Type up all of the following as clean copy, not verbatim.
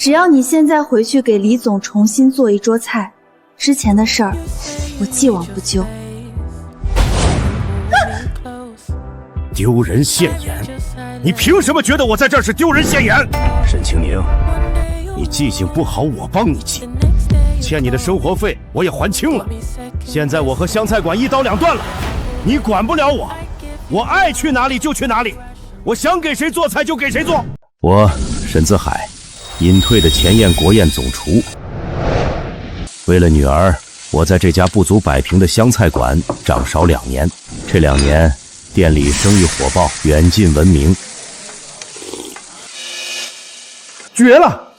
只要你现在回去给李总重新做一桌菜，之前的事儿我既往不咎。丢人现眼！你凭什么觉得我在这儿是丢人现眼？沈清宁，你记性不好，我帮你记。欠你的生活费我也还清了，现在我和湘菜馆一刀两断了，你管不了我，我爱去哪里就去哪里，我想给谁做菜就给谁做。我沈子海，隐退的前燕国宴总厨。为了女儿，我在这家不足100平的湘菜馆掌勺2年，这2年店里生意火爆，远近闻名。绝了！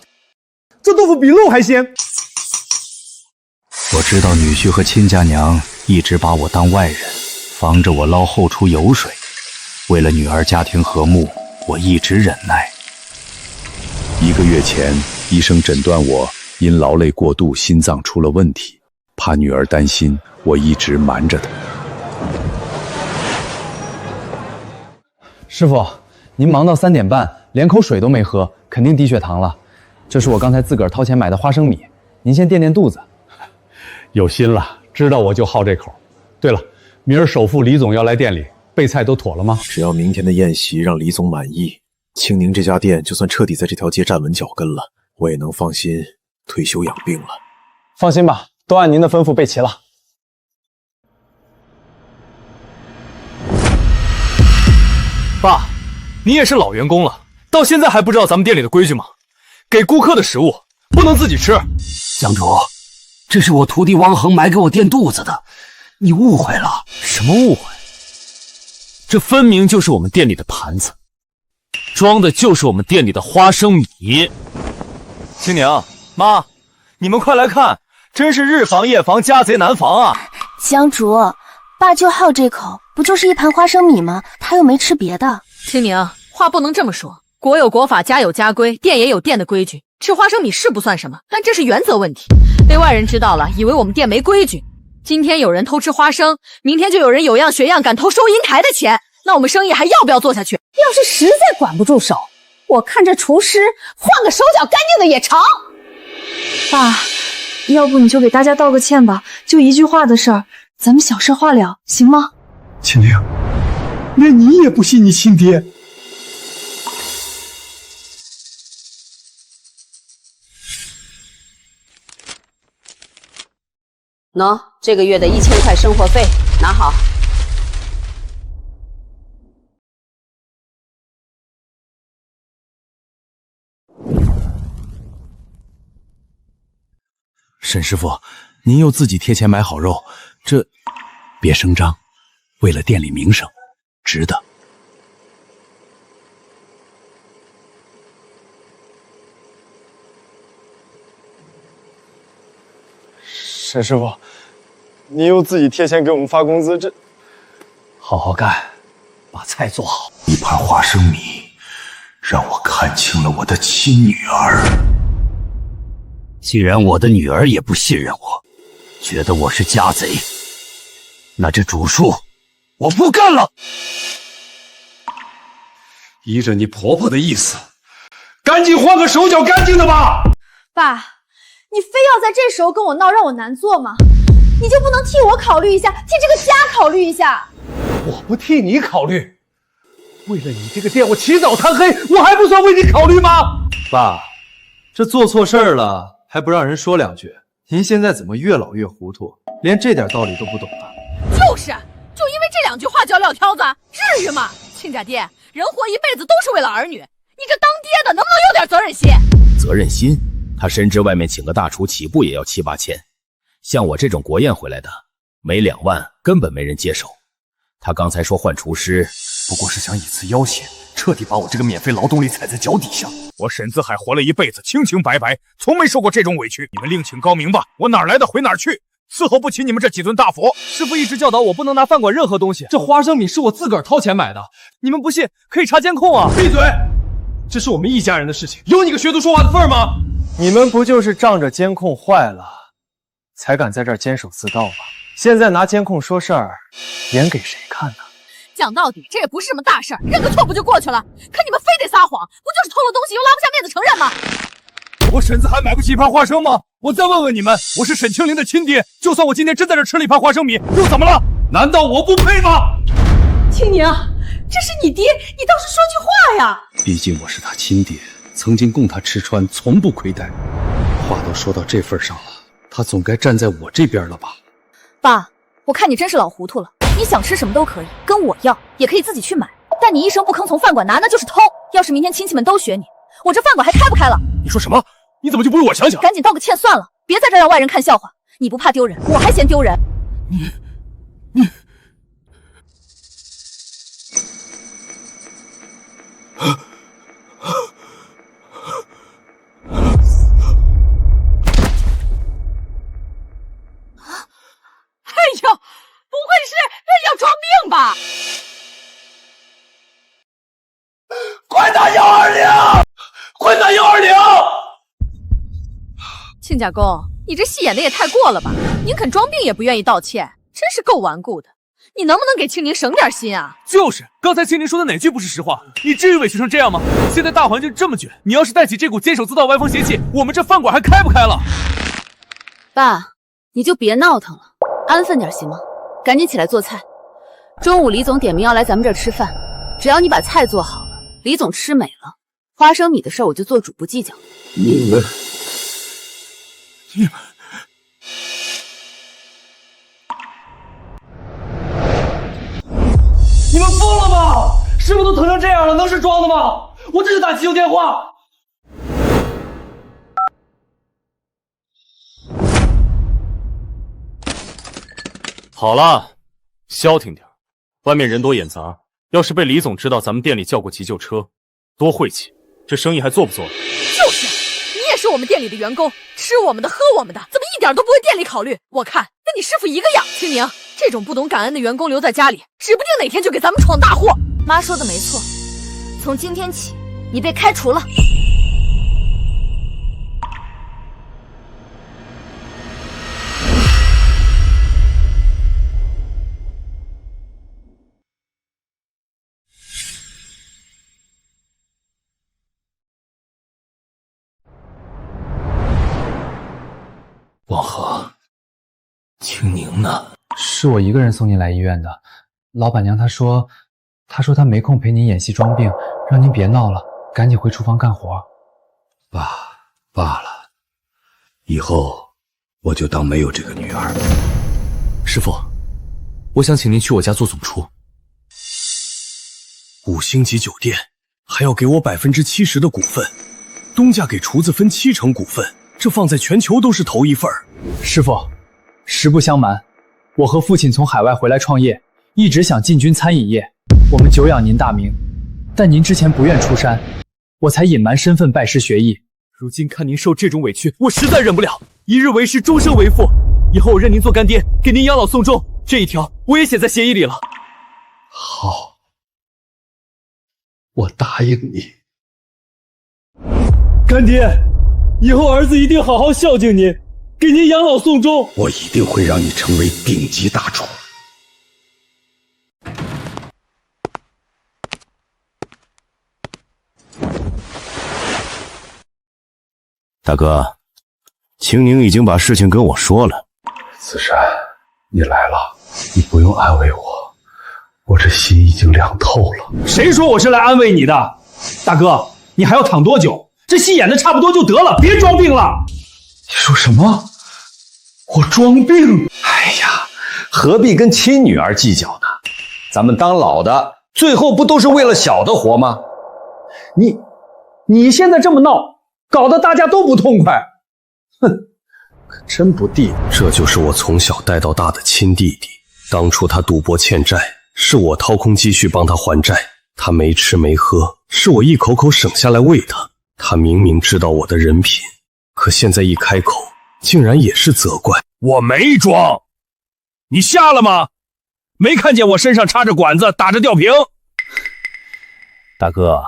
这豆腐比肉还鲜。我知道女婿和亲家娘一直把我当外人，防着我捞后厨油水。为了女儿家庭和睦，我一直忍耐。1个月前，医生诊断我因劳累过度，心脏出了问题。怕女儿担心，我一直瞒着她。师傅，您忙到3点半，连口水都没喝，肯定低血糖了。这是我刚才自个儿掏钱买的花生米，您先垫垫肚子。有心了，知道我就好这口。对了，明儿首富李总要来店里，备菜都妥了吗？只要明天的宴席让李总满意，清宁这家店就算彻底在这条街站稳脚跟了，我也能放心退休养病了。放心吧，都按您的吩咐备齐了。爸，你也是老员工了，到现在还不知道咱们店里的规矩吗？给顾客的食物不能自己吃。香主，这是我徒弟王恒买给我垫肚子的，你误会了。什么误会？这分明就是我们店里的盘子，装的就是我们店里的花生米。青宁，妈，你们快来看，真是日防夜防，家贼难防啊！香竹，爸就好这口，不就是一盘花生米吗？他又没吃别的。青宁，话不能这么说，国有国法，家有家规，店也有店的规矩。吃花生米是不算什么，但这是原则问题。被外人知道了，以为我们店没规矩。今天有人偷吃花生，明天就有人有样学样敢偷收银台的钱，那我们生意还要不要做下去？要是实在管不住手，我看这厨师换个手脚干净的也成。爸，要不你就给大家道个歉吧，就一句话的事儿，咱们小事化了，行吗？清宁，连你也不信你亲爹。喏，这个月的1000块生活费拿好。沈师傅，您又自己贴钱买好肉，这别声张，为了店里名声，值得。沈师傅，您又自己贴钱给我们发工资，这好好干，把菜做好。一盘花生米，让我看清了我的亲女儿。既然我的女儿也不信任我，觉得我是家贼，那这主厨我不干了。依着你婆婆的意思，赶紧换个手脚干净的吧。爸，你非要在这时候跟我闹，让我难做吗？你就不能替我考虑一下，替这个家考虑一下？我不替你考虑，为了你这个店，我起早贪黑，我还不算为你考虑吗？爸，这做错事儿了还不让人说2句，您现在怎么越老越糊涂，连这点道理都不懂啊？就是，就因为这2句话就要撂挑子，至于吗？亲家爹，人活一辈子都是为了儿女，你这当爹的能不能有点责任心？责任心？他深知外面请个大厨起步也要7、8千，像我这种国宴回来的，没2万根本没人接手。他刚才说换厨师，不过是想以此要挟，彻底把我这个免费劳动力踩在脚底下。我沈子海活了一辈子，清清白白，从没受过这种委屈。你们另请高明吧，我哪儿来的回哪儿去，伺候不起你们这几尊大佛。师傅一直教导我不能拿饭馆任何东西，这花生米是我自个儿掏钱买的，你们不信可以查监控啊！闭嘴！这是我们一家人的事情，有你个学徒说话的份儿吗？你们不就是仗着监控坏了，才敢在这儿监守自盗吗？现在拿监控说事儿，演给谁看呢？讲到底，这也不是什么大事儿，认个错不就过去了？可你们非得撒谎，不就是偷了东西又拉不下面子承认吗？我我婶子还买不起一盘花生吗？我再问问你们，我是沈清灵的亲爹，就算我今天真在这吃了一盘花生米，又怎么了？难道我不配吗？青宁，这是你爹，你倒是说句话呀！毕竟我是他亲爹，曾经供他吃穿，从不亏待。话都说到这份上了，他总该站在我这边了吧？爸，我看你真是老糊涂了。你想吃什么都可以，跟我要，也可以自己去买。但你一声不吭从饭馆拿，那就是偷。要是明天亲戚们都学你，我这饭馆还开不开了？你说什么？你怎么就不为我想想？赶紧道个歉算了，别在这让外人看笑话。你不怕丢人，我还嫌丢人。你。哎呦，不会是要装病吧？快打120！快打120！亲家公，你这戏演的也太过了吧？宁肯装病也不愿意道歉，真是够顽固的。你能不能给青宁省点心啊？就是，刚才青宁说的哪句不是实话？你至于委屈成这样吗？现在大环境这么卷，你要是带起这股监守自盗歪风邪气，我们这饭馆还开不开了？爸，你就别闹腾了，安分点行吗？赶紧起来做菜。中午李总点名要来咱们这儿吃饭，只要你把菜做好了，李总吃美了，花生米的事儿我就做主不计较。你们疯了吧？师傅都疼成这样了，能是装的吗？我这是打急救电话。好了，消停点，外面人多眼杂，要是被李总知道咱们店里叫过急救车，多晦气，这生意还做不做了？就是，你也是我们店里的员工，吃我们的喝我们的，怎么一点都不为店里考虑？我看跟你师傅一个样。青宁，这种不懂感恩的员工留在家里，指不定哪天就给咱们闯大祸。妈说的没错，从今天起，你被开除了。王恒，青宁呢？是我一个人送你来医院的。老板娘她说她没空陪您演戏装病，让您别闹了，赶紧回厨房干活。罢了，以后我就当没有这个女儿。师傅，我想请您去我家做总厨。5星级酒店还要给我70%的股份，东家给厨子分70%股份，这放在全球都是头一份。师傅，实不相瞒，我和父亲从海外回来创业，一直想进军餐饮业，我们久仰您大名，但您之前不愿出山，我才隐瞒身份拜师学艺。如今看您受这种委屈，我实在忍不了。一日为师，终生为父，以后我认您做干爹，给您养老送终，这一条我也写在协议里了。好，我答应你。干爹，以后儿子一定好好孝敬您，给您养老送终。我一定会让你成为顶级大厨。大哥，青宁已经把事情跟我说了。子珊，你来了，你不用安慰我，我这心已经凉透了。谁说我是来安慰你的？大哥，你还要躺多久？这戏演的差不多就得了，别装病了。你说什么？我装病？哎呀，何必跟亲女儿计较呢？咱们当老的，最后不都是为了小的活吗？你现在这么闹，搞得大家都不痛快。哼，可真不地道。这就是我从小带到大的亲弟弟。当初他赌博欠债，是我掏空积蓄帮他还债，他没吃没喝，是我一口口省下来喂他。他明明知道我的人品，可现在一开口，竟然也是责怪。我没装，你瞎了吗？没看见我身上插着管子，打着吊瓶？大哥，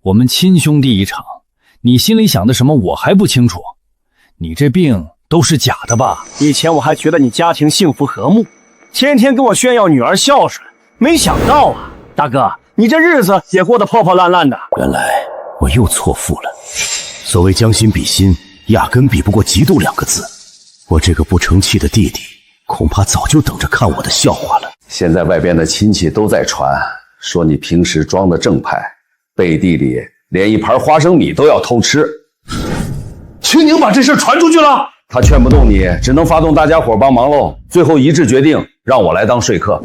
我们亲兄弟一场，你心里想的什么我还不清楚。你这病都是假的吧？以前我还觉得你家庭幸福和睦，天天跟我炫耀女儿孝顺，没想到啊，大哥，你这日子也过得破破烂烂的。原来我又错付了。所谓将心比心，压根比不过嫉妒2个字。我这个不成器的弟弟，恐怕早就等着看我的笑话了。现在外边的亲戚都在传，说你平时装的正派，背地里连一盘花生米都要偷吃。青宁把这事传出去了，他劝不动你，只能发动大家伙帮忙喽。最后一致决定，让我来当说客。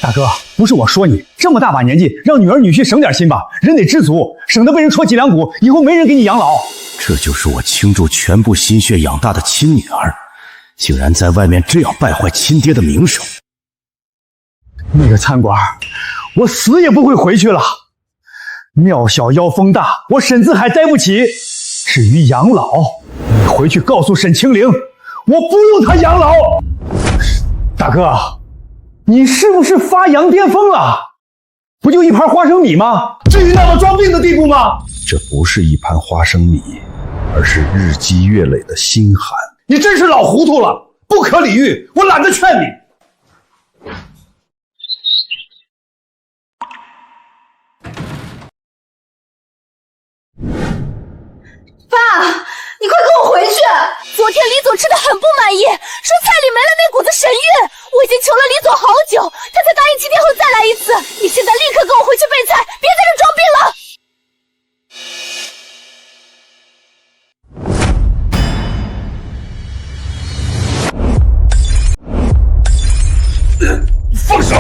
大哥，不是我说你，这么大把年纪，让女儿女婿省点心吧，人得知足，省得被人戳脊梁骨，以后没人给你养老。这就是我倾注全部心血养大的亲女儿，竟然在外面这样败坏亲爹的名声。那个餐馆，我死也不会回去了。庙小妖风大，我沈子海待不起。至于养老，你回去告诉沈清灵，我不用他养老。大哥，你是不是发羊癫疯了？不就一盘花生米吗？至于闹到装病的地步吗？这不是一盘花生米，而是日积月累的心寒。你真是老糊涂了，不可理喻，我懒得劝你。爸，你快跟我回去！昨天李总吃的很不满意，说菜里没了那股子神韵。我已经求了李总好久，他才答应7天后再来一次。你现在立刻跟我回去备菜，别在这装病了。放手！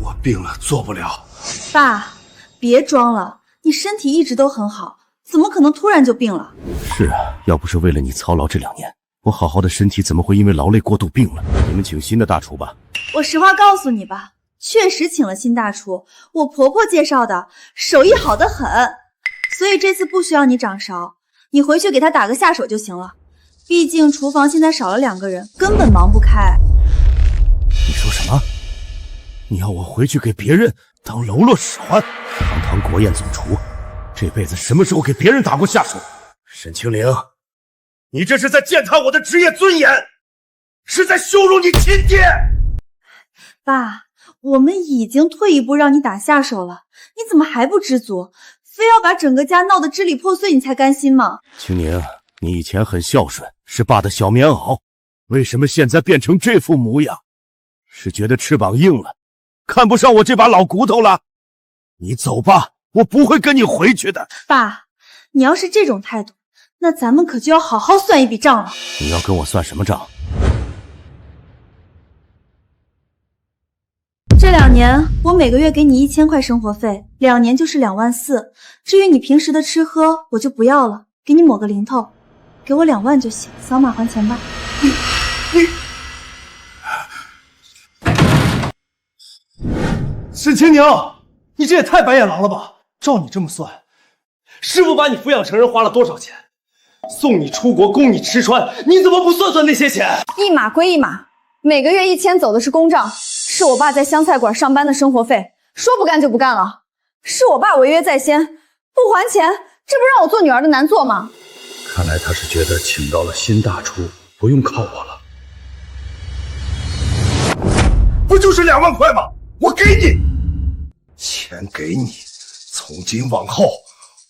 我病了，做不了。爸，别装了，你身体一直都很好，怎么可能突然就病了？是啊，要不是为了你操劳这2年，我好好的身体怎么会因为劳累过度病了？你们请新的大厨吧。我实话告诉你吧，确实请了新大厨，我婆婆介绍的，手艺好得很，所以这次不需要你掌勺，你回去给他打个下手就行了。毕竟厨房现在少了2个人，根本忙不开。你说什么？你要我回去给别人当喽啰使唤？堂堂国宴总厨，这辈子什么时候给别人打过下手？沈清灵，你这是在践踏我的职业尊严，是在羞辱你亲爹！爸，我们已经退一步让你打下手了，你怎么还不知足？非要把整个家闹得支离破碎，你才甘心吗？清宁，你以前很孝顺，是爸的小棉袄，为什么现在变成这副模样？是觉得翅膀硬了，看不上我这把老骨头了？你走吧，我不会跟你回去的。爸，你要是这种态度，那咱们可就要好好算一笔账了。你要跟我算什么账？这2年我每个月给你1000块生活费，2年就是2万4。至于你平时的吃喝，我就不要了，给你抹个零头，给我2万就行，扫码还钱吧。沈清宁，你这也太白眼狼了吧！照你这么算，师傅把你抚养成人花了多少钱？送你出国，供你吃穿，你怎么不算算那些钱？一码归一码，每个月1000走的是公账，是我爸在湘菜馆上班的生活费，说不干就不干了。是我爸违约在先，不还钱，这不让我做女儿的难做吗？看来他是觉得请到了新大厨，不用靠我了。不就是2万块吗？我给你，钱给你，从今往后，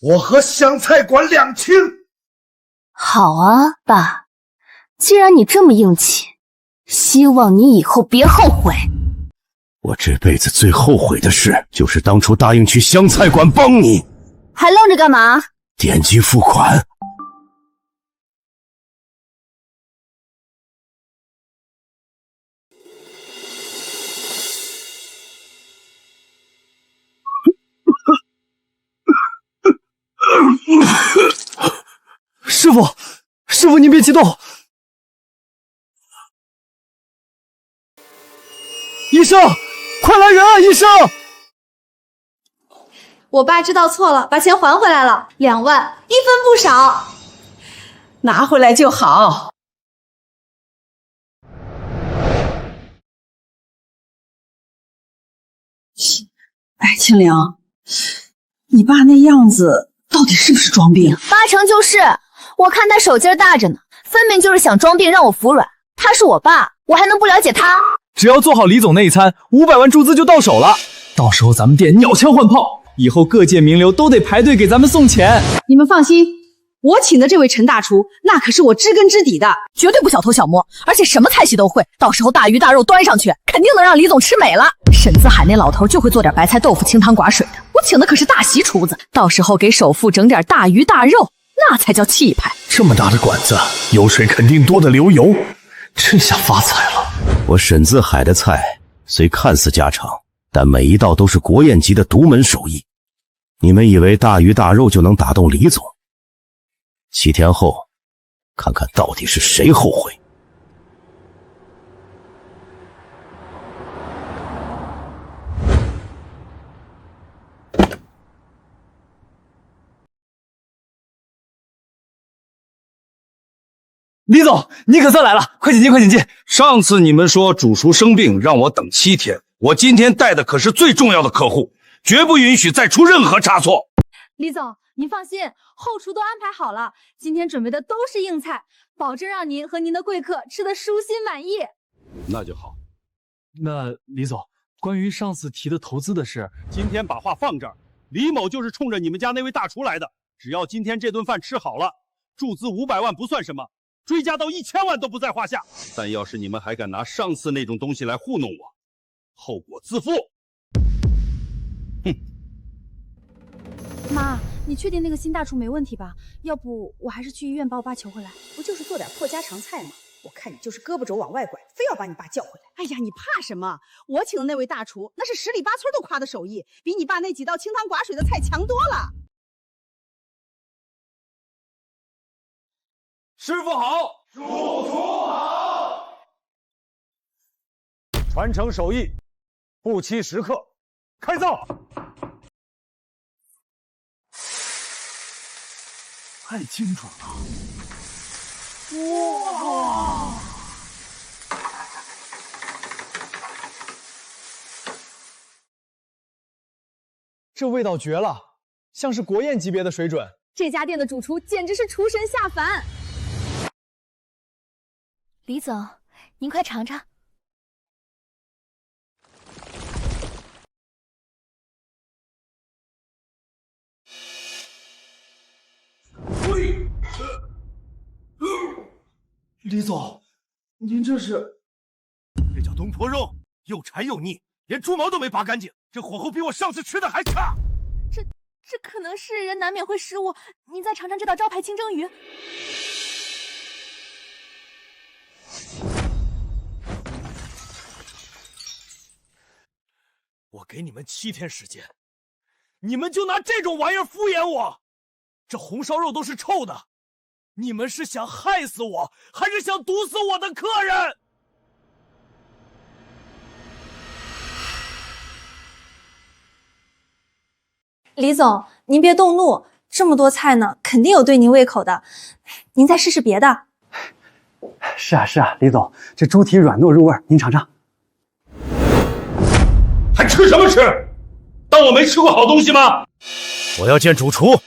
我和湘菜馆两清。好啊，爸，既然你这么硬气，希望你以后别后悔。我这辈子最后悔的事，就是当初答应去湘菜馆帮你。还愣着干嘛？点击付款。师傅，您别激动。医生，快来人啊！医生，我爸知道错了，把钱还回来了，2万，1分不少，拿回来就好。哎，清灵，你爸那样子到底是不是装病？8成就是，我看他手劲大着呢，分明就是想装病让我服软。他是我爸，我还能不了解他？只要做好李总那一餐，500万注资就到手了。到时候咱们店鸟枪换炮，以后各界名流都得排队给咱们送钱。你们放心，我请的这位陈大厨，那可是我知根知底的，绝对不小偷小摸，而且什么菜系都会。到时候大鱼大肉端上去，肯定能让李总吃美了。沈子海那老头就会做点白菜豆腐，清汤寡水的。我请的可是大席厨子，到时候给首富整点大鱼大肉，那才叫气派。这么大的馆子，油水肯定多得流油，这下发财了。我沈子海的菜虽看似家常，但每一道都是国宴级的独门手艺。你们以为大鱼大肉就能打动李总？7天后，看看到底是谁后悔。李总，你可算来了，快请进，快请进。上次你们说主厨生病，让我等7天，我今天带的可是最重要的客户，绝不允许再出任何差错。李总，您放心，后厨都安排好了，今天准备的都是硬菜，保证让您和您的贵客吃得舒心满意。那就好。那李总，关于上次提的投资的事，今天把话放这儿，李某就是冲着你们家那位大厨来的，只要今天这顿饭吃好了，注资500万不算什么，追加到1000万都不在话下。但要是你们还敢拿上次那种东西来糊弄我，后果自负。哼。妈，你确定那个新大厨没问题吧？要不我还是去医院把我爸求回来。不就是做点破家常菜吗？我看你就是胳膊肘往外拐，非要把你爸叫回来。哎呀，你怕什么？我请的那位大厨，那是10里8村都夸的手艺，比你爸那几道清汤寡水的菜强多了。师傅好，主厨好，传承手艺，不期时刻，开灶。太精准了！哇，这味道绝了，像是国宴级别的水准。这家店的主厨简直是厨神下凡。李总，您快尝尝。李总，您这是？这叫东坡肉，又柴又腻，连猪毛都没拔干净，这火候比我上次吃的还差。这可能是人难免会失误，您再尝尝这道招牌清蒸鱼。我给你们7天时间，你们就拿这种玩意儿敷衍我？这红烧肉都是臭的，你们是想害死我，还是想毒死我的客人？李总，您别动怒，这么多菜呢，肯定有对您胃口的，您再试试别的。是啊是啊，李总，这猪蹄软糯入味，您尝尝。还吃什么吃？当我没吃过好东西吗？我要见主厨，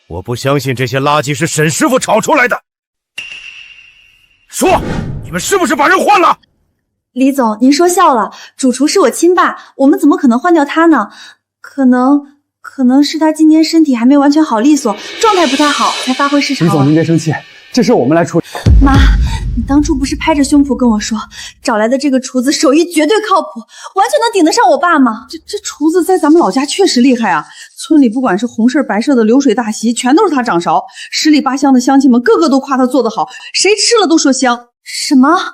我不相信这些垃圾是沈师傅炒出来的。说，你们是不是把人换了？李总，您说笑了，主厨是我亲爸，我们怎么可能换掉他呢？可能是他今天身体还没完全好利索，状态不太好，才发挥失常了。李总，您别生气，这事我们来处理。妈，你当初不是拍着胸脯跟我说，找来的这个厨子手艺绝对靠谱，完全能顶得上我爸吗？这厨子在咱们老家确实厉害啊！村里不管是红事白事的流水大席，全都是他掌勺。10里8乡的乡亲们个个都夸他做得好，谁吃了都说香。什么？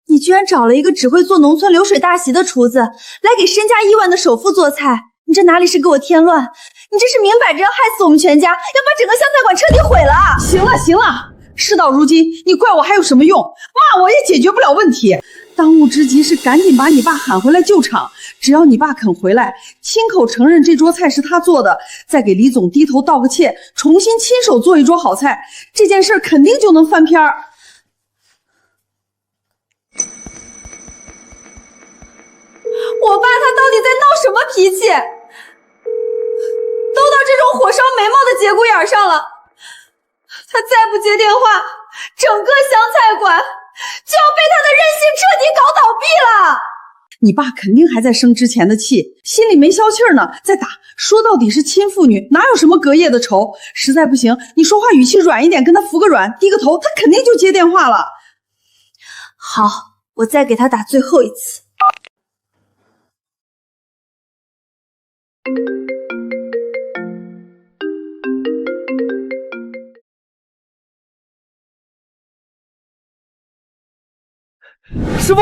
你居然找了一个只会做农村流水大席的厨子，来给身家亿万的首富做菜？你这哪里是给我添乱？你这是明摆着要害死我们全家，要把整个湘菜馆彻底毁了！行了行了，事到如今，你怪我还有什么用？骂我也解决不了问题。当务之急是赶紧把你爸喊回来救场。只要你爸肯回来，亲口承认这桌菜是他做的，再给李总低头道个歉，重新亲手做一桌好菜，这件事肯定就能翻篇儿。我爸他到底在闹什么脾气？都到这种火烧眉毛的节骨眼上了，他再不接电话，整个湘菜馆就要被他的任性彻底搞倒闭了。你爸肯定还在生之前的气，心里没消气儿呢，再打。说到底是亲父女，哪有什么隔夜的仇？实在不行，你说话语气软一点，跟他服个软，低个头，他肯定就接电话了。好，我再给他打最后一次。师傅，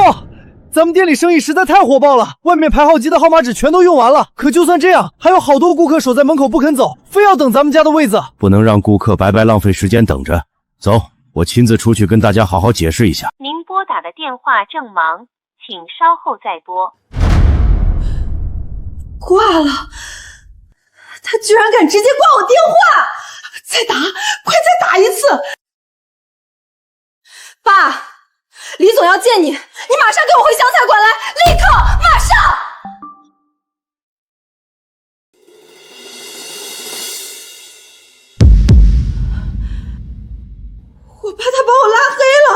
咱们店里生意实在太火爆了，外面排号机的号码纸全都用完了。可就算这样，还有好多顾客守在门口不肯走，非要等咱们家的位子。不能让顾客白白浪费时间等着。走，我亲自出去跟大家好好解释一下。您拨打的电话正忙，请稍后再拨。挂了，他居然敢直接挂我电话！再打，快再打一次！爸，李总要见你，你马上给我回湘菜馆来，立刻，马上！我怕他把我拉黑了。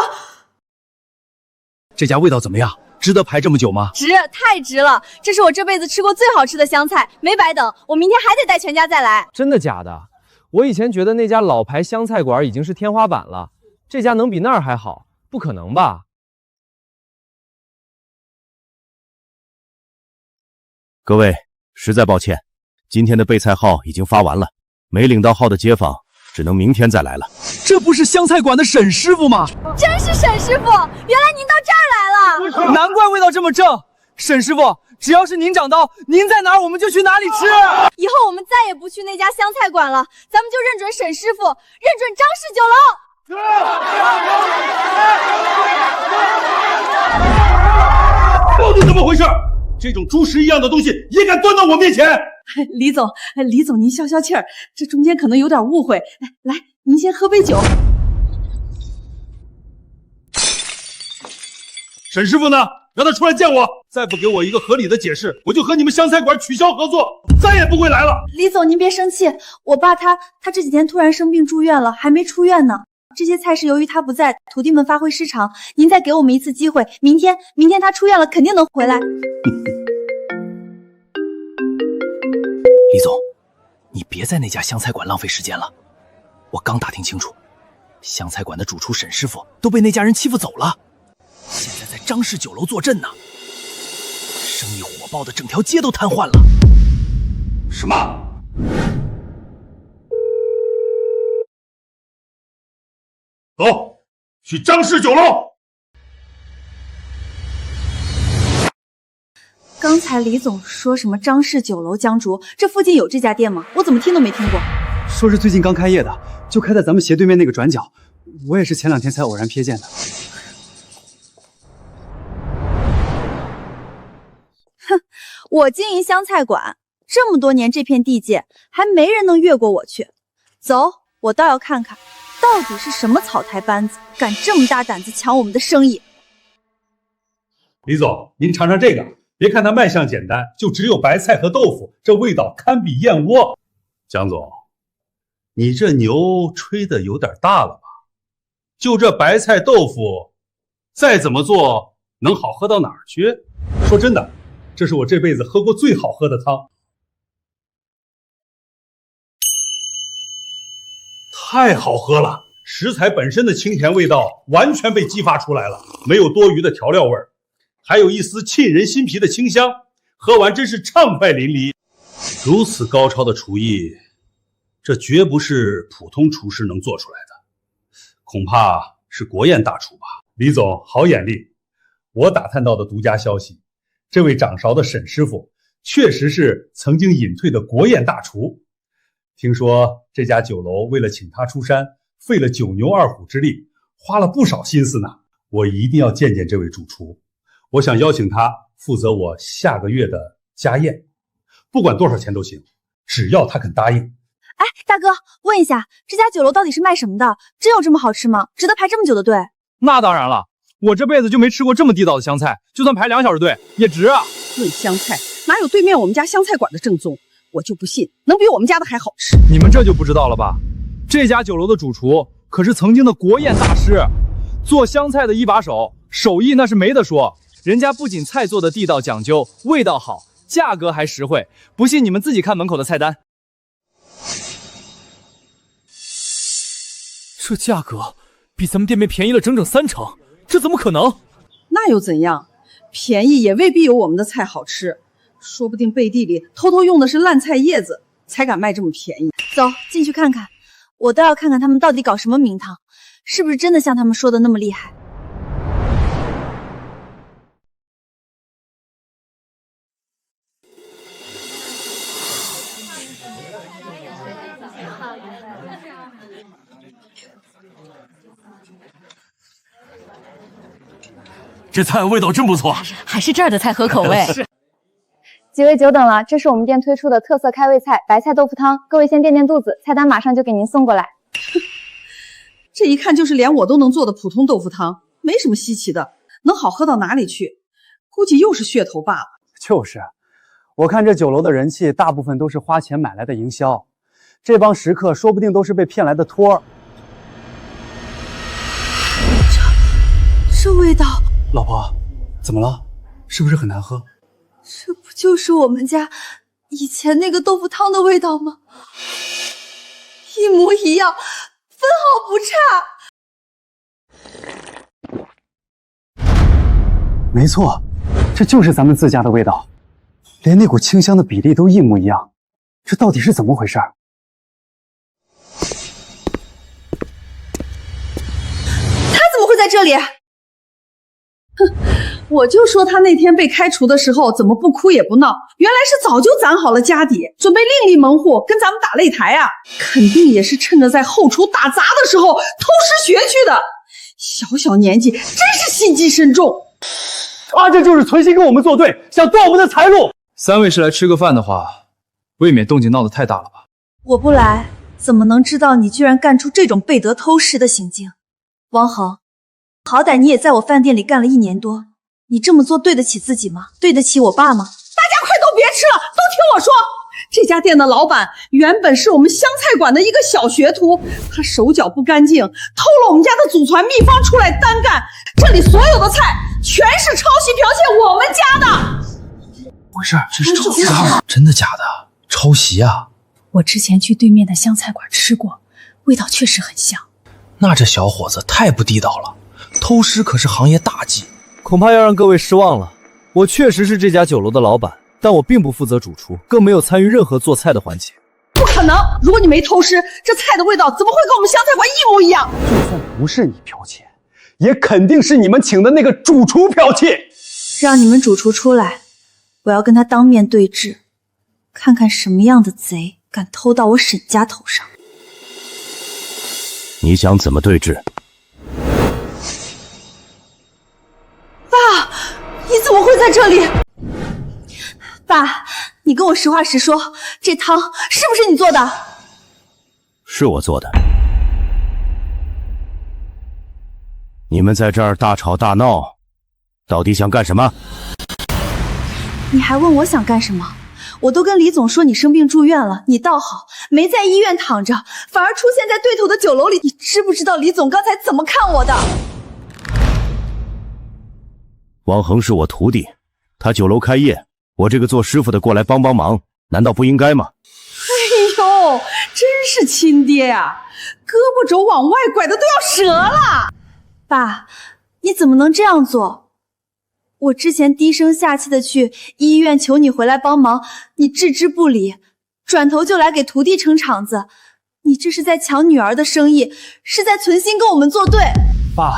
这家味道怎么样？值得排这么久吗？值，太值了！这是我这辈子吃过最好吃的湘菜，没白等。我明天还得带全家再来。真的假的？我以前觉得那家老牌湘菜馆已经是天花板了，这家能比那儿还好？不可能吧？各位，实在抱歉，今天的备菜号已经发完了，没领到号的街坊只能明天再来了。这不是湘菜馆的沈师傅吗？真是沈师傅，原来您到这儿来了。难怪味道这么正。沈师傅，只要是您掌刀，您在哪儿我们就去哪里吃。以后我们再也不去那家湘菜馆了，咱们就认准沈师傅，认准张氏酒楼。到底怎么回事？这种猪食一样的东西也敢端到我面前？李总，您消消气儿，这中间可能有点误会。来，您先喝杯酒。沈师傅呢？让他出来见我！再不给我一个合理的解释，我就和你们湘菜馆取消合作，再也不会来了。李总，您别生气，我爸他这几天突然生病住院了，还没出院呢。这些菜是由于他不在，徒弟们发挥失常。您再给我们一次机会，明天他出院了，肯定能回来。李总，你别在那家湘菜馆浪费时间了。我刚打听清楚，湘菜馆的主厨沈师傅都被那家人欺负走了，现在在张氏酒楼坐镇呢。生意火爆的整条街都瘫痪了。什么？走，去张氏酒楼。刚才李总说什么张氏酒楼江竹，这附近有这家店吗？我怎么听都没听过。说是最近刚开业的，就开在咱们斜对面那个转角。我也是前2天才偶然瞥见的。哼，我经营湘菜馆这么多年，这片地界还没人能越过我去。走，我倒要看看，到底是什么草台班子，敢这么大胆子抢我们的生意。李总，您尝尝这个，别看它卖相简单，就只有白菜和豆腐，这味道堪比燕窝。江总，你这牛吹的有点大了吧？就这白菜豆腐，再怎么做能好喝到哪儿去？说真的，这是我这辈子喝过最好喝的汤。太好喝了，食材本身的清甜味道完全被激发出来了，没有多余的调料味儿，还有一丝沁人心脾的清香，喝完真是畅快淋漓。如此高超的厨艺，这绝不是普通厨师能做出来的，恐怕是国宴大厨吧。李总好眼力，我打探到的独家消息，这位掌勺的沈师傅确实是曾经隐退的国宴大厨。听说这家酒楼为了请他出山，费了9牛2虎之力，花了不少心思呢。我一定要见见这位主厨，我想邀请他负责我下个月的家宴，不管多少钱都行，只要他肯答应。哎，大哥，问一下，这家酒楼到底是卖什么的？真有这么好吃吗？值得排这么久的队？那当然了，我这辈子就没吃过这么地道的湘菜，就算排2小时队也值啊！论湘菜，哪有对面我们家湘菜馆的正宗？我就不信能比我们家的还好吃。你们这就不知道了吧？这家酒楼的主厨可是曾经的国宴大师，做湘菜的一把手，手艺那是没得说。人家不仅菜做的地道讲究，味道好，价格还实惠。不信你们自己看门口的菜单。这价格比咱们店面便宜了整整3成，这怎么可能？那又怎样？便宜也未必有我们的菜好吃，说不定背地里偷偷用的是烂菜叶子，才敢卖这么便宜。走进去看看，我倒要看看他们到底搞什么名堂，是不是真的像他们说的那么厉害。这菜味道真不错，还是这儿的菜合口味。几位久等了，这是我们店推出的特色开胃菜白菜豆腐汤，各位先垫垫肚子，菜单马上就给您送过来。这一看就是连我都能做的普通豆腐汤，没什么稀奇的，能好喝到哪里去？估计又是噱头罢了。就是，我看这酒楼的人气，大部分都是花钱买来的营销，这帮食客说不定都是被骗来的托儿。这味道，老婆，怎么了？是不是很难喝？这不就是我们家以前那个豆腐汤的味道吗？一模一样，分毫不差。没错，这就是咱们自家的味道，连那股清香的比例都一模一样，这到底是怎么回事？他怎么会在这里？哼，我就说他那天被开除的时候怎么不哭也不闹，原来是早就攒好了家底，准备另立门户跟咱们打擂台啊！肯定也是趁着在后厨打杂的时候偷师学去的。小小年纪真是心机深重。他这就是存心跟我们作对，想断我们的财路。3位是来吃个饭的话，未免动静闹得太大了吧？我不来，怎么能知道你居然干出这种背德偷师的行径？王恒，好歹你也在我饭店里干了1年多，你这么做对得起自己吗？对得起我爸吗？大家快都别吃了，都听我说。这家店的老板原本是我们湘菜馆的一个小学徒，他手脚不干净，偷了我们家的祖传秘方出来单干。这里所有的菜全是抄袭剽窃我们家的。不是，这是抄袭啊！真的假的？抄袭啊！我之前去对面的湘菜馆吃过，味道确实很像。那这小伙子太不地道了，偷师可是行业大忌，恐怕要让各位失望了。我确实是这家酒楼的老板，但我并不负责主厨，更没有参与任何做菜的环节。不可能！如果你没偷师，这菜的味道怎么会跟我们湘菜馆一模一样？就算不是你剽窃，也肯定是你们请的那个主厨剽窃。让你们主厨出来，我要跟他当面对质，看看什么样的贼敢偷到我沈家头上。你想怎么对质？爸，你怎么会在这里？爸，你跟我实话实说，这汤是不是你做的？是我做的。你们在这儿大吵大闹，到底想干什么？你还问我想干什么？我都跟李总说你生病住院了，你倒好，没在医院躺着，反而出现在对头的酒楼里。你知不知道李总刚才怎么看我的？王恒是我徒弟，他酒楼开业，我这个做师傅的过来帮帮忙，难道不应该吗？哎呦，真是亲爹啊，胳膊肘往外拐的都要折了。爸，你怎么能这样做？我之前低声下气的去医院求你回来帮忙，你置之不理，转头就来给徒弟撑场子，你这是在抢女儿的生意，是在存心跟我们作对。爸，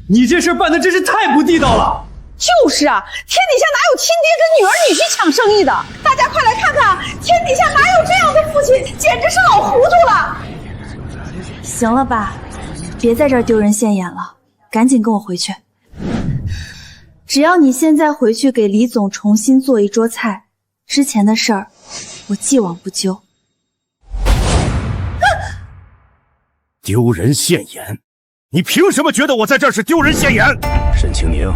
你这事办的真是太不地道了。就是啊，天底下哪有亲爹跟女儿女婿抢生意的？大家快来看看，天底下哪有这样的父亲，简直是老糊涂了。行了爸，别在这儿丢人现眼了，赶紧跟我回去。只要你现在回去给李总重新做一桌菜，之前的事儿我既往不咎。丢人现眼！你凭什么觉得我在这儿是丢人现眼？沈清宁，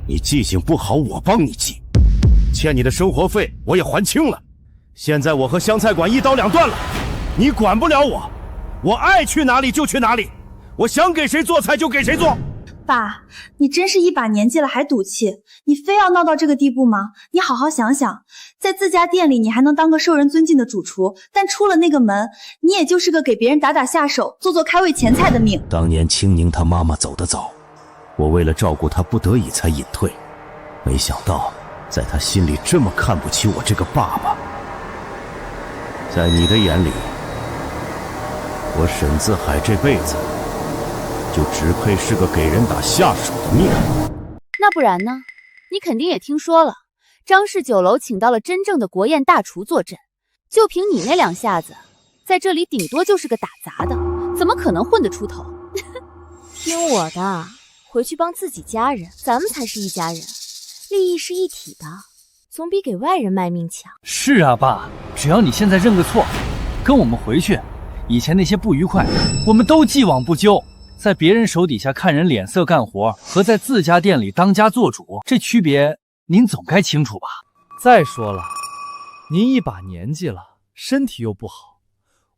你记性不好，我帮你记。欠你的生活费我也还清了，现在我和湘菜馆一刀两断了，你管不了我，我爱去哪里就去哪里，我想给谁做菜就给谁做。爸，你真是一把年纪了还赌气，你非要闹到这个地步吗？你好好想想，在自家店里你还能当个受人尊敬的主厨，但出了那个门，你也就是个给别人打打下手、做做开胃前菜的命。当年青宁她妈妈走得早，我为了照顾她不得已才隐退，没想到在她心里这么看不起我这个爸爸。在你的眼里，我沈自海这辈子就只配是个给人打下手的命。那不然呢？你肯定也听说了，张氏酒楼请到了真正的国宴大厨坐镇，就凭你那两下子，在这里顶多就是个打杂的，怎么可能混得出头？听我的，回去帮自己家人，咱们才是一家人，利益是一体的，总比给外人卖命强。是啊，爸，只要你现在认个错，跟我们回去，以前那些不愉快，我们都既往不咎。在别人手底下看人脸色干活，和在自家店里当家做主，这区别您总该清楚吧？再说了，您一把年纪了，身体又不好，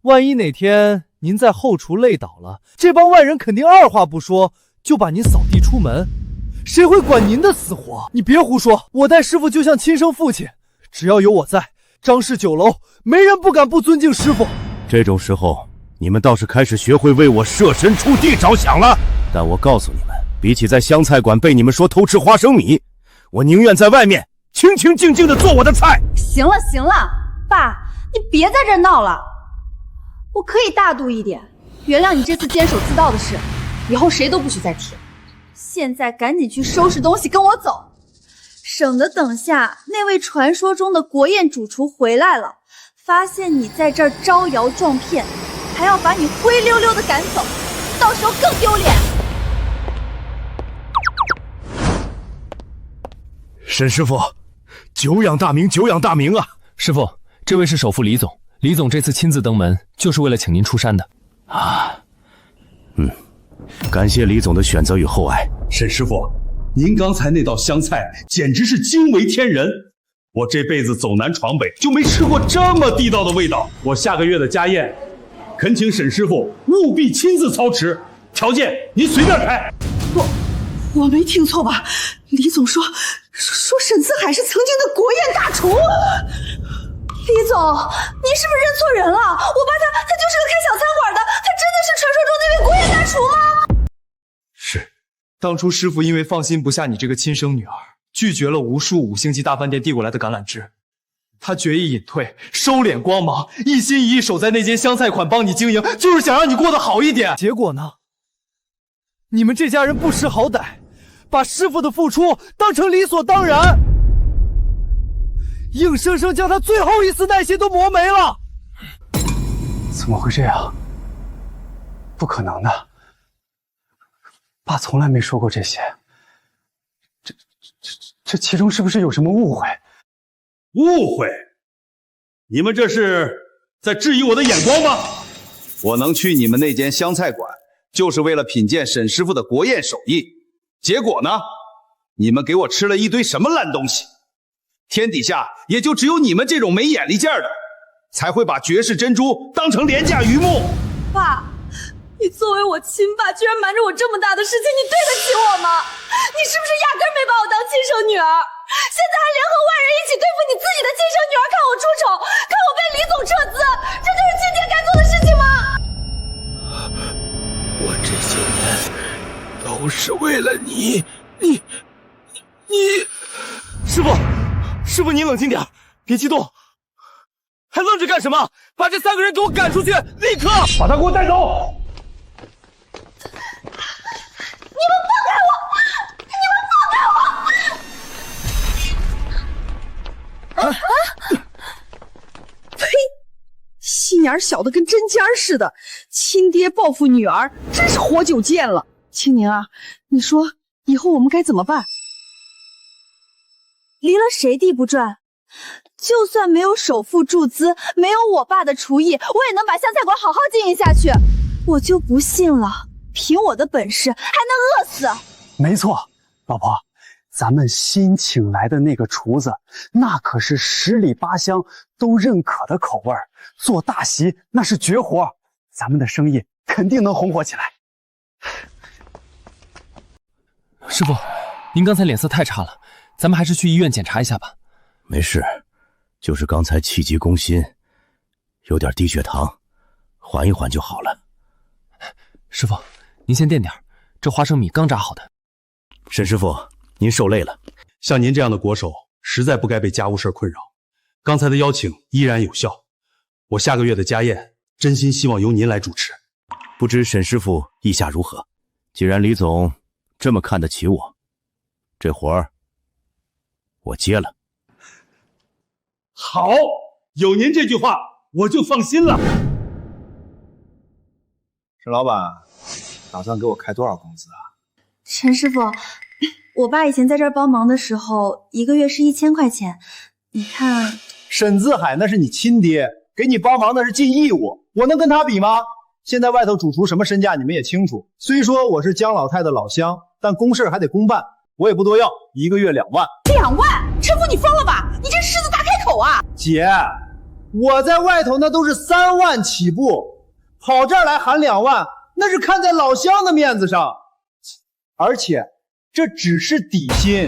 万一哪天您在后厨累倒了，这帮外人肯定二话不说就把您扫地出门，谁会管您的死活？你别胡说，我待师傅就像亲生父亲，只要有我在，张氏酒楼没人不敢不尊敬师傅。这种时候你们倒是开始学会为我设身处地着想了。但我告诉你们，比起在湘菜馆被你们说偷吃花生米，我宁愿在外面清清静静地做我的菜。行了行了，爸，你别在这儿闹了。我可以大度一点，原谅你这次监守自盗的事，以后谁都不许再提。现在赶紧去收拾东西，跟我走，省得等下那位传说中的国宴主厨回来了，发现你在这儿招摇撞骗，还要把你灰溜溜的赶走，到时候更丢脸。沈师傅，久仰大名，久仰大名啊！师傅，这位是首富李总，李总这次亲自登门，就是为了请您出山的。感谢李总的选择与厚爱。沈师傅，您刚才那道香菜简直是惊为天人，我这辈子走南闯北就没吃过这么地道的味道。我下个月的家宴，恳请沈师傅务必亲自操持，条件您随便开。我没听错吧？李总说沈自海是曾经的国宴大厨。李总，您是不是认错人了？我爸他就是个开小餐馆的，他真的是传说中那位国宴大厨吗？是，当初师傅因为放心不下你这个亲生女儿，拒绝了无数5星级大饭店递过来的橄榄枝。他决意隐退，收敛光芒，一心一意守在那间湘菜馆帮你经营，就是想让你过得好一点。结果呢？你们这家人不识好歹，把师傅的付出当成理所当然，硬生生将他最后一丝耐心都磨没了。怎么会这样？不可能的，爸从来没说过这些。这其中是不是有什么误会？误会？你们这是在质疑我的眼光吗？我能去你们那间湘菜馆，就是为了品鉴沈师傅的国宴手艺。结果呢？你们给我吃了一堆什么烂东西？天底下也就只有你们这种没眼力见的，才会把绝世珍珠当成廉价榆木。爸，你作为我亲爸，居然瞒着我这么大的事情，你对得起我吗？你是不是压根没把我当亲生女儿？现在还联合外人一起对付你自己的亲生女儿，看我出丑，看我被李总撤资，这就是今天该做的事情吗？我这些年都是为了你。师傅，您冷静点，别激动，还愣着干什么？把这3个人给我赶出去，立刻把他给我带走！你们放开我！你们放开我！呸！心眼小的跟针尖似的，亲爹报复女儿，真是活久见了。青宁啊，你说以后我们该怎么办？离了谁地不转？就算没有首富注资，没有我爸的厨艺，我也能把湘菜馆好好经营下去。我就不信了，凭我的本事还能饿死？没错，老婆，咱们新请来的那个厨子，那可是10里8乡都认可的口味，做大席那是绝活，咱们的生意肯定能红火起来。师傅，您刚才脸色太差了，咱们还是去医院检查一下吧。没事，就是刚才气急攻心，有点低血糖，缓一缓就好了。师傅，您先垫点，这花生米刚炸好的。沈师傅，您受累了。像您这样的国手，实在不该被家务事困扰。刚才的邀请依然有效，我下个月的家宴，真心希望由您来主持。不知沈师傅意下如何？既然李总这么看得起我，这活儿我接了。好，有您这句话，我就放心了。沈老板，打算给我开多少工资啊？陈师傅，我爸以前在这儿帮忙的时候，一个月是1000块钱。你看，沈自海那是你亲爹，给你帮忙那是尽义务，我能跟他比吗？现在外头主厨什么身价你们也清楚。虽说我是姜老太的老乡，但公事还得公办，我也不多要，1个月2万。2万？陈父你疯了吧？你这狮子大开口啊！姐，我在外头那都是3万起步，跑这儿来喊2万，那是看在老乡的面子上。而且这只是底薪，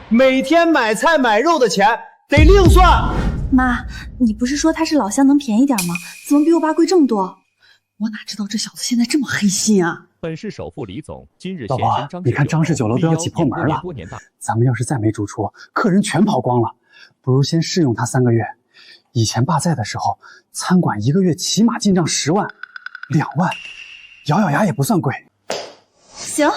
每天买菜买肉的钱得另算。妈，你不是说他是老乡能便宜点吗？怎么比我爸贵这么多？我哪知道这小子现在这么黑心啊！本市首富李总今日老婆，你看张氏酒楼都要挤破门了，咱们要是再没主厨，客人全跑光了。不如先试用他3个月。以前爸在的时候，餐馆1个月起码进账10万，2万，咬咬牙也不算贵。行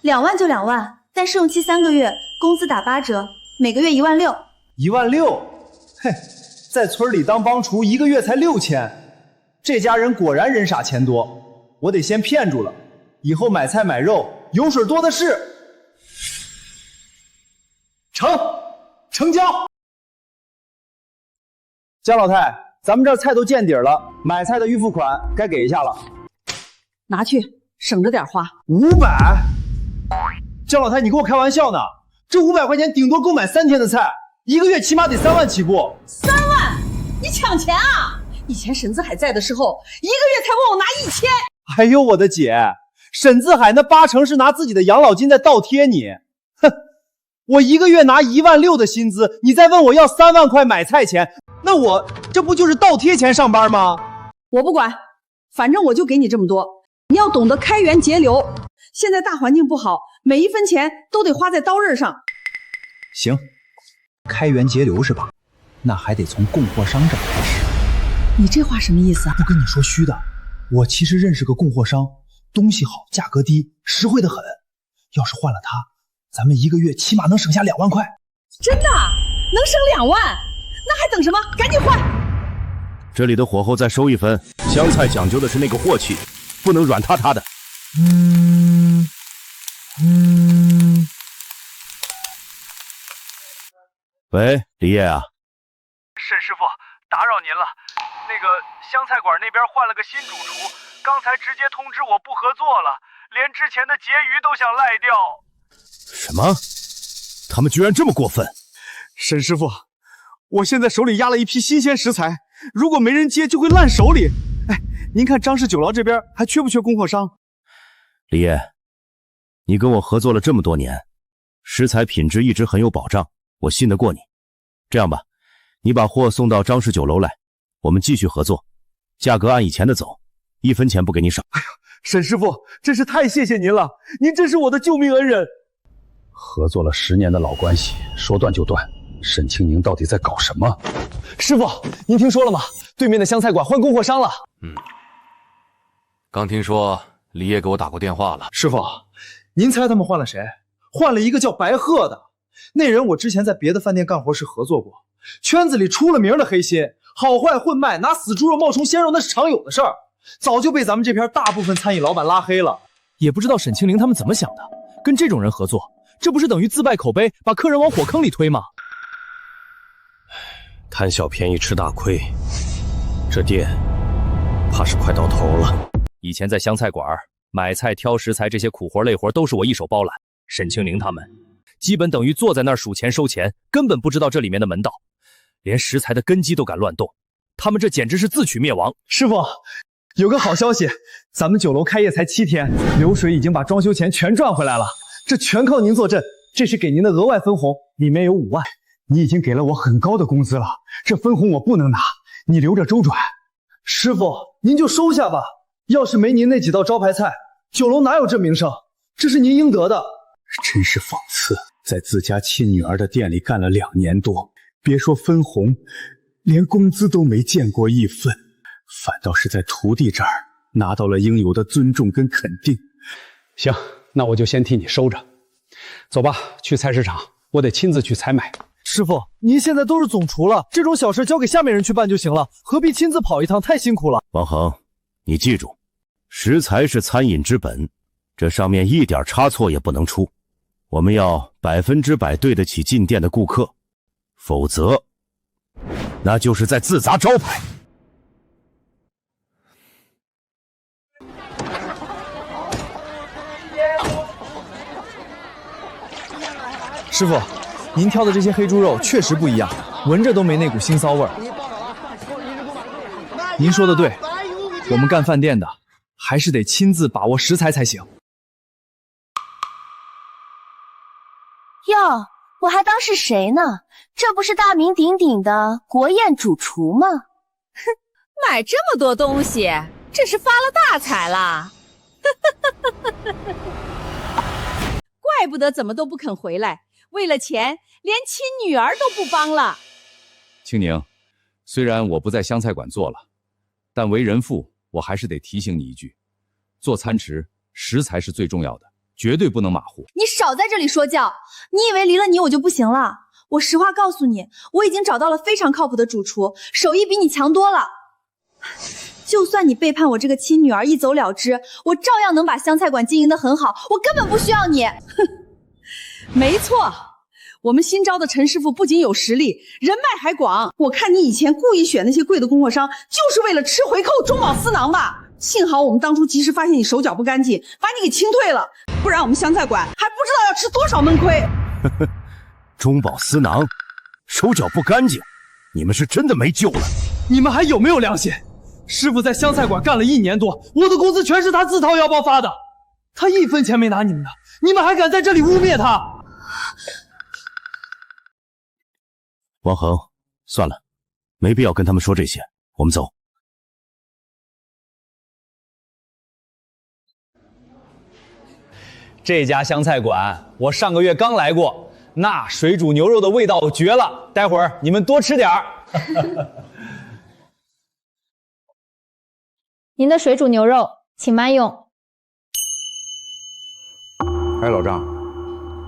，2万就2万，但试用期3个月，工资打8折，每个月16000。16000？嘿，在村里当帮厨1个月才6000。这家人果然人傻钱多，我得先骗住了，以后买菜买肉油水多的是。成交。姜老太，咱们这菜都见底了，买菜的预付款该给一下了。拿去，省着点花。500？姜老太，你跟我开玩笑呢？这500块钱顶多够买3天的菜，1个月起码得3万起步。3万？你抢钱啊！以前沈自海在的时候，1个月才问我拿1000。哎呦我的姐，沈自海那80%是拿自己的养老金在倒贴你。哼，我1个月拿16000的薪资，你再问我要3万块买菜钱，那我这不就是倒贴钱上班吗？我不管，反正我就给你这么多，你要懂得开源节流。现在大环境不好，每1分钱都得花在刀刃上。行，开源节流是吧？那还得从供货商这儿开始。你这话什么意思啊？不跟你说虚的，我其实认识个供货商，东西好，价格低，实惠的很。要是换了他，咱们1个月起码能省下2万块。真的？能省2万？那还等什么？赶紧换！这里的火候再收1分，香菜讲究的是那个镬气，不能软塌塌的。喂，李烨啊。沈师傅，打扰您了。那个湘菜馆那边换了个新主厨，刚才直接通知我不合作了，连之前的结余都想赖掉。什么？他们居然这么过分！沈师傅，我现在手里压了一批新鲜食材，如果没人接就会烂手里。哎，您看张氏酒楼这边还缺不缺供货商？李烨，你跟我合作了这么多年，食材品质一直很有保障，我信得过你。这样吧，你把货送到张氏酒楼来，我们继续合作，价格按以前的走，1分钱不给你少。哎呦，沈师傅，真是太谢谢您了，您真是我的救命恩人。合作了10年的老关系，说断就断，沈清宁到底在搞什么？师傅，您听说了吗？对面的湘菜馆换供货商了。刚听说李烨给我打过电话了。师傅，您猜他们换了谁？换了一个叫白鹤的。那人我之前在别的饭店干活时合作过，圈子里出了名的黑心，好坏混卖，拿死猪肉冒充鲜肉那是常有的事儿，早就被咱们这片大部分餐饮老板拉黑了。也不知道沈清宁他们怎么想的，跟这种人合作，这不是等于自败口碑，把客人往火坑里推吗？贪小便宜吃大亏，这店怕是快到头了。以前在湘菜馆买菜挑食材这些苦活累活都是我一手包揽，沈清宁他们基本等于坐在那儿数钱收钱，根本不知道这里面的门道，连食材的根基都敢乱动，他们这简直是自取灭亡。师傅，有个好消息，咱们酒楼开业才7天，流水已经把装修钱全赚回来了，这全靠您坐镇。这是给您的额外分红，里面有5万。你已经给了我很高的工资了，这分红我不能拿，你留着周转。师傅，您就收下吧。要是没您那几道招牌菜，酒楼哪有这名声？这是您应得的。真是讽刺，在自家亲女儿的店里干了2年多，别说分红，连工资都没见过一分，反倒是在徒弟这儿拿到了应有的尊重跟肯定。行，那我就先替你收着。走吧，去菜市场，我得亲自去采买。师傅，您现在都是总厨了，这种小事交给下面人去办就行了，何必亲自跑一趟？太辛苦了。王恒，你记住，食材是餐饮之本，这上面一点差错也不能出。我们要100%对得起进店的顾客，否则，那就是在自砸招牌。师傅，您挑的这些黑猪肉确实不一样，闻着都没那股腥骚味儿。您说的对，我们干饭店的还是得亲自把握食材才行。哟，我还当是谁呢？这不是大名鼎鼎的国宴主厨吗？哼，买这么多东西，这是发了大财啦！怪不得怎么都不肯回来。为了钱，连亲女儿都不帮了。青宁，虽然我不在湘菜馆做了，但为人父，我还是得提醒你一句：做餐池，食材是最重要的，绝对不能马虎。你少在这里说教！你以为离了你我就不行了？我实话告诉你，我已经找到了非常靠谱的主厨，手艺比你强多了。就算你背叛我这个亲女儿一走了之，我照样能把湘菜馆经营得很好，我根本不需要你。没错，我们新招的陈师傅不仅有实力，人脉还广。我看你以前故意选那些贵的供货商，就是为了吃回扣、中饱私囊吧？幸好我们当初及时发现你手脚不干净，把你给清退了，不然我们湘菜馆还不知道要吃多少闷亏。中饱私囊，手脚不干净，你们是真的没救了。你们还有没有良心？师傅在湘菜馆干了1年多，我的工资全是他自掏腰包发的，他1分钱没拿你们的，你们还敢在这里污蔑他？王恒，算了，没必要跟他们说这些，我们走。这家湘菜馆我上个月刚来过，那水煮牛肉的味道绝了，待会儿你们多吃点儿。您的水煮牛肉请慢用。哎，老张，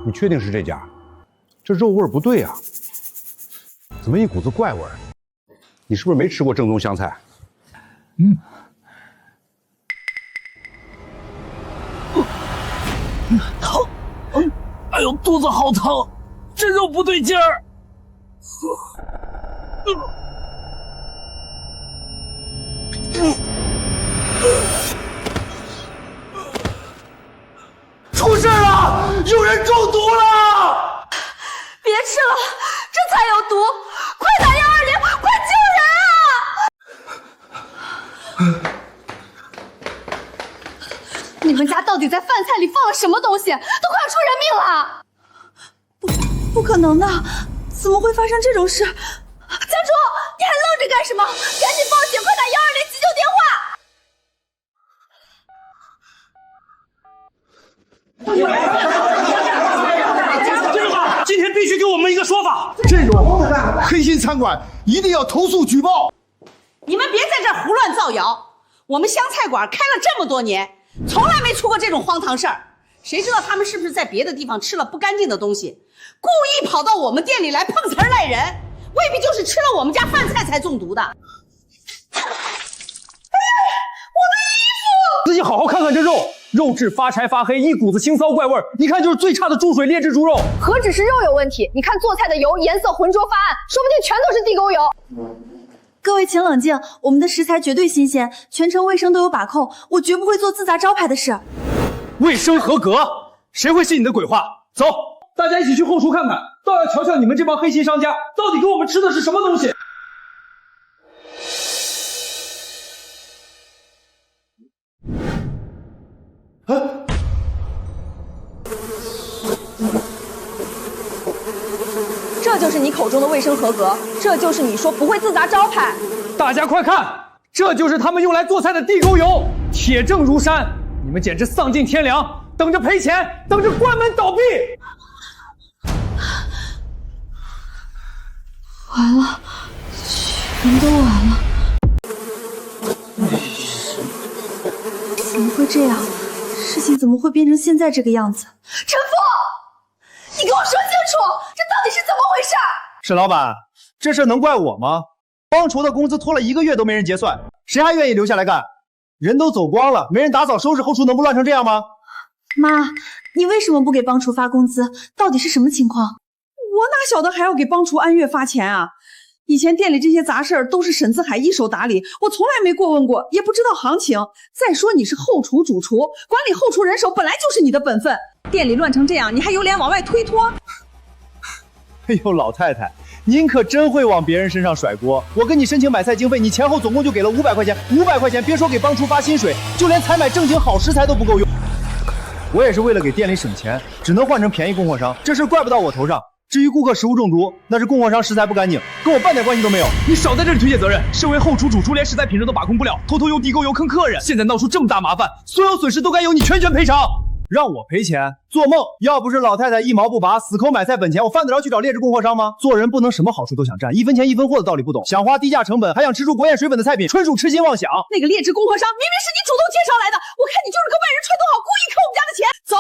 你确定是这家？这肉味不对啊，怎么一股子怪味？你是不是没吃过正宗湘菜？疼！哎呦，肚子好疼，这肉不对劲儿。出事了！有人中毒了！别吃了，这菜有毒！快打120，快救人啊！你们家到底在饭菜里放了什么东西？都快要出人命了！不可能的，怎么会发生这种事？家主，你还愣着干什么？赶紧报警，快打120急救电话！这个今天必须给我们一个说法。这种黑心餐馆一定要投诉举报。你们别在这儿胡乱造谣。我们湘菜馆开了这么多年，从来没出过这种荒唐事儿。谁知道他们是不是在别的地方吃了不干净的东西，故意跑到我们店里来碰瓷赖人，未必就是吃了我们家饭菜才中毒的。哎呀，我的衣服！自己好好看看这肉，肉质发柴发黑，一股子腥臊怪味儿，一看就是最差的猪水劣质猪肉。何止是肉有问题，你看做菜的油颜色浑浊发暗，说不定全都是地沟油。各位请冷静，我们的食材绝对新鲜，全程卫生都有把控，我绝不会做自砸招牌的事。卫生合格，谁会信你的鬼话？走，大家一起去后厨看看，倒要瞧瞧你们这帮黑心商家到底给我们吃的是什么东西。就是你口中的卫生合格，这就是你说不会自砸招牌。大家快看，这就是他们用来做菜的地沟油，铁证如山。你们简直丧尽天良，等着赔钱，等着关门倒闭。完了，全都完了。怎么会这样？事情怎么会变成现在这个样子？陈父，你给我说清楚，这到底是怎么回事？沈老板，这事能怪我吗？帮厨的工资拖了1个月都没人结算，谁还愿意留下来干？人都走光了，没人打扫收拾，后厨能不乱成这样吗？妈，你为什么不给帮厨发工资？到底是什么情况？我哪晓得还要给帮厨按月发钱啊？以前店里这些杂事儿都是沈自海一手打理，我从来没过问过，也不知道行情。再说你是后厨主厨，管理后厨人手本来就是你的本分，店里乱成这样，你还有脸往外推脱？哎呦，老太太，您可真会往别人身上甩锅。我跟你申请买菜经费，你前后总共就给了500块钱，500块钱，别说给帮厨发薪水，就连采买正经好食材都不够用。我也是为了给店里省钱，只能换成便宜供货商，这事怪不到我头上。至于顾客食物中毒，那是供货商食材不干净，跟我半点关系都没有。你少在这里推卸责任。身为后厨主厨，连食材品质都把控不了，偷偷用地沟油坑客人，现在闹出这么大麻烦，所有损失都该由你全权赔偿。让我赔钱？做梦！要不是老太太一毛不拔，死抠买菜本钱，我犯得着去找劣质供货商吗？做人不能什么好处都想占，1分钱1分货的道理不懂，想花低价成本，还想吃出国宴水本的菜品，纯属痴心妄想。那个劣质供货商明明是你主动介绍来的，我看你就是个外人串通好，故意坑我们家的钱。走，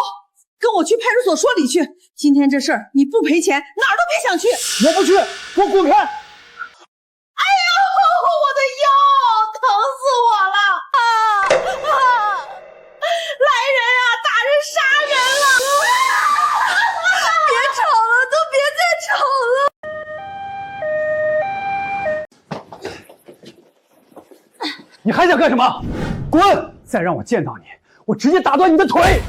跟我去派出所说理去。今天这事儿你不赔钱，哪儿都别想去。我不去，给我滚开！哎呦，我的腰，疼死我了！来人啊！大人杀人了！别吵了，都别再吵了！你还想干什么？滚！再让我见到你，我直接打断你的腿！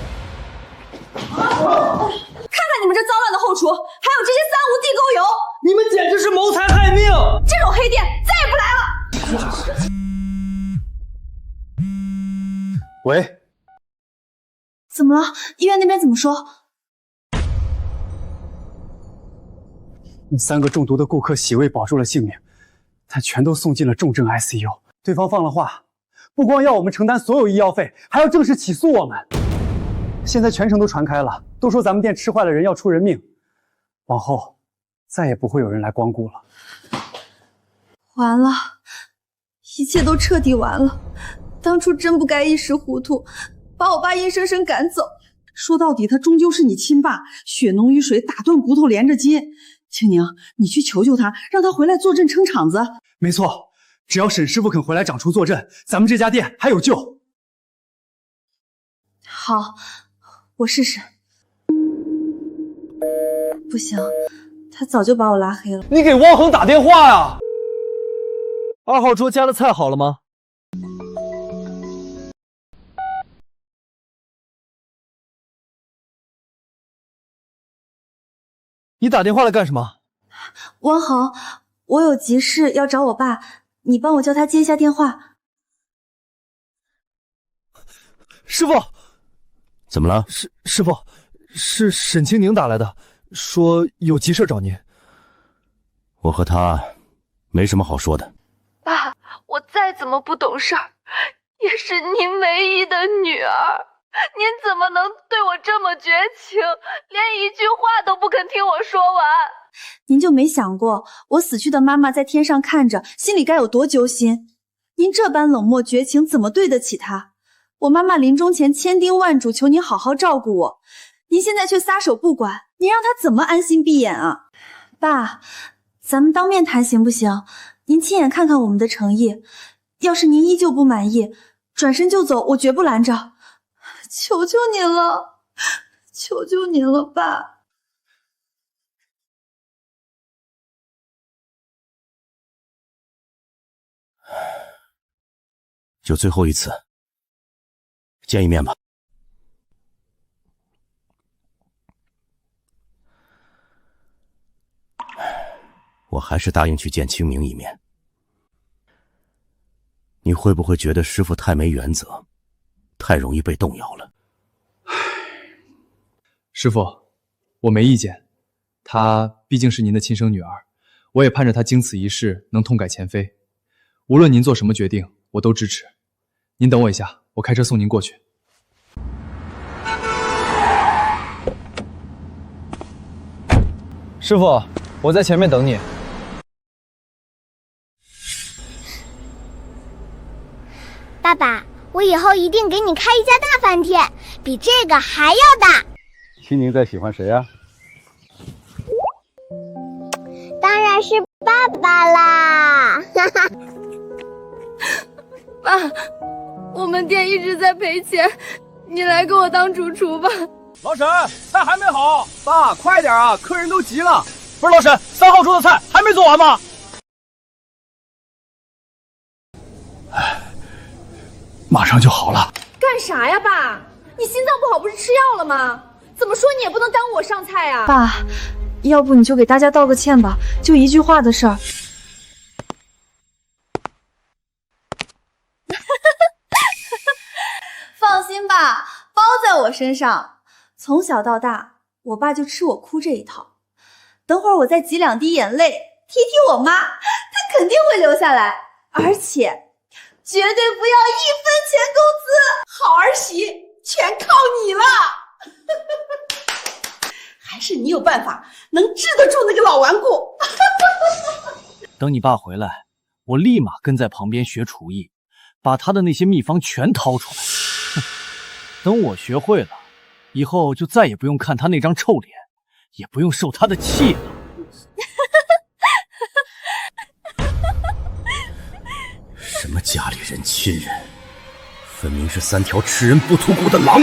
看看你们这脏乱的后厨，还有这些3无地沟油，你们简直是谋财害命！这种黑店再也不来了。喂，怎么了？医院那边怎么说？那3个中毒的顾客洗胃保住了性命，但全都送进了重症 ICU。对方放了话，不光要我们承担所有医药费，还要正式起诉我们。现在全城都传开了，都说咱们店吃坏了人要出人命，往后再也不会有人来光顾了。完了，一切都彻底完了。当初真不该一时糊涂，把我爸硬生生赶走。说到底，他终究是你亲爸，血浓于水，打断骨头连着筋。青宁，你去求求他，让他回来坐镇撑场子。没错，只要沈师傅肯回来掌厨坐镇，咱们这家店还有救。好，我试试。不行，他早就把我拉黑了。你给汪恒打电话呀！2号桌加的菜好了吗？你打电话来干什么？汪恒，我有急事要找我爸，你帮我叫他接一下电话。师傅，怎么了？师傅，是沈清宁打来的，说有急事找您。我和他没什么好说的。爸，我再怎么不懂事儿，也是您唯一的女儿。您怎么能对我这么绝情，连一句话都不肯听我说完？您就没想过我死去的妈妈在天上看着，心里该有多揪心？您这般冷漠绝情，怎么对得起她？我妈妈临终前千叮万嘱求您好好照顾我，您现在却撒手不管，您让她怎么安心闭眼啊？爸，咱们当面谈行不行？您亲眼看看我们的诚意，要是您依旧不满意，转身就走，我绝不拦着。求求您了，求求您了，爸！就最后一次，见一面吧。我还是答应去见清明一面。你会不会觉得师傅太没原则？太容易被动摇了。师傅，我没意见，她毕竟是您的亲生女儿，我也盼着她经此一事能痛改前非。无论您做什么决定，我都支持。您等我一下，我开车送您过去。师傅，我在前面等你。爸爸，我以后一定给你开一家大饭店，比这个还要大。青宁在喜欢谁啊？当然是爸爸啦！哈哈。爸，我们店一直在赔钱，你来给我当主厨吧。老沈，菜还没好，爸，快点啊，客人都急了。不是老沈，3号桌的菜还没做完吗？马上就好了。干啥呀，爸？你心脏不好不是吃药了吗？怎么说你也不能耽误我上菜啊！爸，要不你就给大家道个歉吧，就一句话的事儿。放心吧，包在我身上。从小到大，我爸就吃我哭这一套。等会儿我再挤2滴眼泪，踢踢我妈，她肯定会留下来，而且绝对不要1分钱工资。好儿媳，全靠你了。还是你有办法能治得住那个老顽固。等你爸回来，我立马跟在旁边学厨艺，把他的那些秘方全掏出来。等我学会了，以后就再也不用看他那张臭脸，也不用受他的气了。什么家里人亲人，分明是3条吃人不吐骨的狼。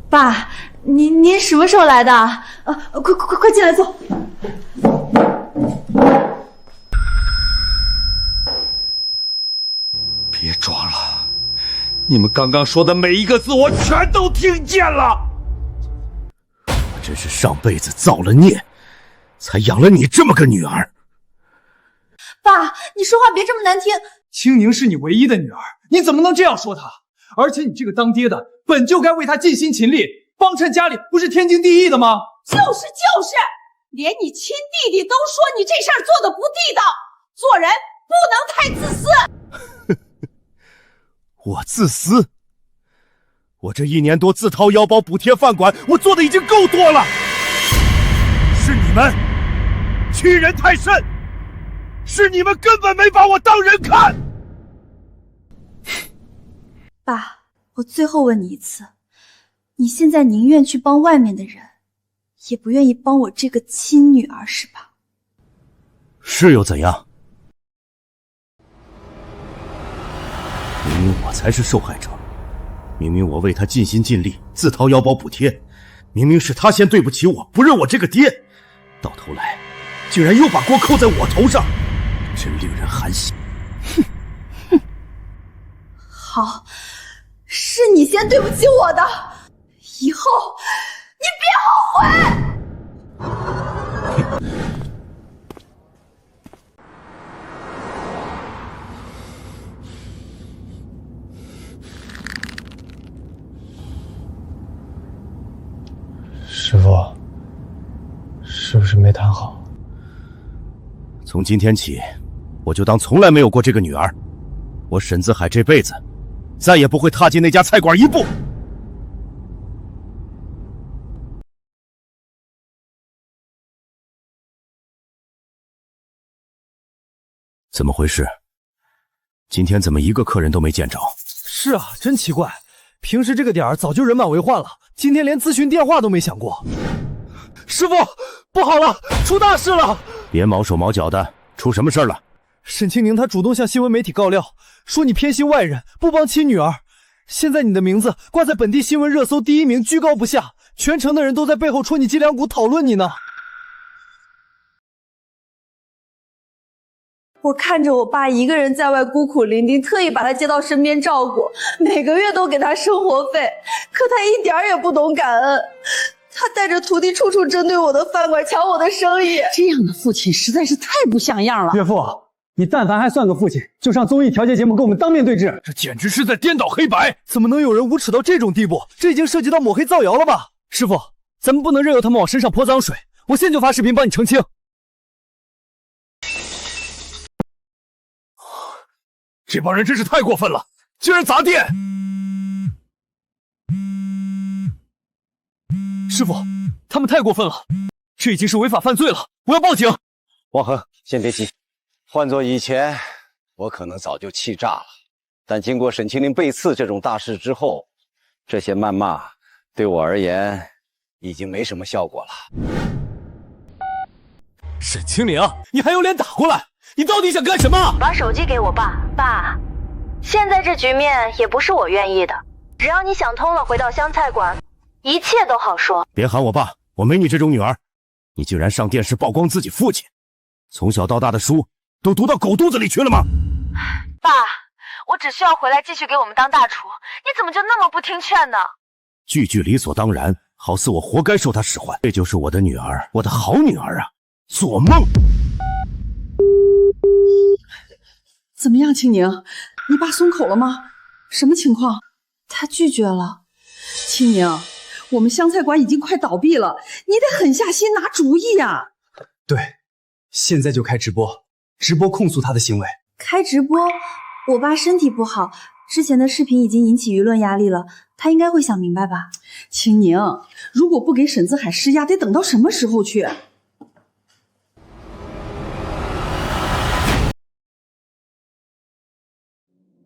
爸，您什么时候来的？快进来坐。别装了，你们刚刚说的每一个字我全都听见了。我真是上辈子造了孽，才养了你这么个女儿。爸，你说话别这么难听。青宁是你唯一的女儿，你怎么能这样说她？而且你这个当爹的本就该为她尽心尽力，帮衬家里不是天经地义的吗？就是，连你亲弟弟都说你这事儿做的不地道，做人不能太自私。我自私？我这1年多自掏腰包补贴饭馆，我做的已经够多了。是你们欺人太甚，是你们根本没把我当人看。爸，我最后问你一次，你现在宁愿去帮外面的人，也不愿意帮我这个亲女儿，是吧？是又怎样？明明我才是受害者，明明我为他尽心尽力，自掏腰包补贴，明明是他先对不起我，不认我这个爹，到头来竟然又把锅扣在我头上，真令人寒心。好，是你先对不起我的，以后你别后悔。师傅，是不是没谈好？从今天起，我就当从来没有过这个女儿。我沈子海这辈子再也不会踏进那家菜馆一步。怎么回事？今天怎么一个客人都没见着？是啊，真奇怪，平时这个点儿早就人满为患了，今天连咨询电话都没响过。师傅，不好了，出大事了！别毛手毛脚的，出什么事了？沈清宁他主动向新闻媒体告料，说你偏心外人，不帮亲女儿。现在你的名字挂在本地新闻热搜第1名，居高不下，全城的人都在背后戳你脊梁骨，讨论你呢。我看着我爸一个人在外孤苦伶仃，特意把他接到身边照顾，每个月都给他生活费，可他一点也不懂感恩。他带着徒弟处处针对我的饭馆，抢我的生意。这样的父亲实在是太不像样了。岳父，你但凡还算个父亲，就上综艺调解节目跟我们当面对质。这简直是在颠倒黑白！怎么能有人无耻到这种地步？这已经涉及到抹黑造谣了吧？师傅，咱们不能任由他们往身上泼脏水。我现在就发视频帮你澄清。这帮人真是太过分了，竟然砸店！师傅，他们太过分了，这已经是违法犯罪了，我要报警！王恒，先别急，换做以前，我可能早就气炸了。但经过沈清宁被刺这种大事之后，这些谩骂对我而言已经没什么效果了。沈清宁，你还有脸打过来？你到底想干什么？把手机给我爸。爸，现在这局面也不是我愿意的，只要你想通了，回到湘菜馆，一切都好说。别喊我爸，我没你这种女儿。你竟然上电视曝光自己父亲，从小到大的书都读到狗肚子里去了吗？爸，我只需要回来继续给我们当大厨，你怎么就那么不听劝呢？句句理所当然，好似我活该受他使唤。这就是我的女儿，我的好女儿啊！做梦！怎么样，青宁？你爸松口了吗？什么情况？他拒绝了。青宁，我们湘菜馆已经快倒闭了，你得狠下心拿主意呀。对，现在就开直播控诉他的行为。开直播？我爸身体不好，之前的视频已经引起舆论压力了，他应该会想明白吧。青宁，如果不给沈子海施压，得等到什么时候去？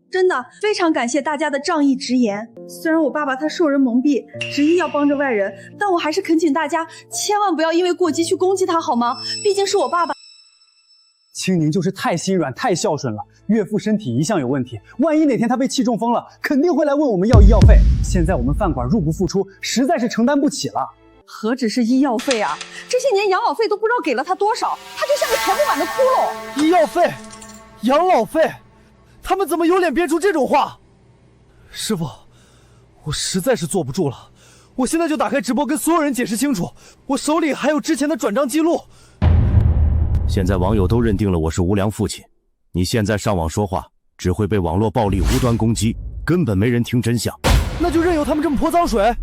真的非常感谢大家的仗义直言。虽然我爸爸他受人蒙蔽，执意要帮着外人，但我还是恳请大家千万不要因为过激去攻击他，好吗？毕竟是我爸爸。青宁就是太心软太孝顺了，岳父身体一向有问题，万一哪天他被气中风了，肯定会来问我们要医药费。现在我们饭馆入不敷出，实在是承担不起了。何止是医药费啊，这些年养老费都不知道给了他多少，他就像个填不满的窟窿。医药费、养老费，他们怎么有脸编出这种话？师傅，我实在是坐不住了，我现在就打开直播跟所有人解释清楚，我手里还有之前的转账记录。现在网友都认定了我是无良父亲，你现在上网说话，只会被网络暴力无端攻击，根本没人听真相。那就任由他们这么泼脏水。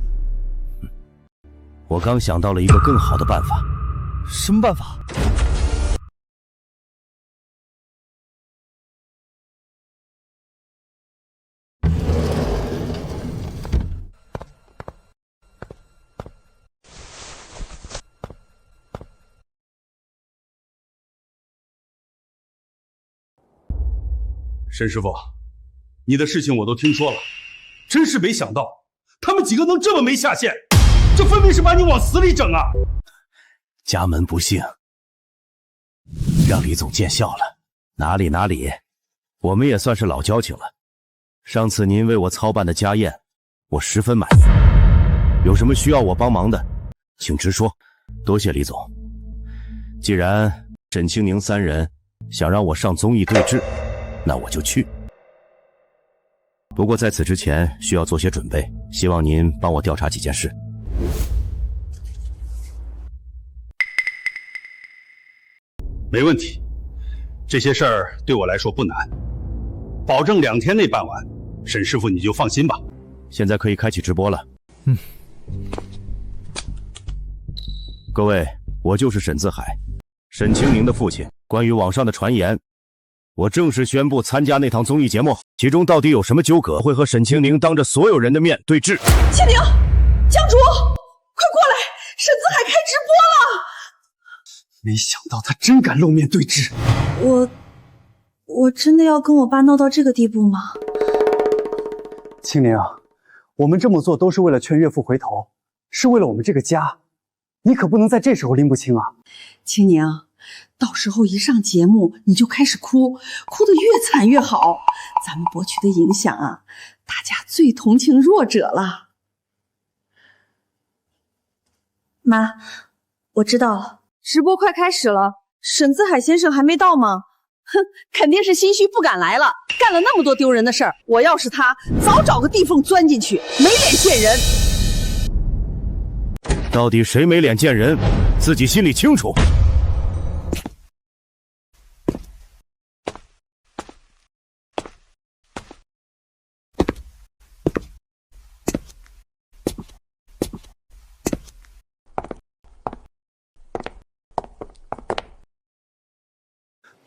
我刚想到了一个更好的办法。什么办法？沈师傅，你的事情我都听说了，真是没想到他们几个能这么没下限，这分明是把你往死里整啊！家门不幸，让李总见笑了。哪里，我们也算是老交情了。上次您为我操办的家宴，我十分满意。有什么需要我帮忙的，请直说。多谢李总。既然沈清宁三人想让我上综艺对质，那我就去。不过在此之前需要做些准备，希望您帮我调查几件事。没问题，这些事儿对我来说不难，保证2天内办完。沈师傅你就放心吧。现在可以开启直播了。各位，我就是沈自海，沈清宁的父亲。关于网上的传言，我正式宣布参加那堂综艺节目，其中到底有什么纠葛，会和沈清宁当着所有人的面对质。清宁，江主，快过来，沈子海开直播了！没想到他真敢露面对质。我真的要跟我爸闹到这个地步吗？清宁，我们这么做都是为了劝岳父回头，是为了我们这个家，你可不能在这时候拎不清啊。清宁，到时候一上节目你就开始哭，哭得越惨越好，咱们博取的影响啊，大家最同情弱者了。妈，我知道了。直播快开始了，沈自海先生还没到吗？哼，肯定是心虚不敢来了，干了那么多丢人的事儿。我要是他，早找个地缝钻进去，没脸见人。到底谁没脸见人，自己心里清楚。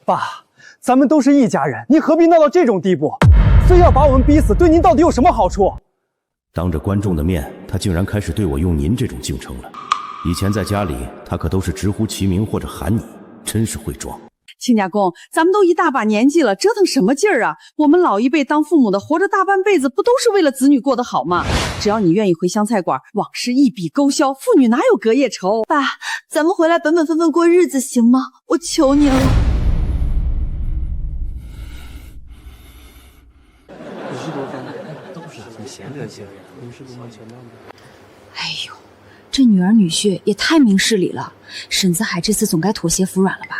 爸，咱们都是一家人，您何必闹到这种地步？非要把我们逼死，对您到底有什么好处？当着观众的面，他竟然开始对我用您这种敬称了。以前在家里，他可都是直呼其名或者喊你，真是会装。亲家公，咱们都一大把年纪了，折腾什么劲儿啊？我们老一辈当父母的，活着大半辈子，不都是为了子女过得好吗？只要你愿意回湘菜馆，往事一笔勾销，父女哪有隔夜仇？爸，咱们回来本本分分过日子行吗？我求您了。哎呦，这女儿女婿也太明事理了，沈子海这次总该妥协服软了吧？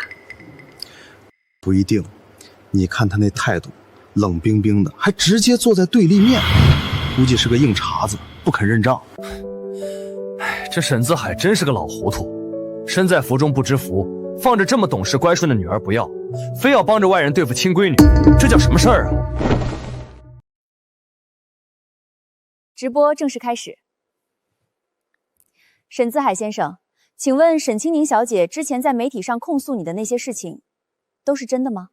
不一定，你看他那态度，冷冰冰的，还直接坐在对立面，估计是个硬茬子，不肯认账。这沈子海真是个老糊涂，身在福中不知福，放着这么懂事乖顺的女儿不要，非要帮着外人对付亲闺女，这叫什么事儿啊？直播正式开始。沈子海先生，请问沈清宁小姐之前在媒体上控诉你的那些事情，都是真的吗？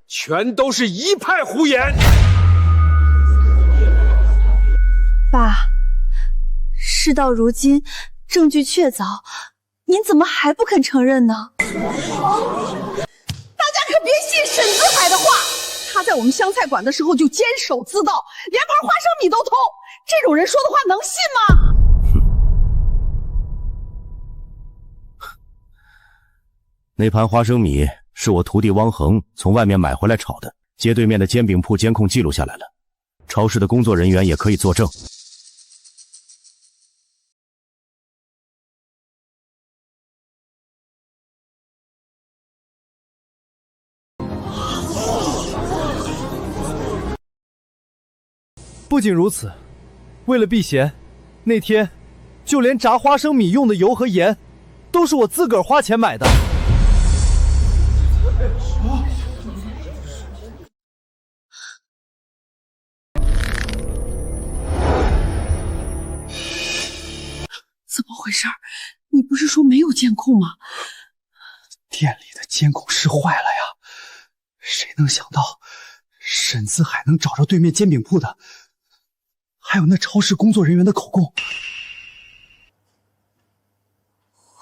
全都是一派胡言。爸，事到如今，证据确凿，您怎么还不肯承认呢？大家可别信沈子海的话，他在我们湘菜馆的时候就监守自盗，连盘花生米都偷，这种人说的话能信吗？那盘花生米是我徒弟汪恒从外面买回来炒的，街对面的煎饼铺监控记录下来了，超市的工作人员也可以作证。不仅如此，为了避嫌，那天就连炸花生米用的油和盐，都是我自个儿花钱买的。怎么回事？你不是说没有监控吗？店里的监控室坏了呀！谁能想到沈子海能找着对面煎饼铺的，还有那超市工作人员的口供。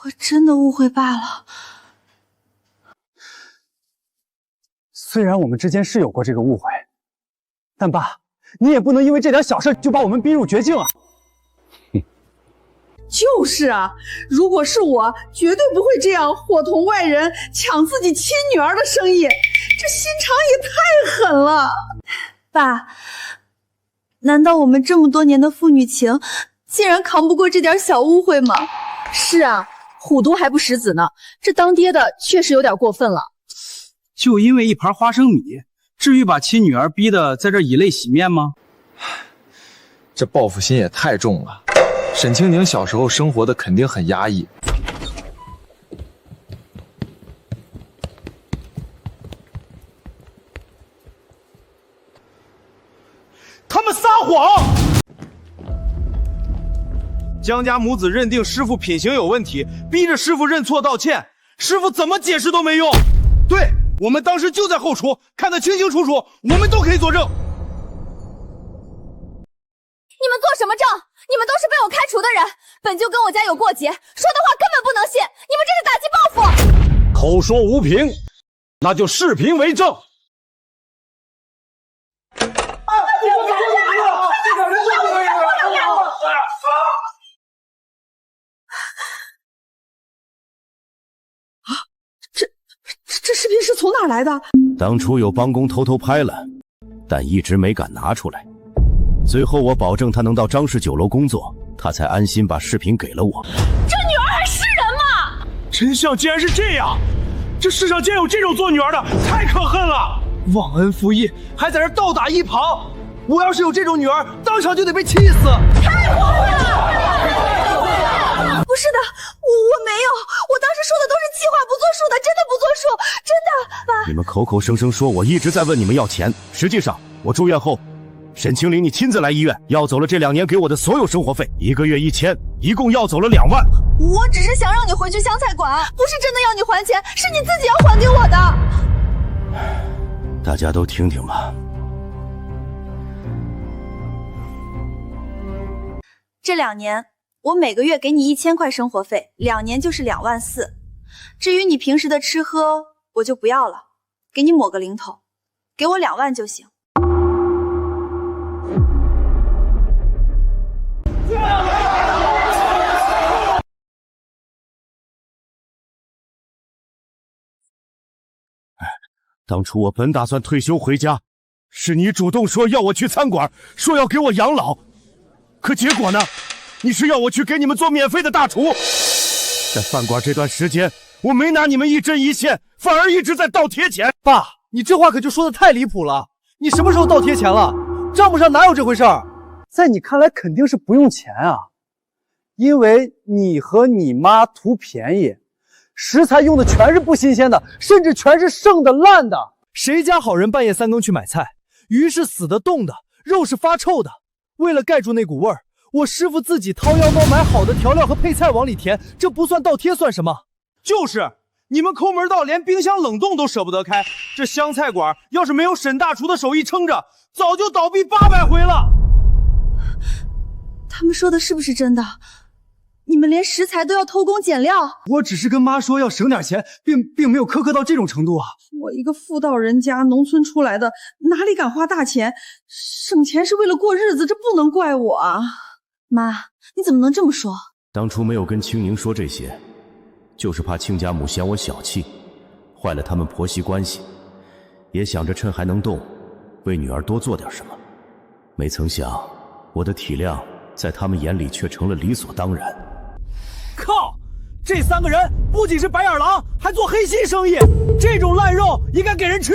我真的误会爸了。虽然我们之间是有过这个误会，但爸，你也不能因为这点小事就把我们逼入绝境啊！就是啊，如果是我，绝对不会这样伙同外人抢自己亲女儿的生意，这心肠也太狠了。爸，难道我们这么多年的父女情，竟然扛不过这点小误会吗？是啊，虎毒还不食子呢，这当爹的确实有点过分了。就因为一盘花生米，至于把亲女儿逼得在这以泪洗面吗？这报复心也太重了。沈清宁小时候生活的肯定很压抑。他们撒谎！江家母子认定师傅品行有问题，逼着师傅认错道歉，师傅怎么解释都没用。对，我们当时就在后厨，看得清清楚楚，我们都可以作证。你们做什么证？你们都是被我开除的人，本就跟我家有过节，说的话根本不能信，你们这是打击报复。口说无凭，那就视频为证。这视频是从哪来的？当初有帮工偷偷拍了，但一直没敢拿出来。最后我保证他能到张氏酒楼工作，他才安心把视频给了我。这女儿还是人吗？真相竟然是这样！这世上竟然有这种做女儿的，太可恨了！忘恩负义，还在这倒打一耙。我要是有这种女儿，当场就得被气死！太过分了！不是的，我没有，我当时说的都是计划，不作数的，真的不作数，真的，爸。你们口口声声说我一直在问你们要钱，实际上我住院后，沈清林你亲自来医院要走了这2年给我的所有生活费，1个月1000，一共要走了2万。我只是想让你回去湘菜馆，不是真的要你还钱，是你自己要还给我的。大家都听听吧。这2年，我每个月给你1000块生活费，2年就是2万4。至于你平时的吃喝，我就不要了，给你抹个零头，给我2万就行。当初我本打算退休回家，是你主动说要我去餐馆，说要给我养老。可结果呢？你是要我去给你们做免费的大厨。在饭馆这段时间，我没拿你们一针一线，反而一直在倒贴钱。爸，你这话可就说的太离谱了！你什么时候倒贴钱了？账目上哪有这回事儿？在你看来肯定是不用钱啊，因为你和你妈图便宜，食材用的全是不新鲜的，甚至全是剩的烂的。谁家好人半夜3更去买菜？鱼是死的冻的，肉是发臭的。为了盖住那股味儿，我师傅自己掏腰包买好的调料和配菜往里填，这不算倒贴算什么？就是你们抠门到连冰箱冷冻都舍不得开，这湘菜馆要是没有沈大厨的手艺撑着，早就倒闭800回了。他们说的是不是真的？你们连食材都要偷工减料？我只是跟妈说要省点钱，并没有苛刻到这种程度啊。我一个妇道人家，农村出来的，哪里敢花大钱？省钱是为了过日子，这不能怪我啊。妈，你怎么能这么说？当初没有跟青宁说这些，就是怕亲家母嫌我小气，坏了他们婆媳关系，也想着趁还能动，为女儿多做点什么。没曾想，我的体谅在他们眼里却成了理所当然。靠！这3个人不仅是白眼狼，还做黑心生意，这种烂肉应该给人吃。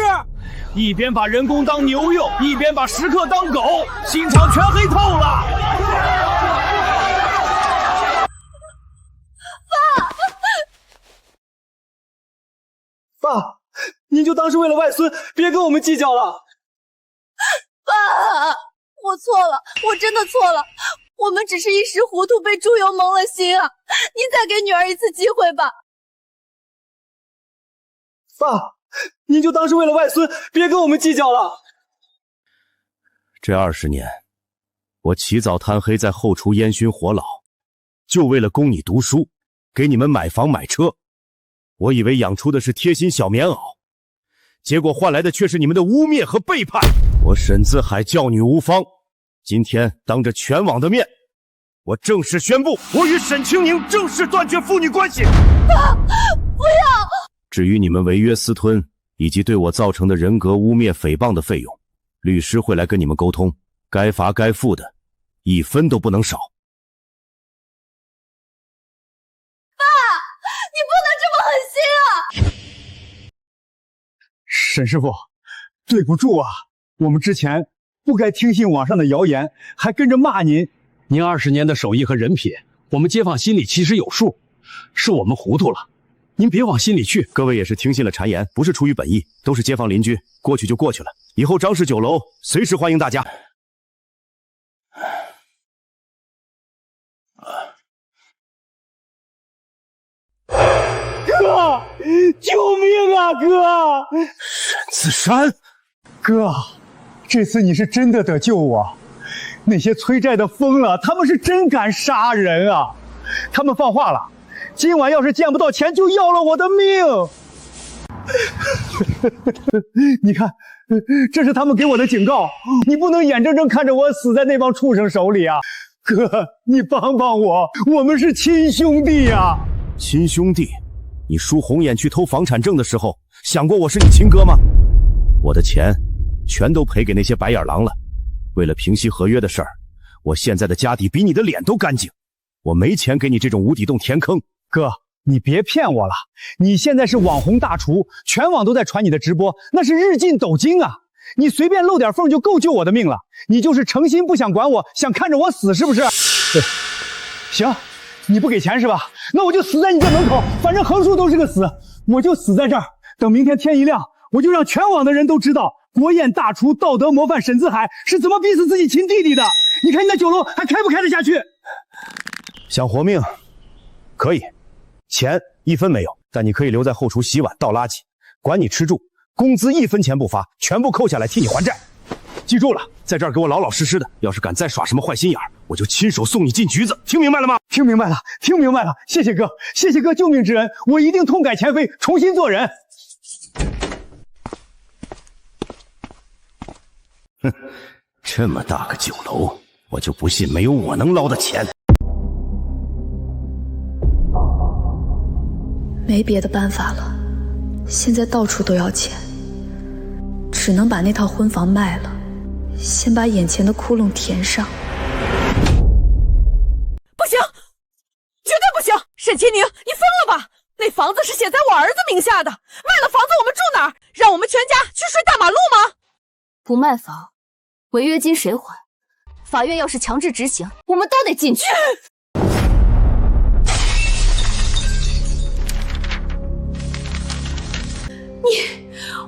一边把人工当牛用，一边把食客当狗，心肠全黑透了。爸，您就当是为了外孙，别跟我们计较了。爸，我错了，我真的错了。我们只是一时糊涂，被猪油蒙了心啊！您再给女儿一次机会吧。爸，您就当是为了外孙，别跟我们计较了。这20年，我起早贪黑在后厨烟熏火燎，就为了供你读书，给你们买房买车。我以为养出的是贴心小棉袄，结果换来的却是你们的污蔑和背叛。我沈自海教女无方，今天当着全网的面，我正式宣布，我与沈清宁正式断绝父女关系。爸，不要！至于你们违约私吞以及对我造成的人格污蔑诽谤的费用，律师会来跟你们沟通，该罚该付的，1分都不能少。爸，你不能这么狠心啊！沈师傅，对不住啊，我们之前不该听信网上的谣言，还跟着骂您。您20年的手艺和人品，我们街坊心里其实有数，是我们糊涂了，您别往心里去。各位也是听信了谗言，不是出于本意，都是街坊邻居，过去就过去了。以后张氏酒楼随时欢迎大家。哥，救命啊！哥，沈自山，哥，这次你是真的得救我。那些催债的疯了，他们是真敢杀人啊！他们放话了，今晚要是见不到钱，就要了我的命。你看，这是他们给我的警告，你不能眼睁睁看着我死在那帮畜生手里啊！哥，你帮帮我，我们是亲兄弟呀！亲兄弟？你输红眼去偷房产证的时候，想过我是你亲哥吗？我的钱全都赔给那些白眼狼了。为了平息合约的事儿，我现在的家底比你的脸都干净，我没钱给你这种无底洞填坑。哥，你别骗我了，你现在是网红大厨，全网都在传你的直播，那是日进斗金啊！你随便漏点缝就够救我的命了，你就是诚心不想管我，想看着我死是不是？行，你不给钱是吧？那我就死在你这门口，反正横竖都是个死，我就死在这儿。等明天天一亮，我就让全网的人都知道，国宴大厨道德模范沈自海是怎么逼死自己亲弟弟的。你看你那酒楼还开不开得下去？想活命，可以，钱1分没有，但你可以留在后厨洗碗倒垃圾，管你吃住，工资1分钱不发，全部扣下来替你还债。记住了，在这儿给我老老实实的，要是敢再耍什么坏心眼儿，我就亲手送你进局子，听明白了吗？听明白了，听明白了，谢谢哥，谢谢哥救命之恩，我一定痛改前非，重新做人。哼，这么大个酒楼，我就不信没有我能捞的钱。没别的办法了，现在到处都要钱，只能把那套婚房卖了，先把眼前的窟窿填上。不行，绝对不行！沈清宁，你疯了吧？那房子是写在我儿子名下的，卖了房子我们住哪儿？让我们全家去睡大马路吗？不卖房，违约金谁还？法院要是强制执行，我们都得进去。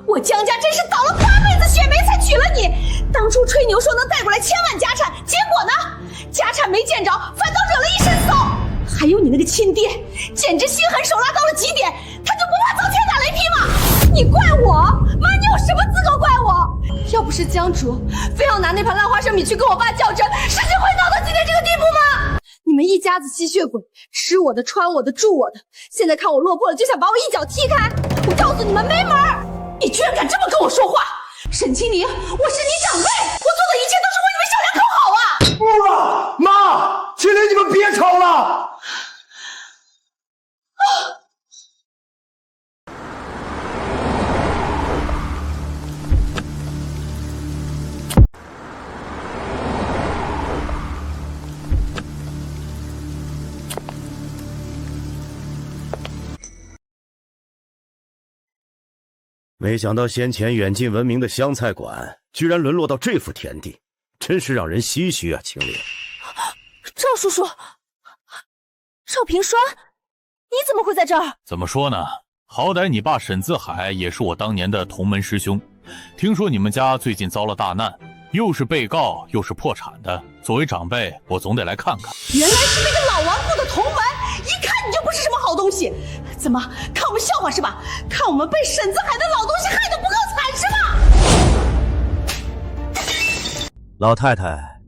我江家真是倒了8辈子血霉才娶了你。当初吹牛说能带过来1000万家产，结果呢？家产没见着，反倒惹了一身骚。还有你那个亲爹，简直心狠手辣到了极点，他就不怕遭天打雷劈吗？你怪我？妈，你有什么资格怪我？要不是江主非要拿那盘烂花生米去跟我爸较真，事情会闹到今天这个地步吗？你们一家子吸血鬼，吃我的，穿我的，住我的，现在看我落魄了，就想把我一脚踢开。我告诉你们，没门儿！你居然敢这么跟我说话！沈清宁，我是你长辈，我做的一切都是为你们小两口好啊！不了，妈，清宁，你们别吵了。没想到先前远近闻名的湘菜馆，居然沦落到这副田地，真是让人唏嘘啊！青莲，赵叔叔，赵平川，你怎么会在这儿？怎么说呢？好歹你爸沈自海也是我当年的同门师兄，听说你们家最近遭了大难，又是被告又是破产的，作为长辈，我总得来看看。原来是那个老顽固的同门，一看你就不是什么好东西。怎么看我们笑话是吧？看我们被沈自海的老东西害得不够惨是吧？老太太，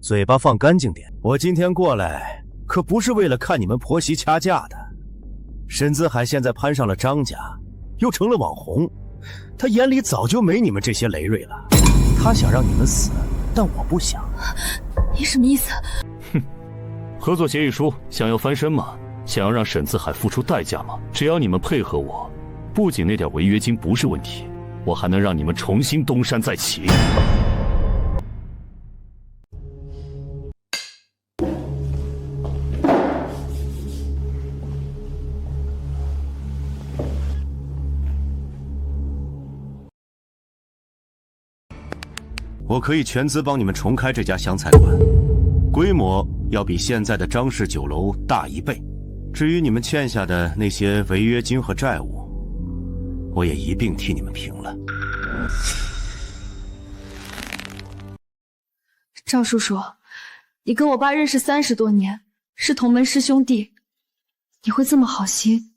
嘴巴放干净点。我今天过来可不是为了看你们婆媳掐架的。沈自海现在攀上了张家，又成了网红，他眼里早就没你们这些累赘了。他想让你们死，但我不想。你什么意思？哼，合作协议书想要翻身吗？想要让沈自海付出代价吗？只要你们配合我，不仅那点违约金不是问题，我还能让你们重新东山再起。我可以全资帮你们重开这家湘菜馆，规模要比现在的张氏酒楼大1倍。至于你们欠下的那些违约金和债务，我也一并替你们平了。赵叔叔，你跟我爸认识30多年，是同门师兄弟，你会这么好心，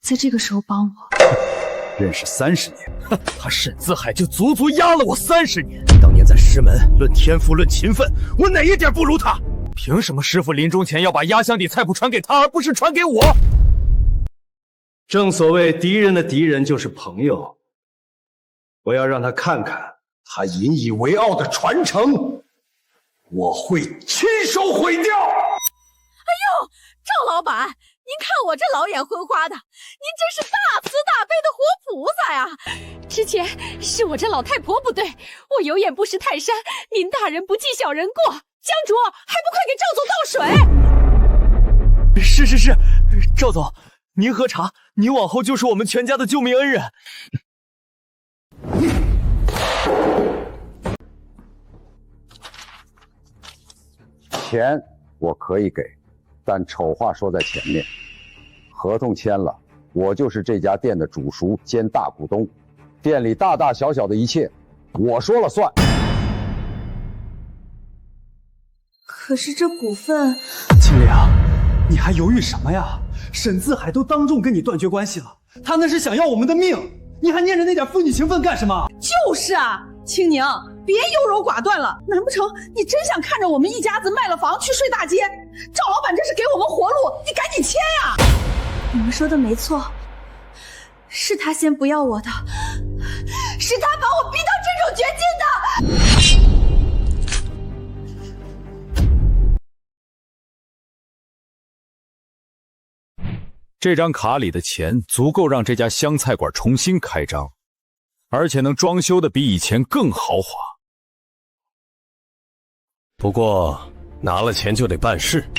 在这个时候帮我？认识30年，他沈自海就足足压了我30年。当年在师门论天赋论勤奋，我哪一点不如他？凭什么师傅临终前要把压箱底菜谱传给他，而不是传给我？正所谓敌人的敌人就是朋友，我要让他看看他引以为傲的传承，我会亲手毁掉。哎呦，赵老板，您看我这老眼昏花的，您真是大慈大悲的活菩萨呀！之前是我这老太婆不对，我有眼不识泰山，林大人不计小人过，江主还不快给赵总倒水！是，赵总，您喝茶，您往后就是我们全家的救命恩人。钱我可以给，但丑话说在前面，合同签了，我就是这家店的主厨兼大股东，店里大大小小的一切，我说了算。可是这股份，清凉，你还犹豫什么呀？沈自海都当众跟你断绝关系了，他那是想要我们的命，你还念着那点父女情分干什么？就是啊，青宁，别优柔寡断了。难不成你真想看着我们一家子卖了房去睡大街？赵老板这是给我们活路，你赶紧签呀！你们说的没错，是他先不要我的，是他把我逼到这种绝境的。这张卡里的钱足够让这家湘菜馆重新开张，而且能装修的比以前更豪华。不过拿了钱就得办事，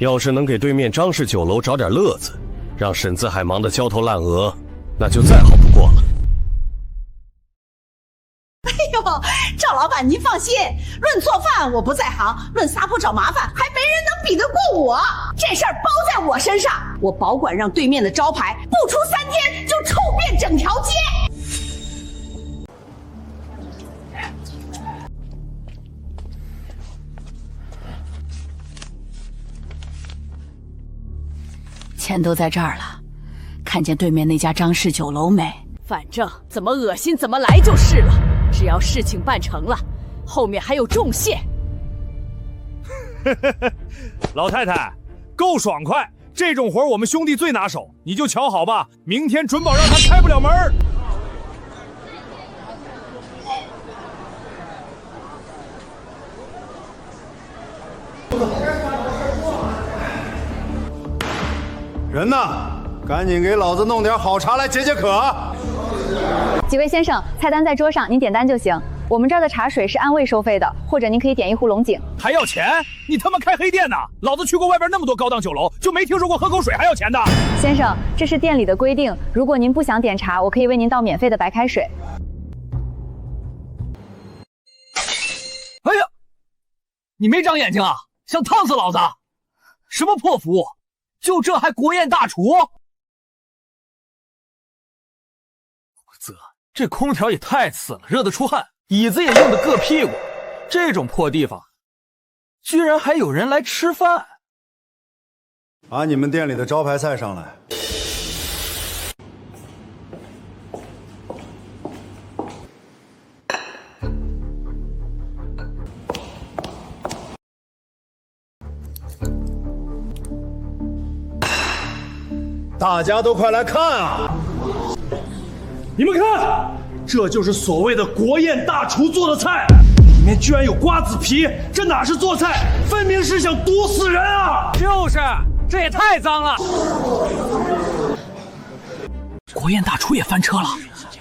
要是能给对面张氏酒楼找点乐子，让沈自海忙得焦头烂额，那就再好不过了。哎呦，赵老板您放心，论做饭我不在行，论撒泼找麻烦还没人能比得过我。这事儿包在我身上，我保管让对面的招牌不出3天就臭遍整条街。钱都在这儿了，看见对面那家张氏酒楼没？反正怎么恶心怎么来就是了。只要事情办成了，后面还有重谢。老太太，够爽快！这种活我们兄弟最拿手，你就瞧好吧，明天准保让他开不了门。人呢？赶紧给老子弄点好茶来解解渴。几位先生，菜单在桌上，您点单就行。我们这儿的茶水是按位收费的，或者您可以点一壶龙井。还要钱？你他妈开黑店呢？老子去过外边那么多高档酒楼，就没听说过喝口水还要钱的。先生，这是店里的规定，如果您不想点茶，我可以为您倒免费的白开水。哎呀，你没长眼睛啊？想烫死老子？什么破服务？就这还国宴大厨？这空调也太次了，热得出汗，椅子也硬得硌屁股。这种破地方，居然还有人来吃饭。把你们店里的招牌菜上来。大家都快来看啊！你们看，这就是所谓的国宴大厨做的菜，里面居然有瓜子皮，这哪是做菜，分明是想毒死人啊！就是，这也太脏了。国宴大厨也翻车了。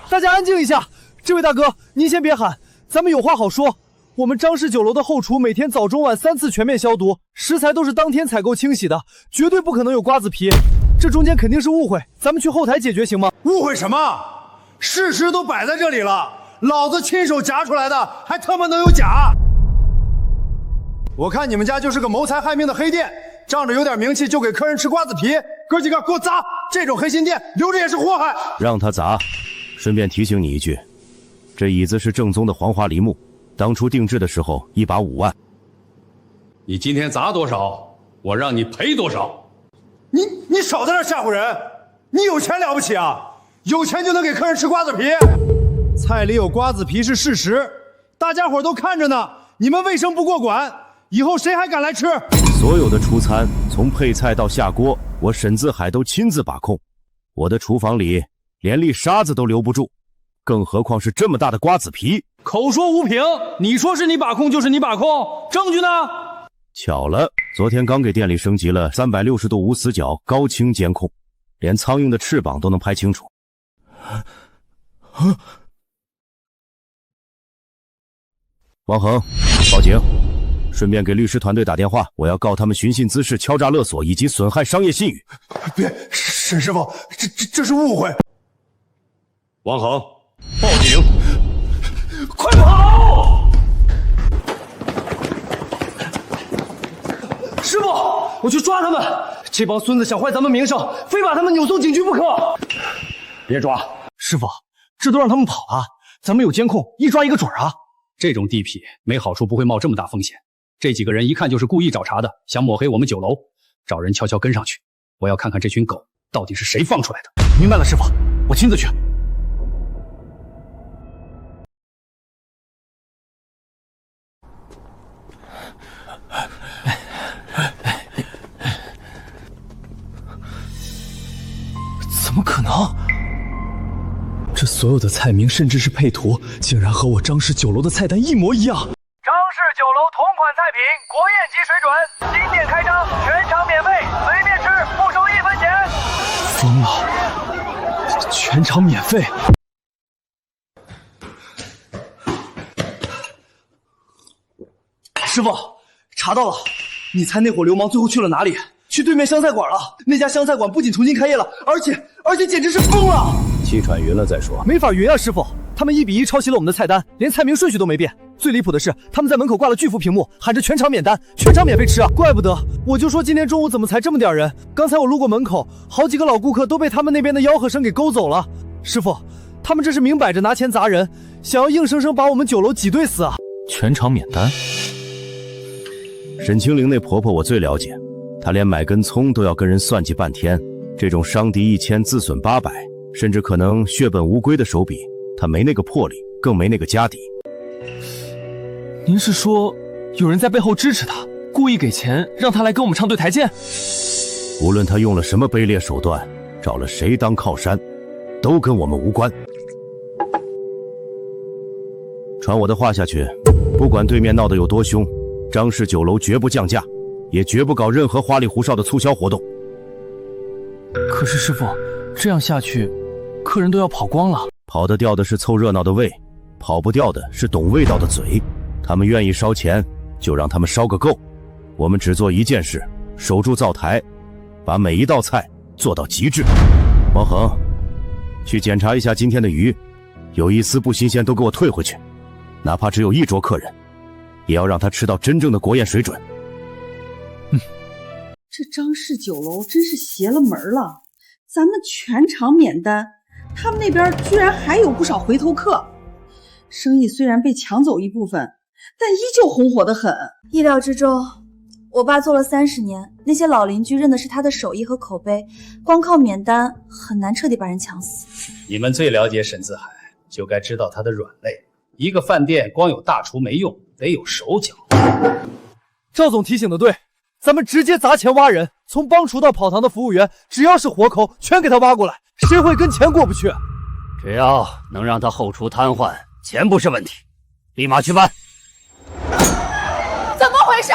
大家安静一下，这位大哥，您先别喊，咱们有话好说。我们张氏酒楼的后厨每天早中晚3次全面消毒，食材都是当天采购清洗的，绝对不可能有瓜子皮。这中间肯定是误会，咱们去后台解决行吗？误会什么？事实都摆在这里了，老子亲手夹出来的，还他妈能有假？我看你们家就是个谋财害命的黑店，仗着有点名气就给客人吃瓜子皮，哥几个给我砸！这种黑心店留着也是祸害。让他砸，顺便提醒你一句，这椅子是正宗的黄花梨木，当初定制的时候一把5万。你今天砸多少，我让你赔多少。你少在那吓唬人！你有钱了不起啊？有钱就能给客人吃瓜子皮？菜里有瓜子皮是事实，大家伙都看着呢。你们卫生不过管，以后谁还敢来吃？所有的出餐，从配菜到下锅，我沈自海都亲自把控。我的厨房里连粒沙子都留不住，更何况是这么大的瓜子皮。口说无凭，你说是你把控就是你把控，证据呢？巧了，昨天刚给店里升级了360度无死角高清监控，连苍蝇的翅膀都能拍清楚。王恒，报警！顺便给律师团队打电话，我要告他们寻衅滋事、敲诈勒索以及损害商业信誉。别，沈师傅，这是误会。王恒，报警！快跑！师傅，我去抓他们！这帮孙子想坏咱们名声，非把他们扭送警局不可。别抓！师傅，这都让他们跑了，咱们有监控，一抓一个准啊！这种地痞没好处不会冒这么大风险。这几个人一看就是故意找茬的，想抹黑我们酒楼，找人悄悄跟上去。我要看看这群狗到底是谁放出来的。明白了，师傅，我亲自去。怎么可能？这所有的菜名，甚至是配图，竟然和我张氏酒楼的菜单一模一样。张氏酒楼同款菜品，国宴级水准，新店开张，全场免费，随便吃，不收1分钱。疯了！全场免费！师傅，查到了，你猜那伙流氓最后去了哪里？去对面湘菜馆了。那家湘菜馆不仅重新开业了，而且简直是疯了。气喘匀了再说。没法匀啊，师傅，他们1比1抄袭了我们的菜单，连菜名顺序都没变。最离谱的是，他们在门口挂了巨幅屏幕，喊着全场免单，全场免费吃啊！怪不得，我就说今天中午怎么才这么点人？刚才我路过门口，好几个老顾客都被他们那边的吆喝声给勾走了。师傅，他们这是明摆着拿钱砸人，想要硬生生把我们酒楼挤兑死啊！全场免单。沈清灵那婆婆我最了解，她连买根葱都要跟人算计半天，这种伤敌1000自损800，甚至可能血本无归的手笔，她没那个魄力，更没那个家底。您是说，有人在背后支持他，故意给钱让他来跟我们唱对台阶？无论他用了什么卑劣手段，找了谁当靠山，都跟我们无关。传我的话下去，不管对面闹得有多凶，张氏酒楼绝不降价，也绝不搞任何花里胡哨的促销活动。可是师傅，这样下去，客人都要跑光了。跑得掉的是凑热闹的胃，跑不掉的是懂味道的嘴。他们愿意烧钱，就让他们烧个够。我们只做一件事，守住灶台，把每一道菜做到极致。王恒，去检查一下今天的鱼，有一丝不新鲜都给我退回去，哪怕只有1桌客人，也要让他吃到真正的国宴水准。这张氏酒楼真是邪了门了，咱们全场免单，他们那边居然还有不少回头客。生意虽然被抢走一部分，但依旧红火得很。意料之中，我爸做了30年，那些老邻居认的是他的手艺和口碑，光靠免单很难彻底把人抢死。你们最了解沈自海，就该知道他的软肋。一个饭店光有大厨没用，得有手脚。赵总提醒的对，咱们直接砸钱挖人，从帮厨到跑堂的服务员，只要是活口，全给他挖过来，谁会跟钱过不去？只要能让他后厨瘫痪，钱不是问题，立马去办。怎么回事？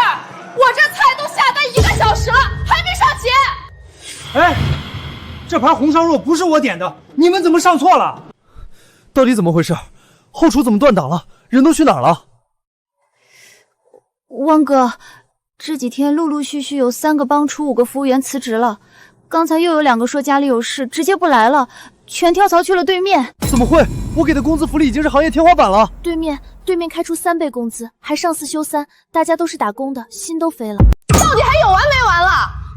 我这菜都下单1个小时了，还没上齐。哎，这盘红烧肉不是我点的，你们怎么上错了？到底怎么回事？后厨怎么断档了？人都去哪儿了？汪哥，这几天陆陆续续有3个帮厨，5个服务员辞职了。刚才又有2个说家里有事，直接不来了，全跳槽去了对面。怎么会？我给的工资福利已经是行业天花板了。对面开出3倍工资，还上4休3，大家都是打工的，心都飞了。到底还有完没完了？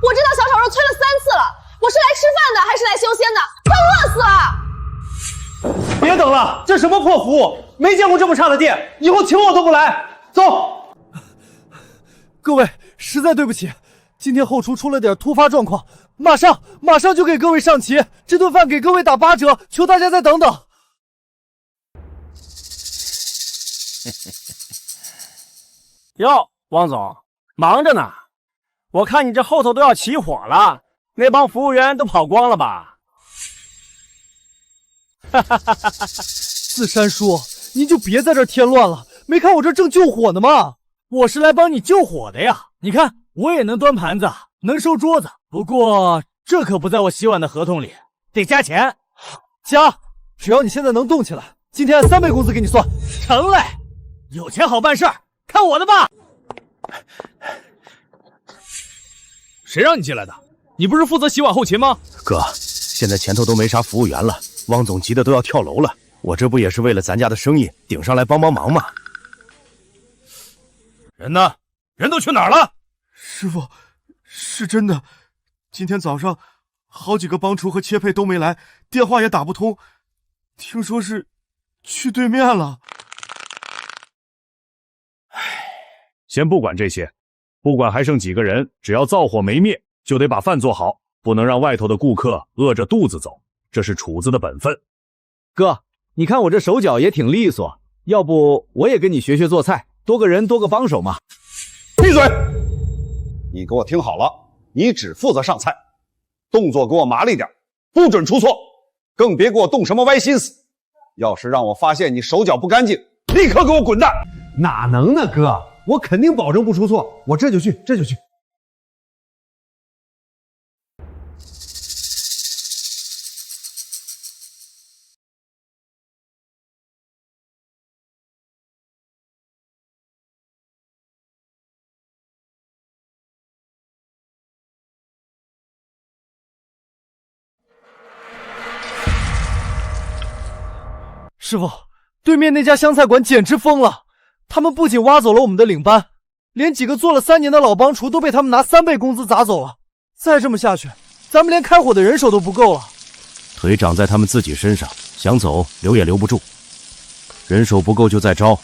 我这道小炒肉催了3次了，我是来吃饭的还是来修仙的？快饿死了！别等了，这什么破服务？没见过这么差的店，以后请我都不来。走。各位，实在对不起，今天后厨出了点突发状况，马上就给各位上齐，这顿饭给各位打8折，求大家再等等。哟，汪总，忙着呢，我看你这后头都要起火了，那帮服务员都跑光了吧？四山叔，您就别在这添乱了，没看我这正救火呢吗？我是来帮你救火的呀。你看，我也能端盘子，能收桌子，不过这可不在我洗碗的合同里，得加钱。加，只要你现在能动起来，今天按3倍工资给你算。成嘞，有钱好办事儿，看我的吧。谁让你进来的？你不是负责洗碗后勤吗？哥，现在前头都没啥服务员了，汪总急得都要跳楼了。我这不也是为了咱家的生意顶上来帮帮忙吗？人呢？人都去哪儿了？师傅，是真的，今天早上好几个帮厨和切配都没来，电话也打不通，听说是去对面了。先不管这些，不管还剩几个人，只要灶火没灭，就得把饭做好，不能让外头的顾客饿着肚子走，这是厨子的本分。哥，你看我这手脚也挺利索，要不我也跟你学学做菜，多个人多个帮手嘛。闭嘴！你给我听好了，你只负责上菜，动作给我麻利点，不准出错，更别给我动什么歪心思。要是让我发现你手脚不干净，立刻给我滚蛋！哪能呢，哥，我肯定保证不出错，我这就去。师傅，对面那家湘菜馆简直疯了，他们不仅挖走了我们的领班，连几个做了3年的老帮厨都被他们拿3倍工资砸走了。再这么下去，咱们连开火的人手都不够了。腿长在他们自己身上，想走留也留不住。人手不够就再招，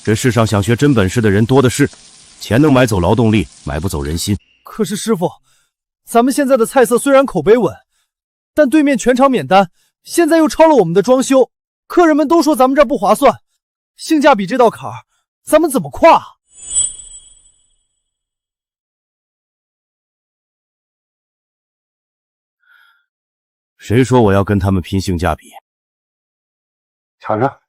这世上想学真本事的人多的是，钱能买走劳动力，买不走人心。可是师傅，咱们现在的菜色虽然口碑稳，但对面全场免单，现在又超了我们的装修，客人们都说咱们这不划算，性价比这道坎儿，咱们怎么跨？谁说我要跟他们拼性价比？尝尝。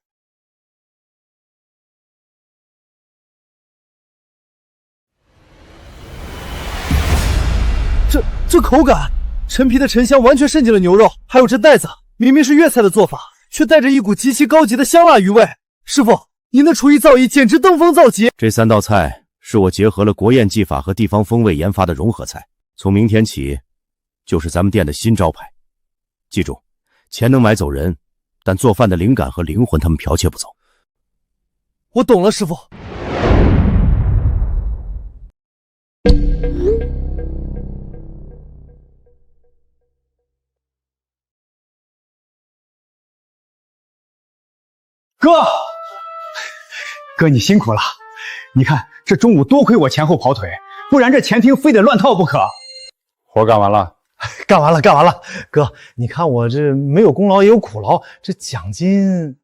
这口感，陈皮的沉香完全渗进了牛肉，还有这袋子，明明是粤菜的做法，却带着一股极其高级的香辣余味。师傅，您的厨艺造诣简直登峰造极。这3道菜是我结合了国宴技法和地方风味研发的融合菜，从明天起就是咱们店的新招牌。记住，钱能买走人，但做饭的灵感和灵魂他们剽窃不走。我懂了，师傅。哥你辛苦了，你看这中午多亏我前后跑腿，不然这前厅非得乱套不可。活干完了？干完了。哥，你看我这没有功劳也有苦劳，这奖金……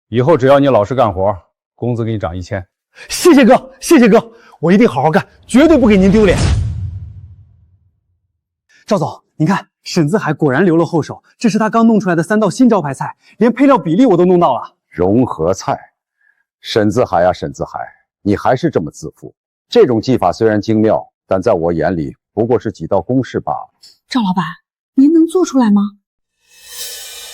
以后只要你老实干活，工资给你涨1000。谢谢哥，我一定好好干，绝对不给您丢脸。赵总，您看沈自海果然留了后手，这是他刚弄出来的3道新招牌菜，连配料比例我都弄到了。融合菜，沈自海呀，沈自海，你还是这么自负。这种技法虽然精妙，但在我眼里不过是几道公式罢了。赵老板，您能做出来吗？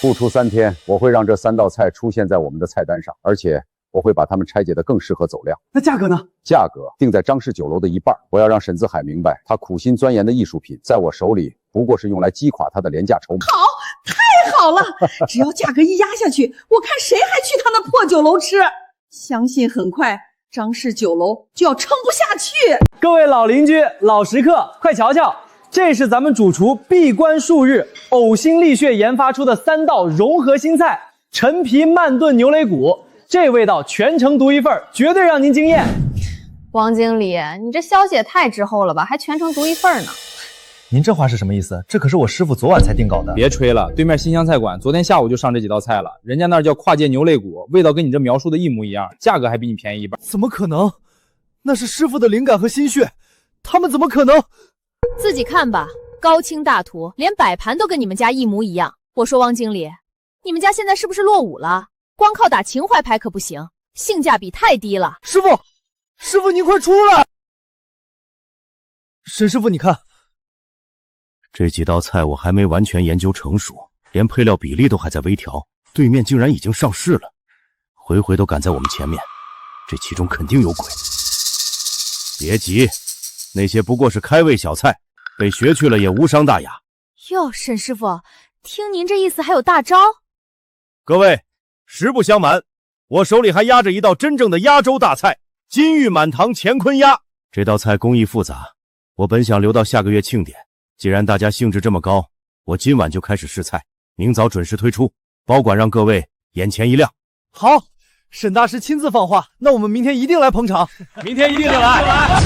不出3天，我会让这3道菜出现在我们的菜单上，而且我会把它们拆解得更适合走量。那价格呢？价格定在张氏酒楼的1半。我要让沈自海明白，他苦心钻研的艺术品，在我手里不过是用来击垮他的廉价筹码。好，太好了！只要价格一压下去，我看谁还去他那破酒楼吃？相信很快张氏酒楼就要撑不下去。各位老邻居、老食客，快瞧瞧，这是咱们主厨闭关数日、呕心沥血研发出的3道融合新菜——陈皮慢炖牛肋骨。这味道全程独一份，绝对让您惊艳。王经理，你这消息也太滞后了吧，还全程独一份呢。您这话是什么意思？这可是我师傅昨晚才定稿的。别吹了，对面新湘菜馆昨天下午就上这几道菜了，人家那儿叫跨界牛肋骨，味道跟你这描述的一模一样，价格还比你便宜1半。怎么可能？那是师傅的灵感和心血，他们怎么可能？自己看吧，高清大图，连摆盘都跟你们家一模一样。我说汪经理，你们家现在是不是落伍了？光靠打情怀牌可不行，性价比太低了。师傅，师傅您快出来！沈师傅，你看，这几道菜我还没完全研究成熟，连配料比例都还在微调，对面竟然已经上市了，回回都赶在我们前面，这其中肯定有鬼。别急，那些不过是开胃小菜，被学去了也无伤大雅。哟，沈师傅，听您这意思还有大招？各位，实不相瞒，我手里还压着一道真正的压轴大菜——金玉满堂乾坤鸭。这道菜工艺复杂，我本想留到下个月庆典，既然大家兴致这么高，我今晚就开始试菜，明早准时推出，保管让各位眼前一亮。好，沈大师亲自放话，那我们明天一定来捧场。明天一定就来。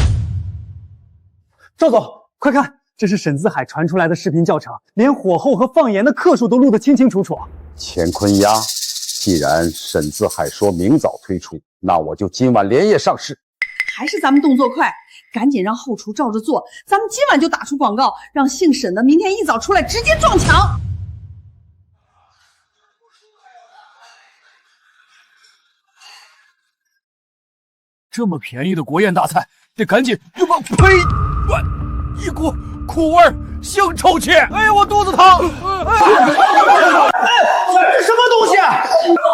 赵总，快看，这是沈自海传出来的视频教程，连火候和放盐的克数都录得清清楚楚。乾坤鸭，既然沈自海说明早推出，那我就今晚连夜上市。还是咱们动作快，赶紧让后厨照着做，咱们今晚就打出广告，让姓沈的明天一早出来直接撞墙。这么便宜的国宴大菜，得赶紧就把呸！一股苦味腥臭气！哎呀，我肚子疼！这什么东西？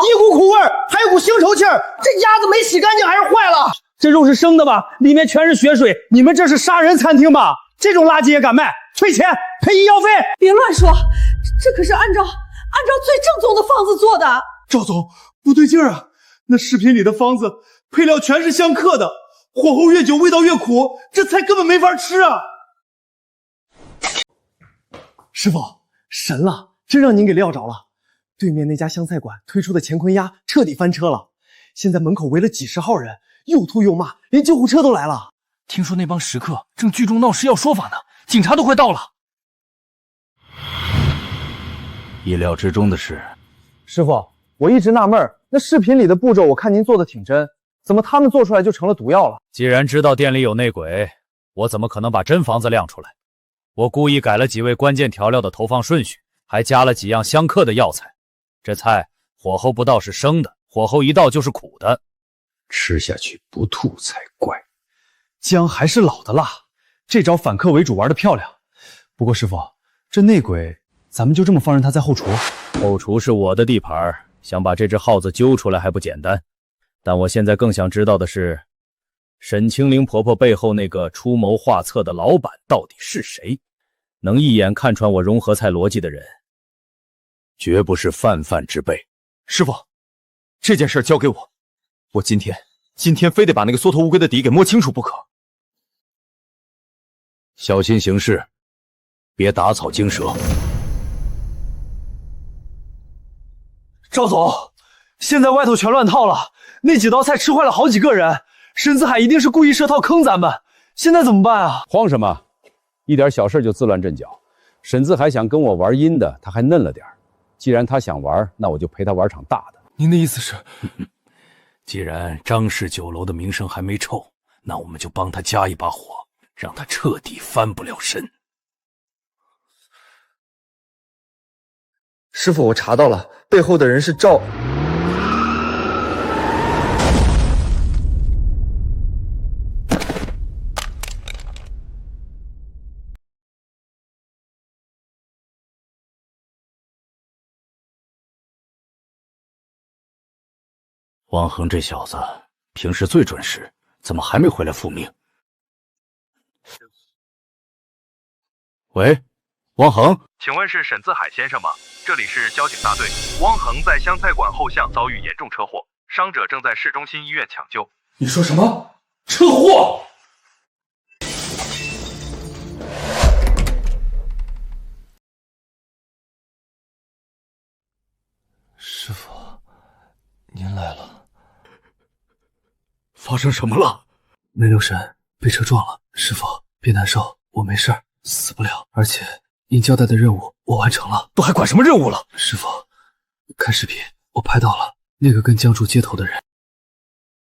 一股苦味，还有股腥臭气儿，这鸭子没洗干净还是坏了？这肉是生的吧？里面全是血水，你们这是杀人餐厅吧？这种垃圾也敢卖？退钱，赔医药费！别乱说，这可是按照最正宗的方子做的。赵总，不对劲儿啊！那视频里的方子配料全是相克的，火候越久味道越苦，这菜根本没法吃啊！师傅，神了，真让您给料着了。对面那家湘菜馆推出的乾坤鸭彻底翻车了，现在门口围了几十号人，又吐又骂，连救护车都来了。听说那帮食客正聚众闹事要说法呢，警察都快到了。意料之中的是，师傅，我一直纳闷，那视频里的步骤我看您做的挺真，怎么他们做出来就成了毒药了？既然知道店里有内鬼，我怎么可能把真房子亮出来？我故意改了几味关键调料的投放顺序，还加了几样相克的药材。这菜火候不到是生的，火候一到就是苦的，吃下去不吐才怪。姜还是老的辣，这招反客为主玩得漂亮。不过师傅，这内鬼咱们就这么放任他在后厨？后厨是我的地盘，想把这只耗子揪出来还不简单。但我现在更想知道的是，沈清灵婆婆背后那个出谋划策的老板到底是谁？能一眼看穿我融合菜逻辑的人，绝不是泛泛之辈。师傅，这件事交给我，我今天非得把那个缩头乌龟的底给摸清楚不可。小心行事，别打草惊蛇。赵总，现在外头全乱套了，那几道菜吃坏了好几个人，沈自海一定是故意设套坑咱们，现在怎么办啊？慌什么？一点小事就自乱阵脚。沈自海想跟我玩阴的，他还嫩了点。既然他想玩，那我就陪他玩场大的。您的意思是，既然张氏酒楼的名声还没臭，那我们就帮他加一把火，让他彻底翻不了身。师傅，我查到了，背后的人是赵。汪恒这小子平时最准时，怎么还没回来复命？喂，汪恒，请问是沈自海先生吗？这里是交警大队，汪恒在湘菜馆后巷遭遇严重车祸，伤者正在市中心医院抢救。你说什么？车祸？师傅，您来了。发生什么了？那六神被车撞了，师傅别难受，我没事，死不了。而且您交代的任务我完成了。都还管什么任务了？师傅，看视频，我拍到了那个跟江主接头的人。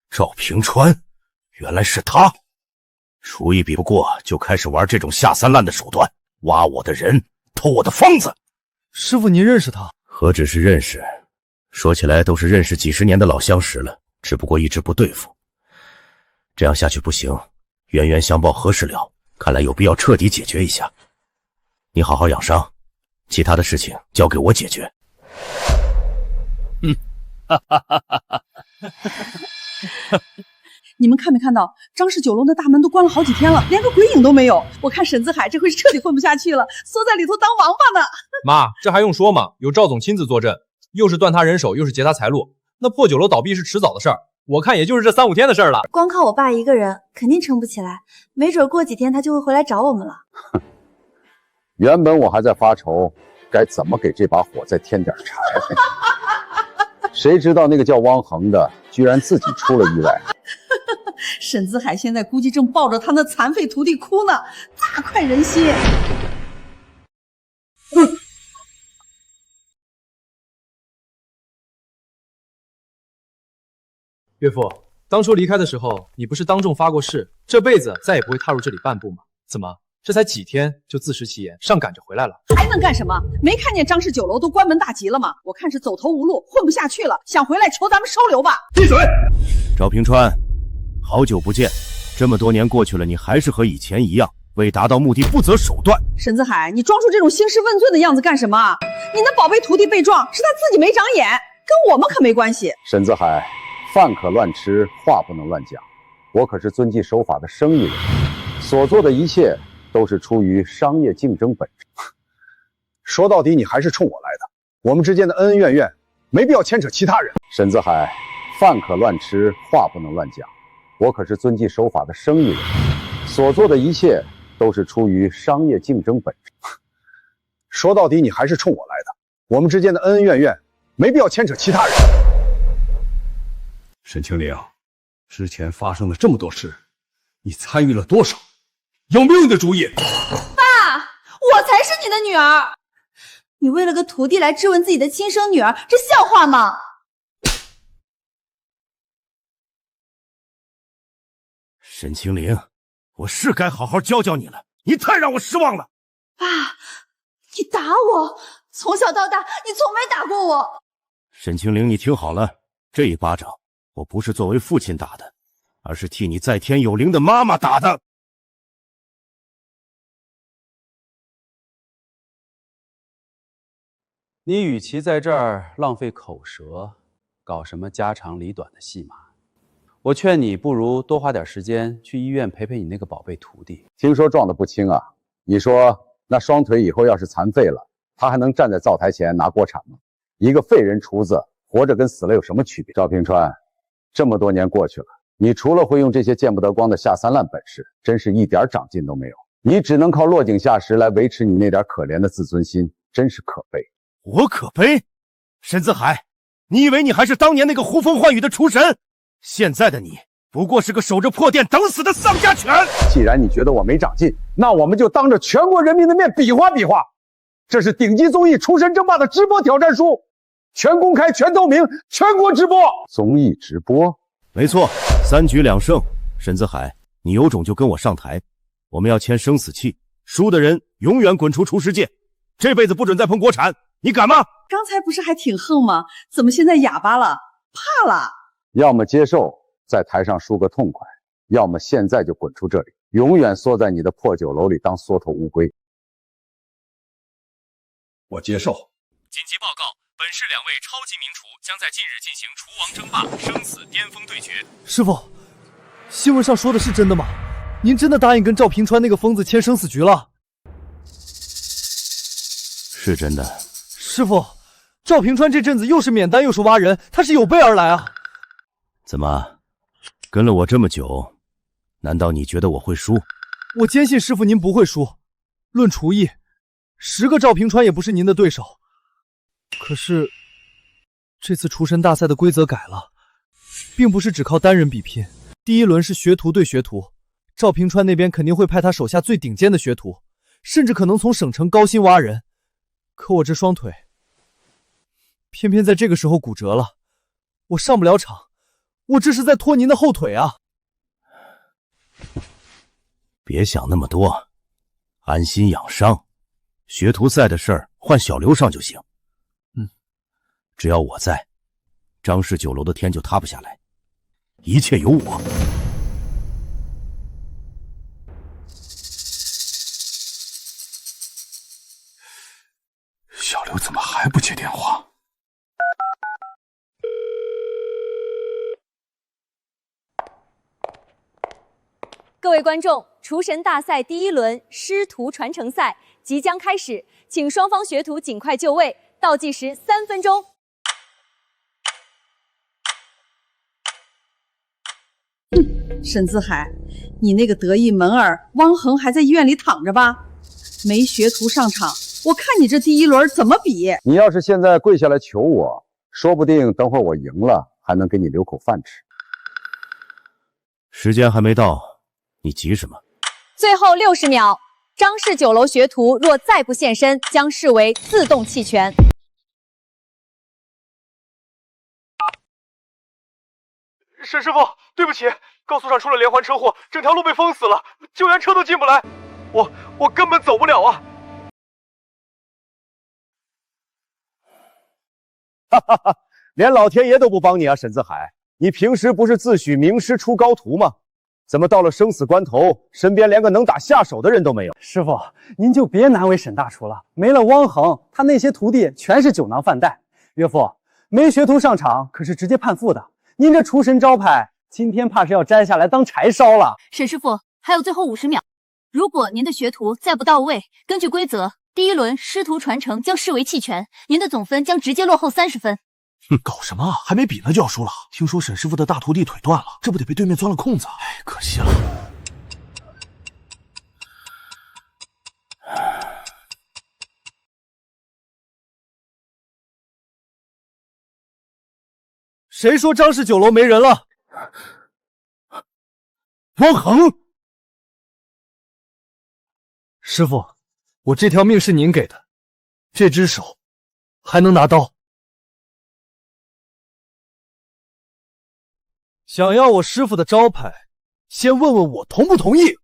赵平川，原来是他。厨艺比不过，就开始玩这种下三滥的手段，挖我的人，偷我的方子。师傅，您认识他？何止是认识，说起来都是认识几十年的老相识了。只不过一直不对付。这样下去不行，冤冤相报何时了？看来有必要彻底解决一下。你好好养伤，其他的事情交给我解决。你们看没看到张氏酒楼的大门都关了好几天了，连个鬼影都没有？我看沈子海这回是彻底混不下去了，缩在里头当王八呢。妈，这还用说吗？有赵总亲自坐镇，又是断他人手，又是劫他财路，那破酒楼倒闭是迟早的事儿。我看也就是这3、5天的事儿了。光靠我爸一个人肯定撑不起来，没准过几天他就会回来找我们了。原本我还在发愁该怎么给这把火再添点柴，谁知道那个叫汪恒的居然自己出了意外。沈子海现在估计正抱着他那残废徒弟哭呢，大快人心。岳父，当初离开的时候，你不是当众发过誓，这辈子再也不会踏入这里半步吗？怎么，这才几天就自食其言，上赶着回来了？还能干什么？没看见张氏酒楼都关门大吉了吗？我看是走投无路，混不下去了，想回来求咱们收留吧。闭嘴！赵平川，好久不见，这么多年过去了，你还是和以前一样，为达到目的不择手段。沈子海，你装出这种兴师问罪的样子干什么？你那宝贝徒弟被撞，是他自己没长眼，跟我们可没关系。沈子海，饭可乱吃，话不能乱讲。我可是遵纪守法的生意人，所做的一切都是出于商业竞争本质。说到底，你还是冲我来的，我们之间的恩恩怨怨，没必要牵扯其他人。沈子海，饭可乱吃，话不能乱讲。我可是遵纪守法的生意人，所做的一切都是出于商业竞争本质。说到底，你还是冲我来的，我们之间的恩恩怨怨，没必要牵扯其他人。沈清灵，之前发生了这么多事，你参与了多少？有没有你的主意？爸，我才是你的女儿，你为了个徒弟来质问自己的亲生女儿，这像话吗？沈清灵，我是该好好教教你了，你太让我失望了。爸，你打我，从小到大你从没打过我。沈清灵，你听好了，这一巴掌我不是作为父亲打的，而是替你在天有灵的妈妈打的。你与其在这儿浪费口舌，搞什么家长里短的戏码，我劝你不如多花点时间去医院陪陪你那个宝贝徒弟。听说撞得不轻啊，你说那双腿以后要是残废了，他还能站在灶台前拿锅铲吗？一个废人厨子活着跟死了有什么区别？赵平川，这么多年过去了，你除了会用这些见不得光的下三滥本事，真是一点长进都没有。你只能靠落井下石来维持你那点可怜的自尊心，真是可悲。我可悲？沈子海，你以为你还是当年那个呼风唤雨的厨神？现在的你不过是个守着破店等死的丧家犬。既然你觉得我没长进，那我们就当着全国人民的面比划比划。这是顶级综艺《厨神争霸》的直播挑战书，全公开、全透明、全国直播。综艺直播？没错，3局2胜。沈子海，你有种就跟我上台，我们要签生死契，输的人永远滚出厨师界，这辈子不准再碰锅铲，你敢吗？刚才不是还挺横吗？怎么现在哑巴了？怕了？要么接受在台上输个痛快，要么现在就滚出这里，永远缩在你的破酒楼里当缩头乌龟。我接受。紧急报告，本市2位超级名厨将在近日进行厨王争霸生死巅峰对决。师傅，新闻上说的是真的吗？您真的答应跟赵平川那个疯子签生死局了？是真的。师傅，赵平川这阵子又是免单又是挖人，他是有备而来啊。怎么，跟了我这么久，难道你觉得我会输？我坚信师傅您不会输。论厨艺，10个赵平川也不是您的对手。可是，这次厨神大赛的规则改了，并不是只靠单人比拼。第1轮是学徒对学徒，赵平川那边肯定会派他手下最顶尖的学徒，甚至可能从省城高薪挖人。可我这双腿，偏偏在这个时候骨折了，我上不了场，我这是在拖您的后腿啊！别想那么多，安心养伤。学徒赛的事儿换小刘上就行。只要我在，张氏酒楼的天就塌不下来。一切有我。小刘怎么还不接电话？各位观众，厨神大赛第1轮师徒传承赛即将开始，请双方学徒尽快就位，倒计时3分钟。沈自海，你那个得意门儿汪恒还在医院里躺着吧？没学徒上场，我看你这第1轮怎么比？你要是现在跪下来求我，说不定等会儿我赢了，还能给你留口饭吃。时间还没到，你急什么？最后60秒，张氏酒楼学徒若再不现身，将视为自动弃权。沈师傅，对不起，高速上出了连环车祸，整条路被封死了，救援车都进不来，我根本走不了啊！哈哈哈，连老天爷都不帮你啊，沈自海！你平时不是自诩名师出高徒吗？怎么到了生死关头，身边连个能打下手的人都没有？师傅，您就别难为沈大厨了，没了汪恒，他那些徒弟全是酒囊饭袋。岳父，没学徒上场可是直接判负的。您这厨神招牌，今天怕是要摘下来当柴烧了。沈师傅，还有最后50秒，如果您的学徒再不到位，根据规则，第1轮师徒传承将视为弃权，您的总分将直接落后30分。搞什么？还没比呢就要输了？听说沈师傅的大徒弟腿断了，这不得被对面钻了空子？哎，可惜了。谁说张氏酒楼没人了？汪恒，师傅，我这条命是您给的，这只手还能拿刀。想要我师傅的招牌，先问问我同不同意。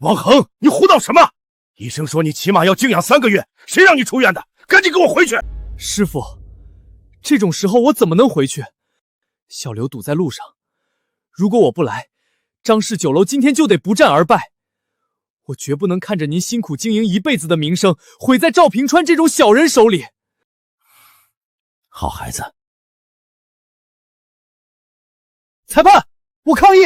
汪恒，你胡闹什么？医生说你起码要静养3个月，谁让你出院的？赶紧给我回去！师傅，这种时候我怎么能回去？小刘堵在路上，如果我不来，张氏酒楼今天就得不战而败。我绝不能看着您辛苦经营一辈子的名声毁在赵平川这种小人手里。好孩子，裁判，我抗议，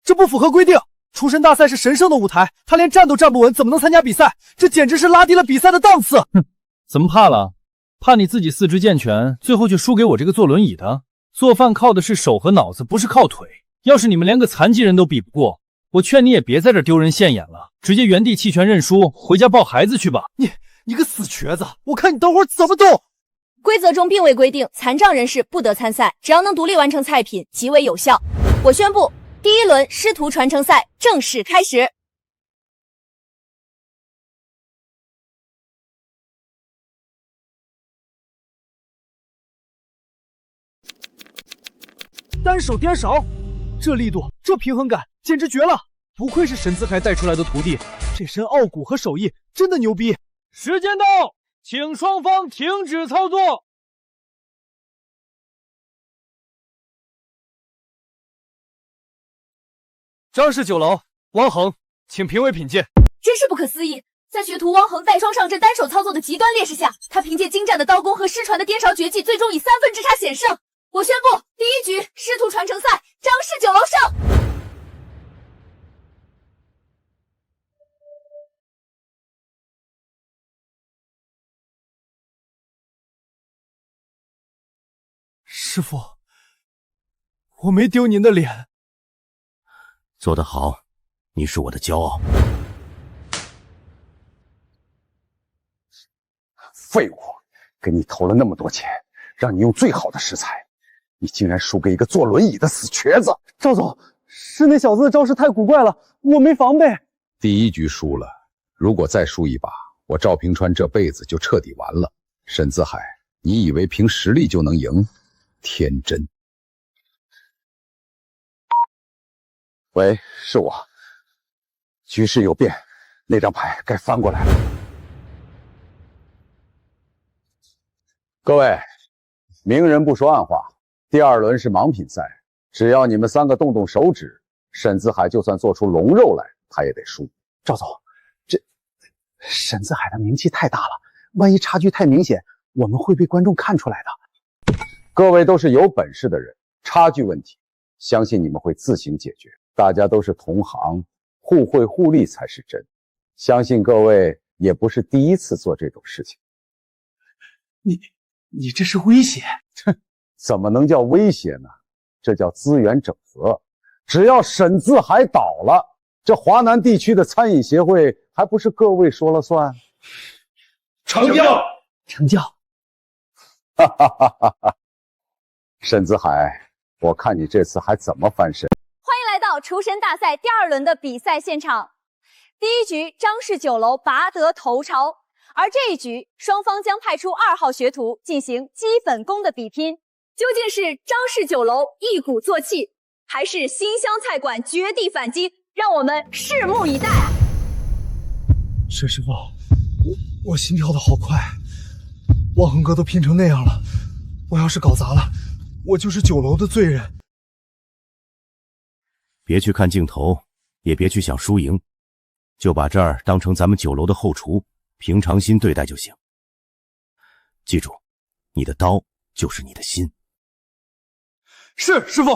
这不符合规定。厨神大赛是神圣的舞台，他连站都站不稳，怎么能参加比赛？这简直是拉低了比赛的档次。哼，怎么怕了？怕你自己四肢健全，最后却输给我这个坐轮椅的？做饭靠的是手和脑子，不是靠腿。要是你们连个残疾人都比不过，我劝你也别在这丢人现眼了，直接原地弃权认输，回家抱孩子去吧。你个死瘸子，我看你等会儿怎么动！规则中并未规定残障人士不得参赛，只要能独立完成菜品即为有效。我宣布，第1轮师徒传承赛正式开始。单手颠勺，这力度，这平衡感，简直绝了！不愧是沈自海带出来的徒弟，这身傲骨和手艺真的牛逼！时间到，请双方停止操作。张氏酒楼，汪恒，请评委品鉴。真是不可思议，在学徒汪恒带双上阵单手操作的极端劣势下，他凭借精湛的刀工和失传的颠勺绝技，最终以3分之差险胜。我宣布，第1局师徒传承赛，张氏酒楼胜。师傅，我没丢您的脸。做得好，你是我的骄傲。废物，给你投了那么多钱，让你用最好的食材，你竟然输给一个坐轮椅的死瘸子！赵总，是那小子的招式太古怪了，我没防备。第1局输了，如果再输一把，我赵平川这辈子就彻底完了。沈自海，你以为凭实力就能赢？天真。喂，是我。局势有变，那张牌该翻过来了。各位，明人不说暗话，第2轮是盲品赛，只要你们3个动动手指，沈子海就算做出龙肉来，他也得输。赵总，这沈子海的名气太大了，万一差距太明显，我们会被观众看出来的。各位都是有本事的人，差距问题，相信你们会自行解决。大家都是同行，互惠互利才是真。相信各位也不是第一次做这种事情。你这是威胁？哼，怎么能叫威胁呢？这叫资源整合。只要沈子海倒了，这华南地区的餐饮协会还不是各位说了算？成交，成交。哈哈哈哈哈！沈子海，我看你这次还怎么翻身？欢迎来到厨神大赛第2轮的比赛现场。第1局，张氏酒楼拔得头筹，而这一局，双方将派出2号学徒进行基本功的比拼。究竟是张氏酒楼一鼓作气，还是新乡菜馆绝地反击？让我们拭目以待。沈师傅，我心跳的好快，汪恒哥都拼成那样了，我要是搞砸了，我就是酒楼的罪人。别去看镜头，也别去想输赢，就把这儿当成咱们酒楼的后厨，平常心对待就行。记住，你的刀就是你的心。是，师傅。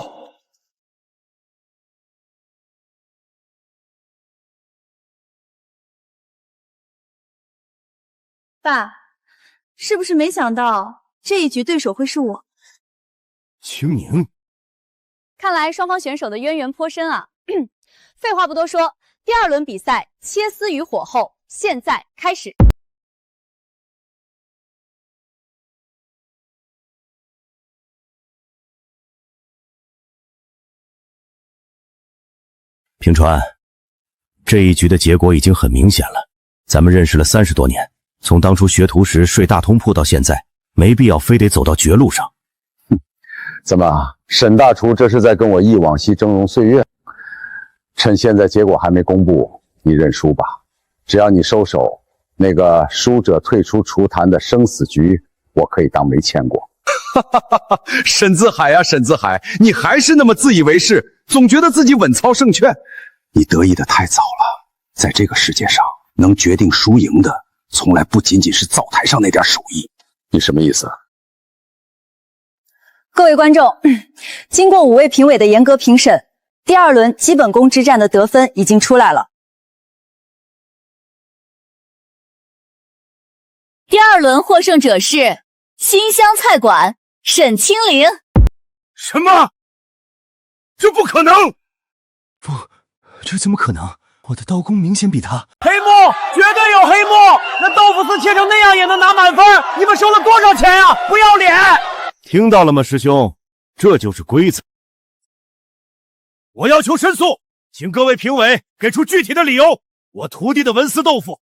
爸，是不是没想到这一局对手会是我？青宁，看来双方选手的渊源颇深啊。废话不多说，第2轮比赛切丝于火候，现在开始。平川，这一局的结果已经很明显了。咱们认识了30多年，从当初学徒时睡大通铺到现在，没必要非得走到绝路上。怎么，沈大厨这是在跟我忆往昔峥嵘岁月？趁现在结果还没公布，你认输吧。只要你收手，那个输者退出厨坛的生死局，我可以当没签过。沈子海呀，沈子海，你还是那么自以为是，总觉得自己稳操胜券。你得意的太早了，在这个世界上，能决定输赢的，从来不仅仅是灶台上那点手艺。你什么意思？各位观众，经过5位评委的严格评审，第2轮基本功之战的得分已经出来了。第2轮获胜者是新乡菜馆沈清灵。什么？这不可能！不，这怎么可能？我的刀工明显比他。黑幕，绝对有黑幕！那豆腐丝切成那样也能拿满分，你们收了多少钱呀？不要脸！听到了吗，师兄？这就是规则。我要求申诉，请各位评委给出具体的理由。我徒弟的文思豆腐，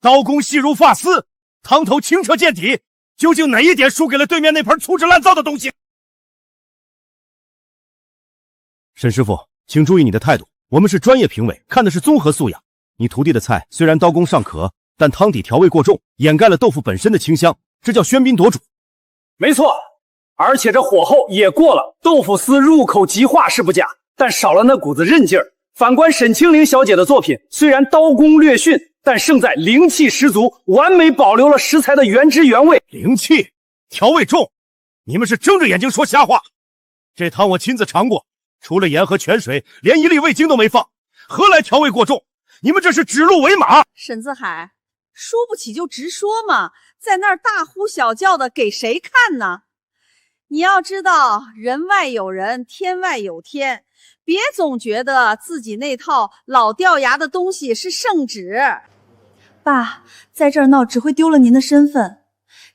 刀工细如发丝，汤头清澈见底，究竟哪一点输给了对面那盆粗制滥造的东西？沈师傅，请注意你的态度，我们是专业评委，看的是综合素养。你徒弟的菜虽然刀工尚可，但汤底调味过重，掩盖了豆腐本身的清香，这叫喧宾夺主。没错，而且这火候也过了，豆腐丝入口即化是不假，但少了那股子韧劲儿。反观沈清灵小姐的作品，虽然刀工略逊，但胜在灵气十足，完美保留了食材的原汁原味。灵气，调味重，你们是睁着眼睛说瞎话。这汤我亲自尝过，除了盐和泉水，连一粒味精都没放，何来调味过重？你们这是指鹿为马。沈子海，输不起就直说嘛，在那儿大呼小叫的给谁看呢？你要知道，人外有人，天外有天，别总觉得自己那套老掉牙的东西是圣旨。爸，在这儿闹只会丢了您的身份。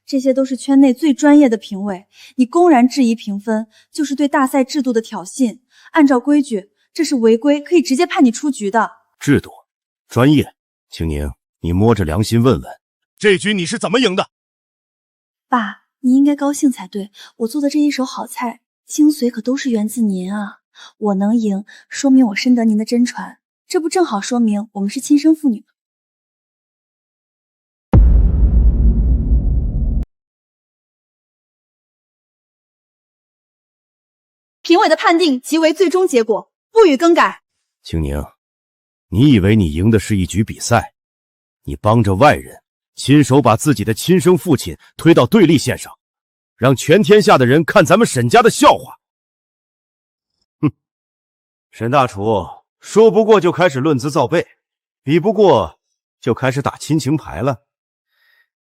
这些都是圈内最专业的评委，你公然质疑评分，就是对大赛制度的挑衅。按照规矩，这是违规，可以直接判你出局的。制度，专业，青宁，你摸着良心问问，这局你是怎么赢的？爸，你应该高兴才对，我做的这一手好菜，精髓可都是源自您啊！我能赢，说明我深得您的真传，这不正好说明我们是亲生父女吗？评委的判定即为最终结果，不予更改。青宁，你以为你赢的是一局比赛？你帮着外人，亲手把自己的亲生父亲推到对立线上，让全天下的人看咱们沈家的笑话。哼，沈大厨说不过就开始论资造备，比不过就开始打亲情牌了。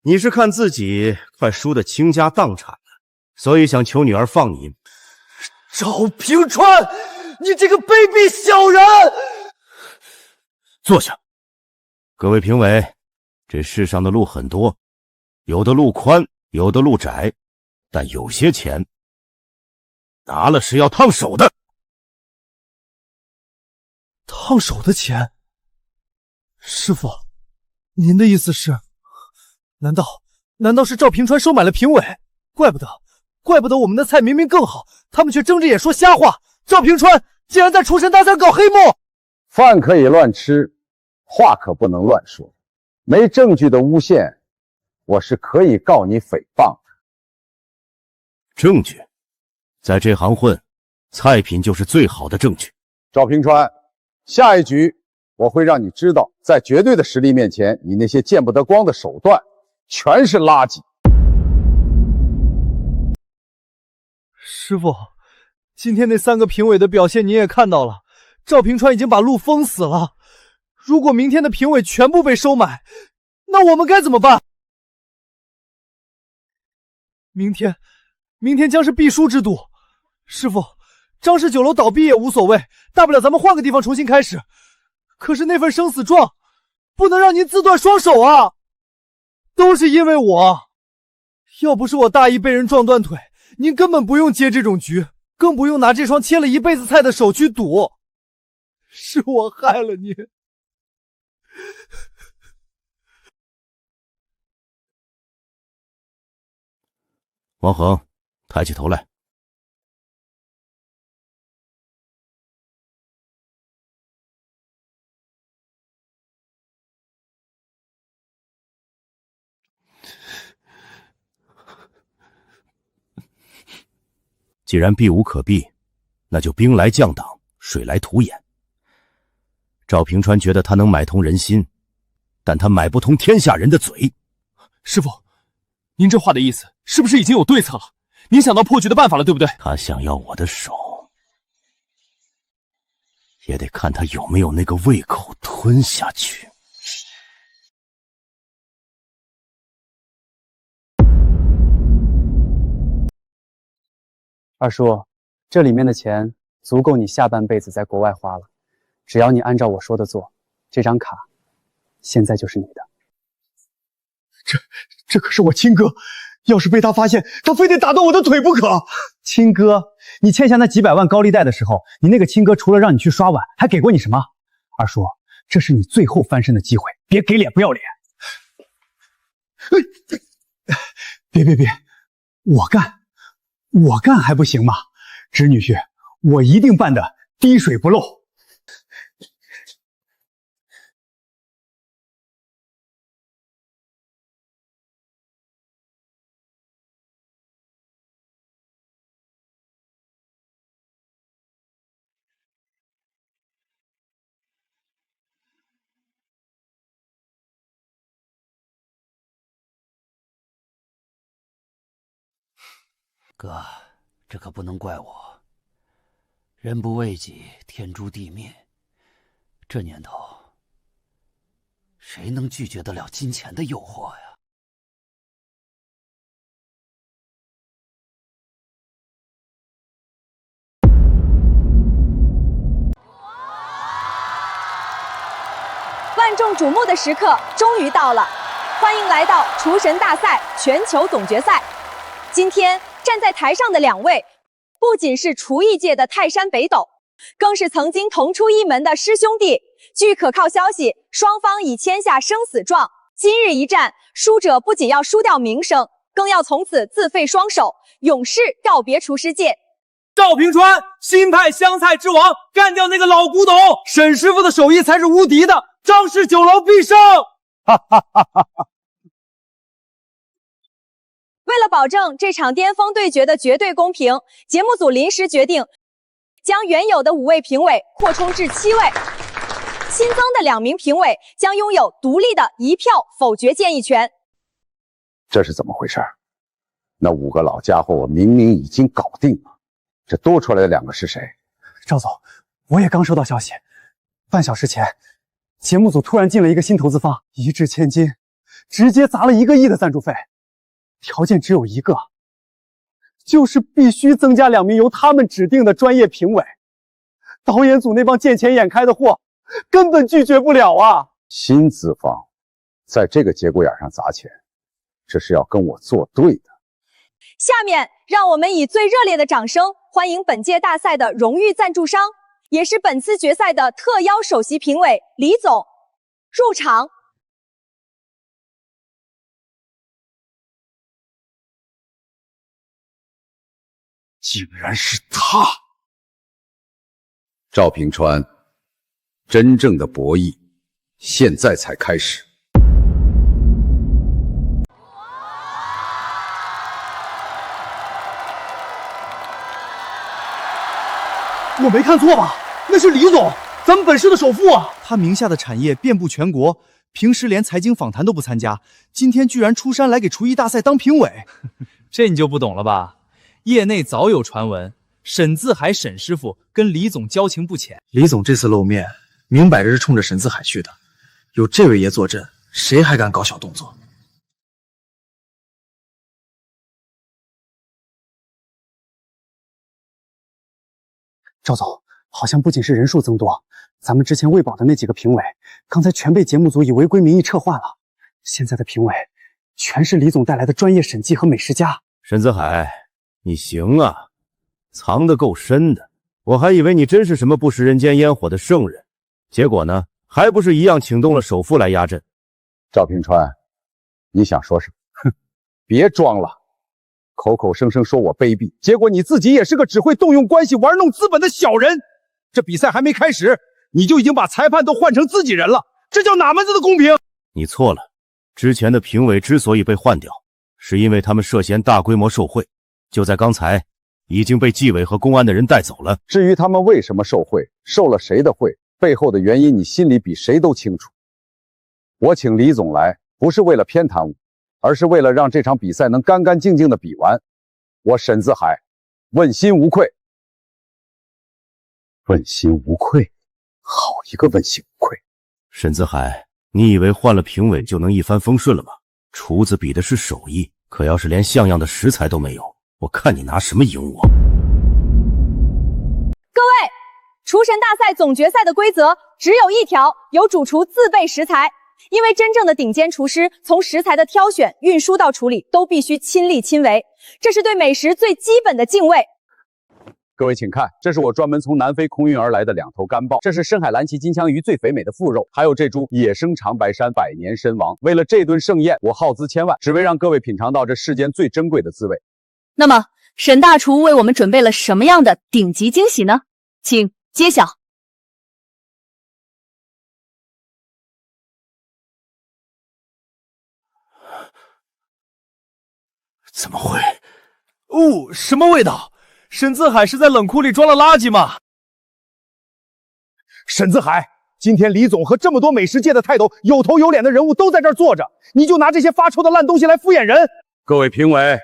你是看自己快输得倾家荡产了，所以想求女儿放你。赵平川，你这个卑鄙小人！坐下。各位评委，这世上的路很多，有的路宽，有的路窄，但有些钱拿了是要烫手的。烫手的钱？师傅，您的意思是，难道是赵平川收买了评委？怪不得我们的菜明明更好，他们却睁着眼说瞎话。赵平川竟然在厨神大赛搞黑幕！饭可以乱吃，话可不能乱说。没证据的诬陷，我是可以告你诽谤的。证据？在这行混，菜品就是最好的证据。赵平川，下一局我会让你知道，在绝对的实力面前，你那些见不得光的手段全是垃圾。师傅，今天那3个评委的表现你也看到了，赵平川已经把路封死了。如果明天的评委全部被收买，那我们该怎么办？明天将是必输之赌。师傅，张氏酒楼倒闭也无所谓，大不了咱们换个地方重新开始。可是那份生死状，不能让您自断双手啊！都是因为我，要不是我大意被人撞断腿，您根本不用接这种局，更不用拿这双切了一辈子菜的手去赌。是我害了您。王恒，抬起头来。既然避无可避，那就兵来将挡，水来土掩。赵平川觉得他能买通人心，但他买不通天下人的嘴。师傅，您这话的意思是不是已经有对策了？您想到破局的办法了，对不对？他想要我的手，也得看他有没有那个胃口吞下去。二叔，这里面的钱足够你下半辈子在国外花了。只要你按照我说的做，这张卡现在就是你的。这可是我亲哥，要是被他发现，他非得打断我的腿不可。亲哥，你欠下那几百万高利贷的时候，你那个亲哥除了让你去刷碗，还给过你什么？二叔，这是你最后翻身的机会，别给脸不要脸。别，我干还不行吗？侄女婿，我一定办得滴水不漏。哥，这可不能怪我。人不为己，天诛地灭。这年头，谁能拒绝得了金钱的诱惑呀？万众瞩目的时刻终于到了，欢迎来到厨神大赛全球总决赛。今天站在台上的2位，不仅是厨艺界的泰山北斗，更是曾经同出一门的师兄弟。据可靠消息，双方已签下生死状。今日一战，输者不仅要输掉名声，更要从此自废双手，永世告别厨师界。赵平川，新派湘菜之王，干掉那个老古董。沈师傅的手艺才是无敌的，张氏酒楼必胜！哈哈哈哈哈！为了保证这场巅峰对决的绝对公平，节目组临时决定将原有的5位评委扩充至7位，新增的2名评委将拥有独立的1票否决建议权。这是怎么回事？那5个老家伙我明明已经搞定了，这多出来的2个是谁？赵总，我也刚收到消息，半小时前，节目组突然进了一个新投资方，一掷千金，直接砸了1个亿的赞助费，条件只有一个，就是必须增加2名由他们指定的专业评委。导演组那帮见钱眼开的货，根本拒绝不了啊！新资方在这个节骨眼上砸钱，这是要跟我作对的。下面让我们以最热烈的掌声欢迎本届大赛的荣誉赞助商，也是本次决赛的特邀首席评委李总入场。竟然是他！赵平川，真正的博弈现在才开始。我没看错吧？那是李总，咱们本市的首富啊！他名下的产业遍布全国，平时连财经访谈都不参加，今天居然出山来给厨艺大赛当评委。这你就不懂了吧？业内早有传闻，沈自海沈师傅跟李总交情不浅。李总这次露面，明摆着是冲着沈自海去的。有这位爷坐镇，谁还敢搞小动作？赵总，好像不仅是人数增多，咱们之前喂饱的那几个评委，刚才全被节目组以违规名义撤换了。现在的评委，全是李总带来的专业审计和美食家。沈自海，你行啊，藏得够深的。我还以为你真是什么不食人间烟火的圣人，结果呢，还不是一样请动了首富来压阵。赵平川，你想说什么？哼，别装了。口口声声说我卑鄙，结果你自己也是个只会动用关系玩弄资本的小人。这比赛还没开始，你就已经把裁判都换成自己人了，这叫哪门子的公平？你错了，之前的评委之所以被换掉，是因为他们涉嫌大规模受贿，就在刚才已经被纪委和公安的人带走了。至于他们为什么受贿，受了谁的贿，背后的原因你心里比谁都清楚。我请李总来，不是为了偏袒我，而是为了让这场比赛能干干净净的比完。我沈自海问心无愧。问心无愧，好一个问心无愧！沈自海，你以为换了评委就能一帆风顺了吗？厨子比的是手艺，可要是连像样的食材都没有，我看你拿什么赢我？各位，厨神大赛总决赛的规则只有一条，由主厨自备食材。因为真正的顶尖厨师，从食材的挑选、运输到处理，都必须亲力亲为，这是对美食最基本的敬畏。各位请看，这是我专门从南非空运而来的2头干鲍，这是深海蓝鳍金枪鱼最肥美的腹肉，还有这株野生长白山百年参王。为了这顿盛宴，我耗资千万，只为让各位品尝到这世间最珍贵的滋味。那么，沈大厨为我们准备了什么样的顶级惊喜呢？请揭晓。怎么会？哦，什么味道？沈自海是在冷库里装了垃圾吗？沈自海，今天李总和这么多美食界的泰斗、有头有脸的人物都在这儿坐着，你就拿这些发臭的烂东西来敷衍人？各位评委，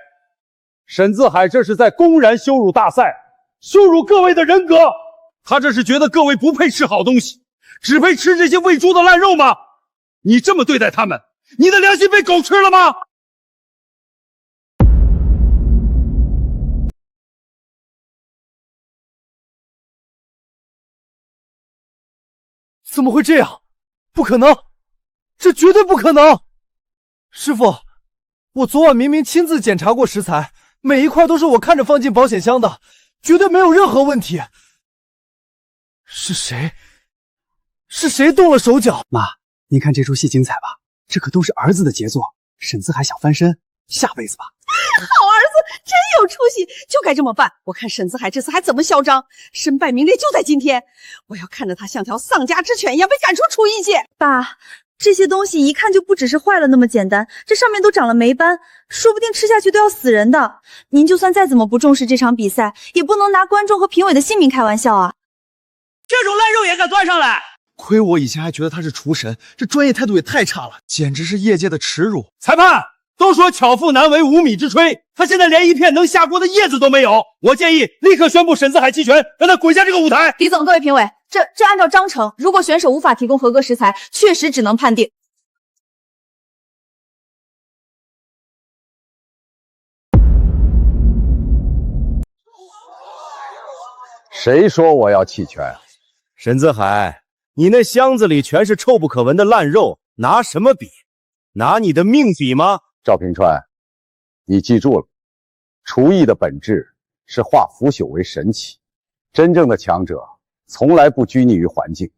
沈自海这是在公然羞辱大赛，羞辱各位的人格。他这是觉得各位不配吃好东西，只配吃这些喂猪的烂肉吗？你这么对待他们，你的良心被狗吃了吗？怎么会这样？不可能，这绝对不可能！师傅，我昨晚明明亲自检查过食材，每一块都是我看着放进保险箱的，绝对没有任何问题。是谁？是谁动了手脚？妈，您看这出戏精彩吧？这可都是儿子的杰作，沈自海想翻身，下辈子吧。好儿子，真有出息，就该这么办。我看沈自海这次还怎么嚣张，身败名裂就在今天。我要看着他像条丧家之犬一样被赶出厨艺界。爸，这些东西一看就不只是坏了那么简单，这上面都长了霉斑，说不定吃下去都要死人的。您就算再怎么不重视这场比赛，也不能拿观众和评委的性命开玩笑啊！这种烂肉也敢端上来？亏我以前还觉得他是厨神，这专业态度也太差了，简直是业界的耻辱。裁判，都说巧妇难为无米之炊，他现在连一片能下锅的叶子都没有。我建议立刻宣布沈自海弃权，让他滚下这个舞台。李总，各位评委，这按照章程，如果选手无法提供合格食材，确实只能判定。谁说我要弃权？沈自海，你那箱子里全是臭不可闻的烂肉，拿什么比？拿你的命比吗？赵平川，你记住了，厨艺的本质是化腐朽为神奇。真正的强者从来不拘泥于环境，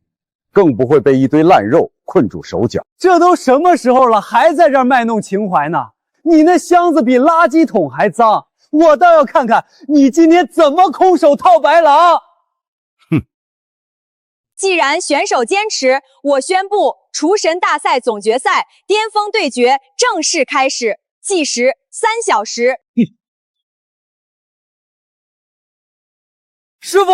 更不会被一堆烂肉困住手脚。这都什么时候了，还在这儿卖弄情怀呢？你那箱子比垃圾桶还脏，我倒要看看你今天怎么空手套白狼。既然选手坚持，我宣布厨神大赛总决赛巅峰对决正式开始，计时3小时。师傅，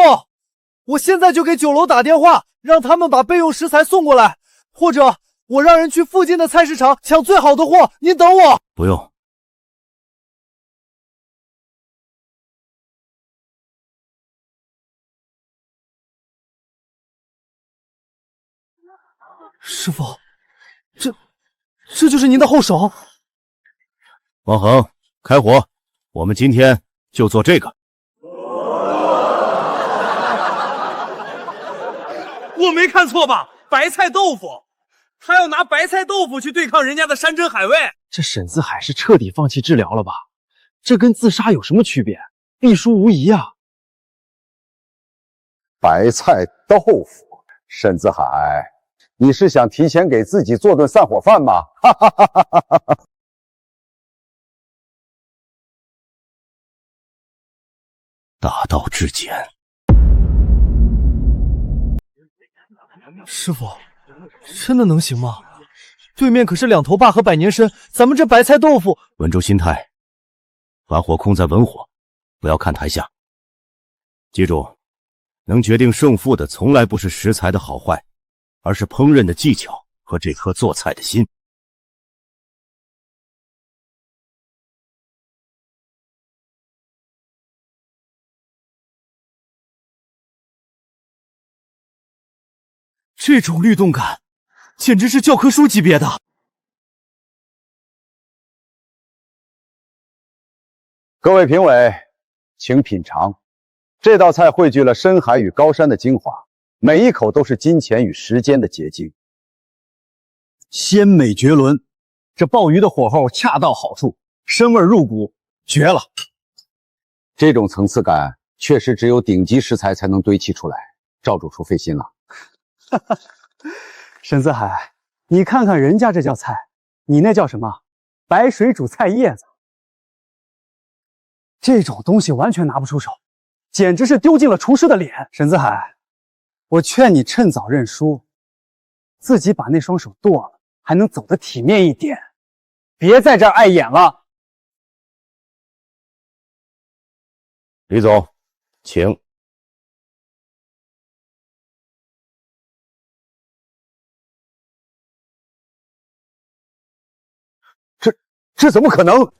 我现在就给酒楼打电话，让他们把备用食材送过来，或者我让人去附近的菜市场抢最好的货，您等我。不用。师傅，这就是您的后手。王恒，开火，我们今天就做这个。我没看错吧？白菜豆腐，他要拿白菜豆腐去对抗人家的山珍海味。这沈自海是彻底放弃治疗了吧？这跟自杀有什么区别？必输无疑啊！白菜豆腐，沈自海，你是想提前给自己做顿散伙饭吗？哈哈哈哈哈哈！大道至简。师傅，真的能行吗？对面可是两头霸和百年参，咱们这白菜豆腐……稳住心态，把火控在文火，不要看台下。记住，能决定胜负的从来不是食材的好坏，而是烹饪的技巧和这颗做菜的心。这种律动感，简直是教科书级别的。各位评委，请品尝，这道菜汇聚了深海与高山的精华，每一口都是金钱与时间的结晶，鲜美绝伦。这鲍鱼的火候恰到好处，参味入骨，绝了！这种层次感确实只有顶级食材才能堆砌出来。赵主厨费心了。沈自海，你看看人家这叫菜，你那叫什么？白水煮菜叶子。这种东西完全拿不出手，简直是丢尽了厨师的脸。沈自海，我劝你趁早认输，自己把那双手剁了，还能走得体面一点，别在这儿碍眼了。李总，请。这怎么可能？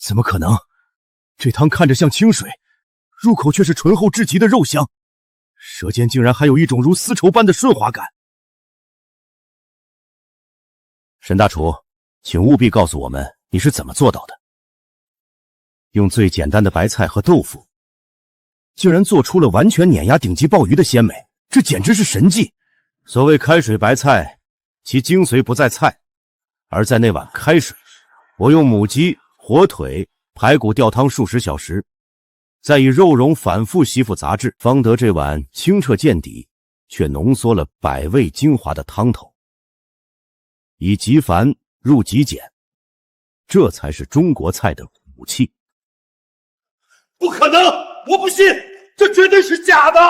怎么可能？这汤看着像清水，入口却是醇厚至极的肉香，舌尖竟然还有一种如丝绸般的顺滑感。沈大厨，请务必告诉我们你是怎么做到的？用最简单的白菜和豆腐，竟然做出了完全碾压顶级鲍鱼的鲜美，这简直是神迹！所谓开水白菜，其精髓不在菜，而在那碗开水。我用母鸡、火腿、排骨吊汤数十小时，再以肉蓉反复吸附杂质，方得这碗清澈见底，却浓缩了百味精华的汤头。以极繁入极简，这才是中国菜的武器。不可能！我不信，这绝对是假的。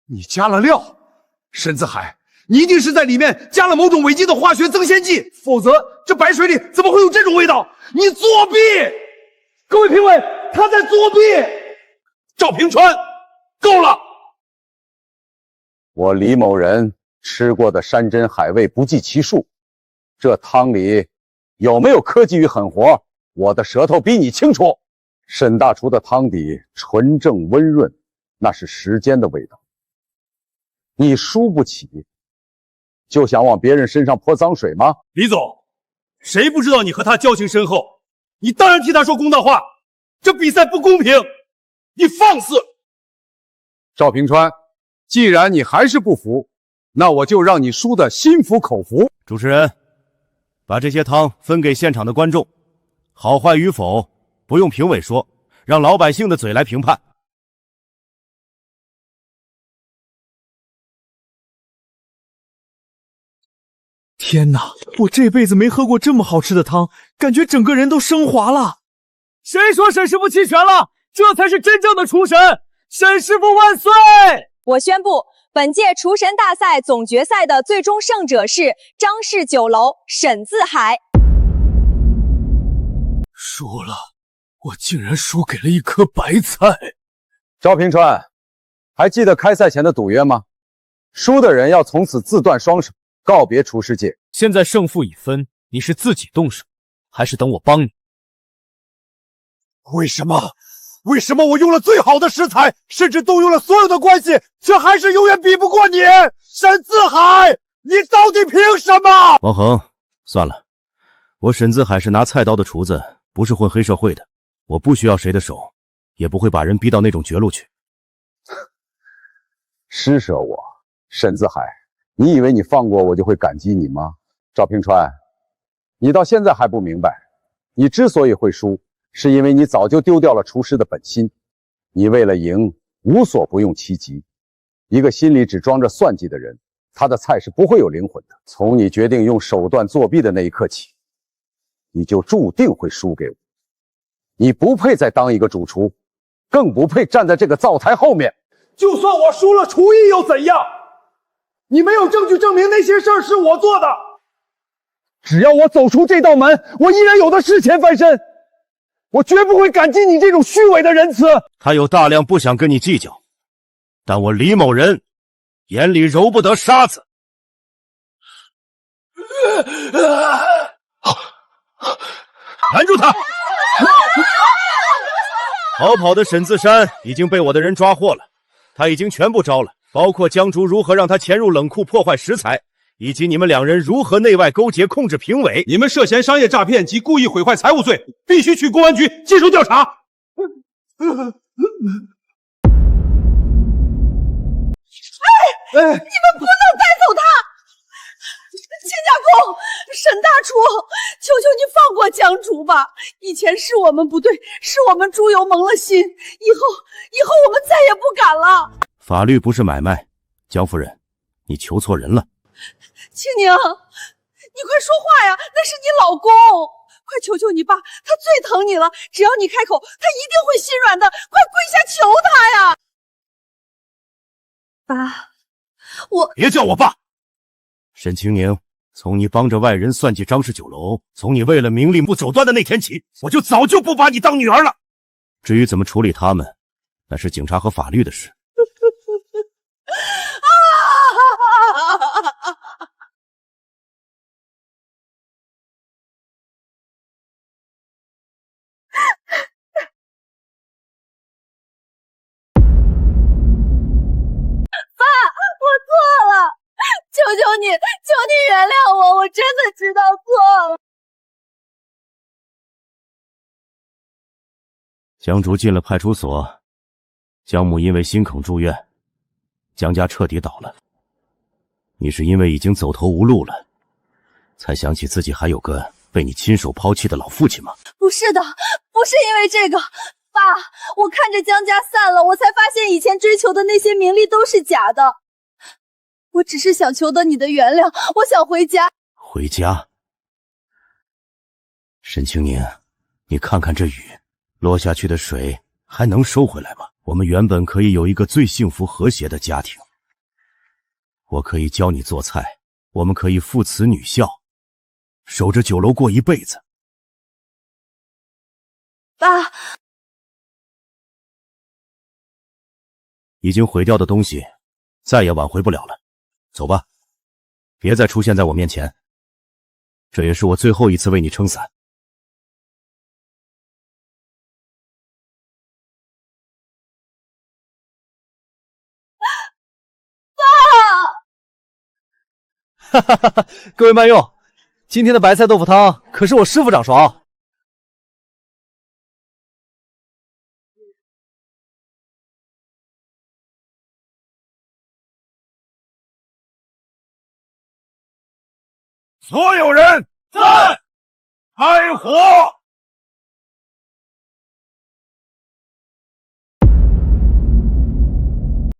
你加了料，沈子海，你一定是在里面加了某种违禁的化学增鲜剂，否则这白水里怎么会有这种味道？你作弊！各位评委，他在作弊！赵平川，够了！我李某人吃过的山珍海味不计其数，这汤里有没有科技与狠活，我的舌头比你清楚。沈大厨的汤底纯正温润，那是时间的味道。你输不起，就想往别人身上泼脏水吗？李总，谁不知道你和他交情深厚？你当然替他说公道话。这比赛不公平，你放肆！赵平川，既然你还是不服，那我就让你输得心服口服。主持人，把这些汤分给现场的观众，好坏与否不用评委说，让老百姓的嘴来评判。天哪，我这辈子没喝过这么好吃的汤，感觉整个人都升华了。谁说沈师傅弃权了？这才是真正的厨神！沈师傅万岁！我宣布，本届厨神大赛总决赛的最终胜者是张氏酒楼沈自海。输了，我竟然输给了一颗白菜。赵平川，还记得开赛前的赌约吗？输的人要从此自断双手，告别厨师界。现在胜负已分，你是自己动手，还是等我帮你？为什么我用了最好的食材，甚至动用了所有的关系，却还是永远比不过你？沈自海，你到底凭什么？王恒，算了，我沈自海是拿菜刀的厨子，不是混黑社会的，我不需要谁的手，也不会把人逼到那种绝路去。施舍我，沈自海，你以为你放过我就会感激你吗？赵平川，你到现在还不明白，你之所以会输，是因为你早就丢掉了厨师的本心。你为了赢，无所不用其极。一个心里只装着算计的人，他的菜是不会有灵魂的。从你决定用手段作弊的那一刻起，你就注定会输给我。你不配再当一个主厨，更不配站在这个灶台后面。就算我输了厨艺又怎样？你没有证据证明那些事儿是我做的。只要我走出这道门，我依然有的是钱翻身。我绝不会感激你这种虚伪的仁慈。他有大量不想跟你计较，但我李某人眼里揉不得沙子。拦住他！逃跑的沈自山已经被我的人抓获了，他已经全部招了，包括江竹如何让他潜入冷库破坏食材，以及你们两人如何内外勾结控制评委。你们涉嫌商业诈骗及故意毁坏财物罪，必须去公安局接受调查。你们不能带走他！亲家公，沈大厨，求求你放过江竹吧！以前是我们不对，是我们猪油蒙了心，以后我们再也不敢了。法律不是买卖，江夫人，你求错人了。青宁，你快说话呀！那是你老公，快求求你爸，他最疼你了，只要你开口，他一定会心软的，快跪下求他呀！爸，我别叫我爸。沈清宁，从你帮着外人算计张氏酒楼，从你为了名利不手段的那天起，我就早就不把你当女儿了。至于怎么处理他们，那是警察和法律的事。爸，我错了，求求你原谅我，我真的知道错了。江竹进了派出所，江母因为心梗住院，江家彻底倒了。你是因为已经走投无路了，才想起自己还有个被你亲手抛弃的老父亲吗？不是的，不是因为这个。爸，我看着江家散了，我才发现以前追求的那些名利都是假的。我只是想求得你的原谅，我想回家。回家？沈清宁，你看看这雨，落下去的水还能收回来吗？我们原本可以有一个最幸福和谐的家庭。我可以教你做菜，我们可以父慈女孝，守着酒楼过一辈子。爸，已经毁掉的东西，再也挽回不了了。走吧，别再出现在我面前。这也是我最后一次为你撑伞。哈哈哈！各位慢用，今天的白菜豆腐汤可是我师傅掌勺。所有人在，开火！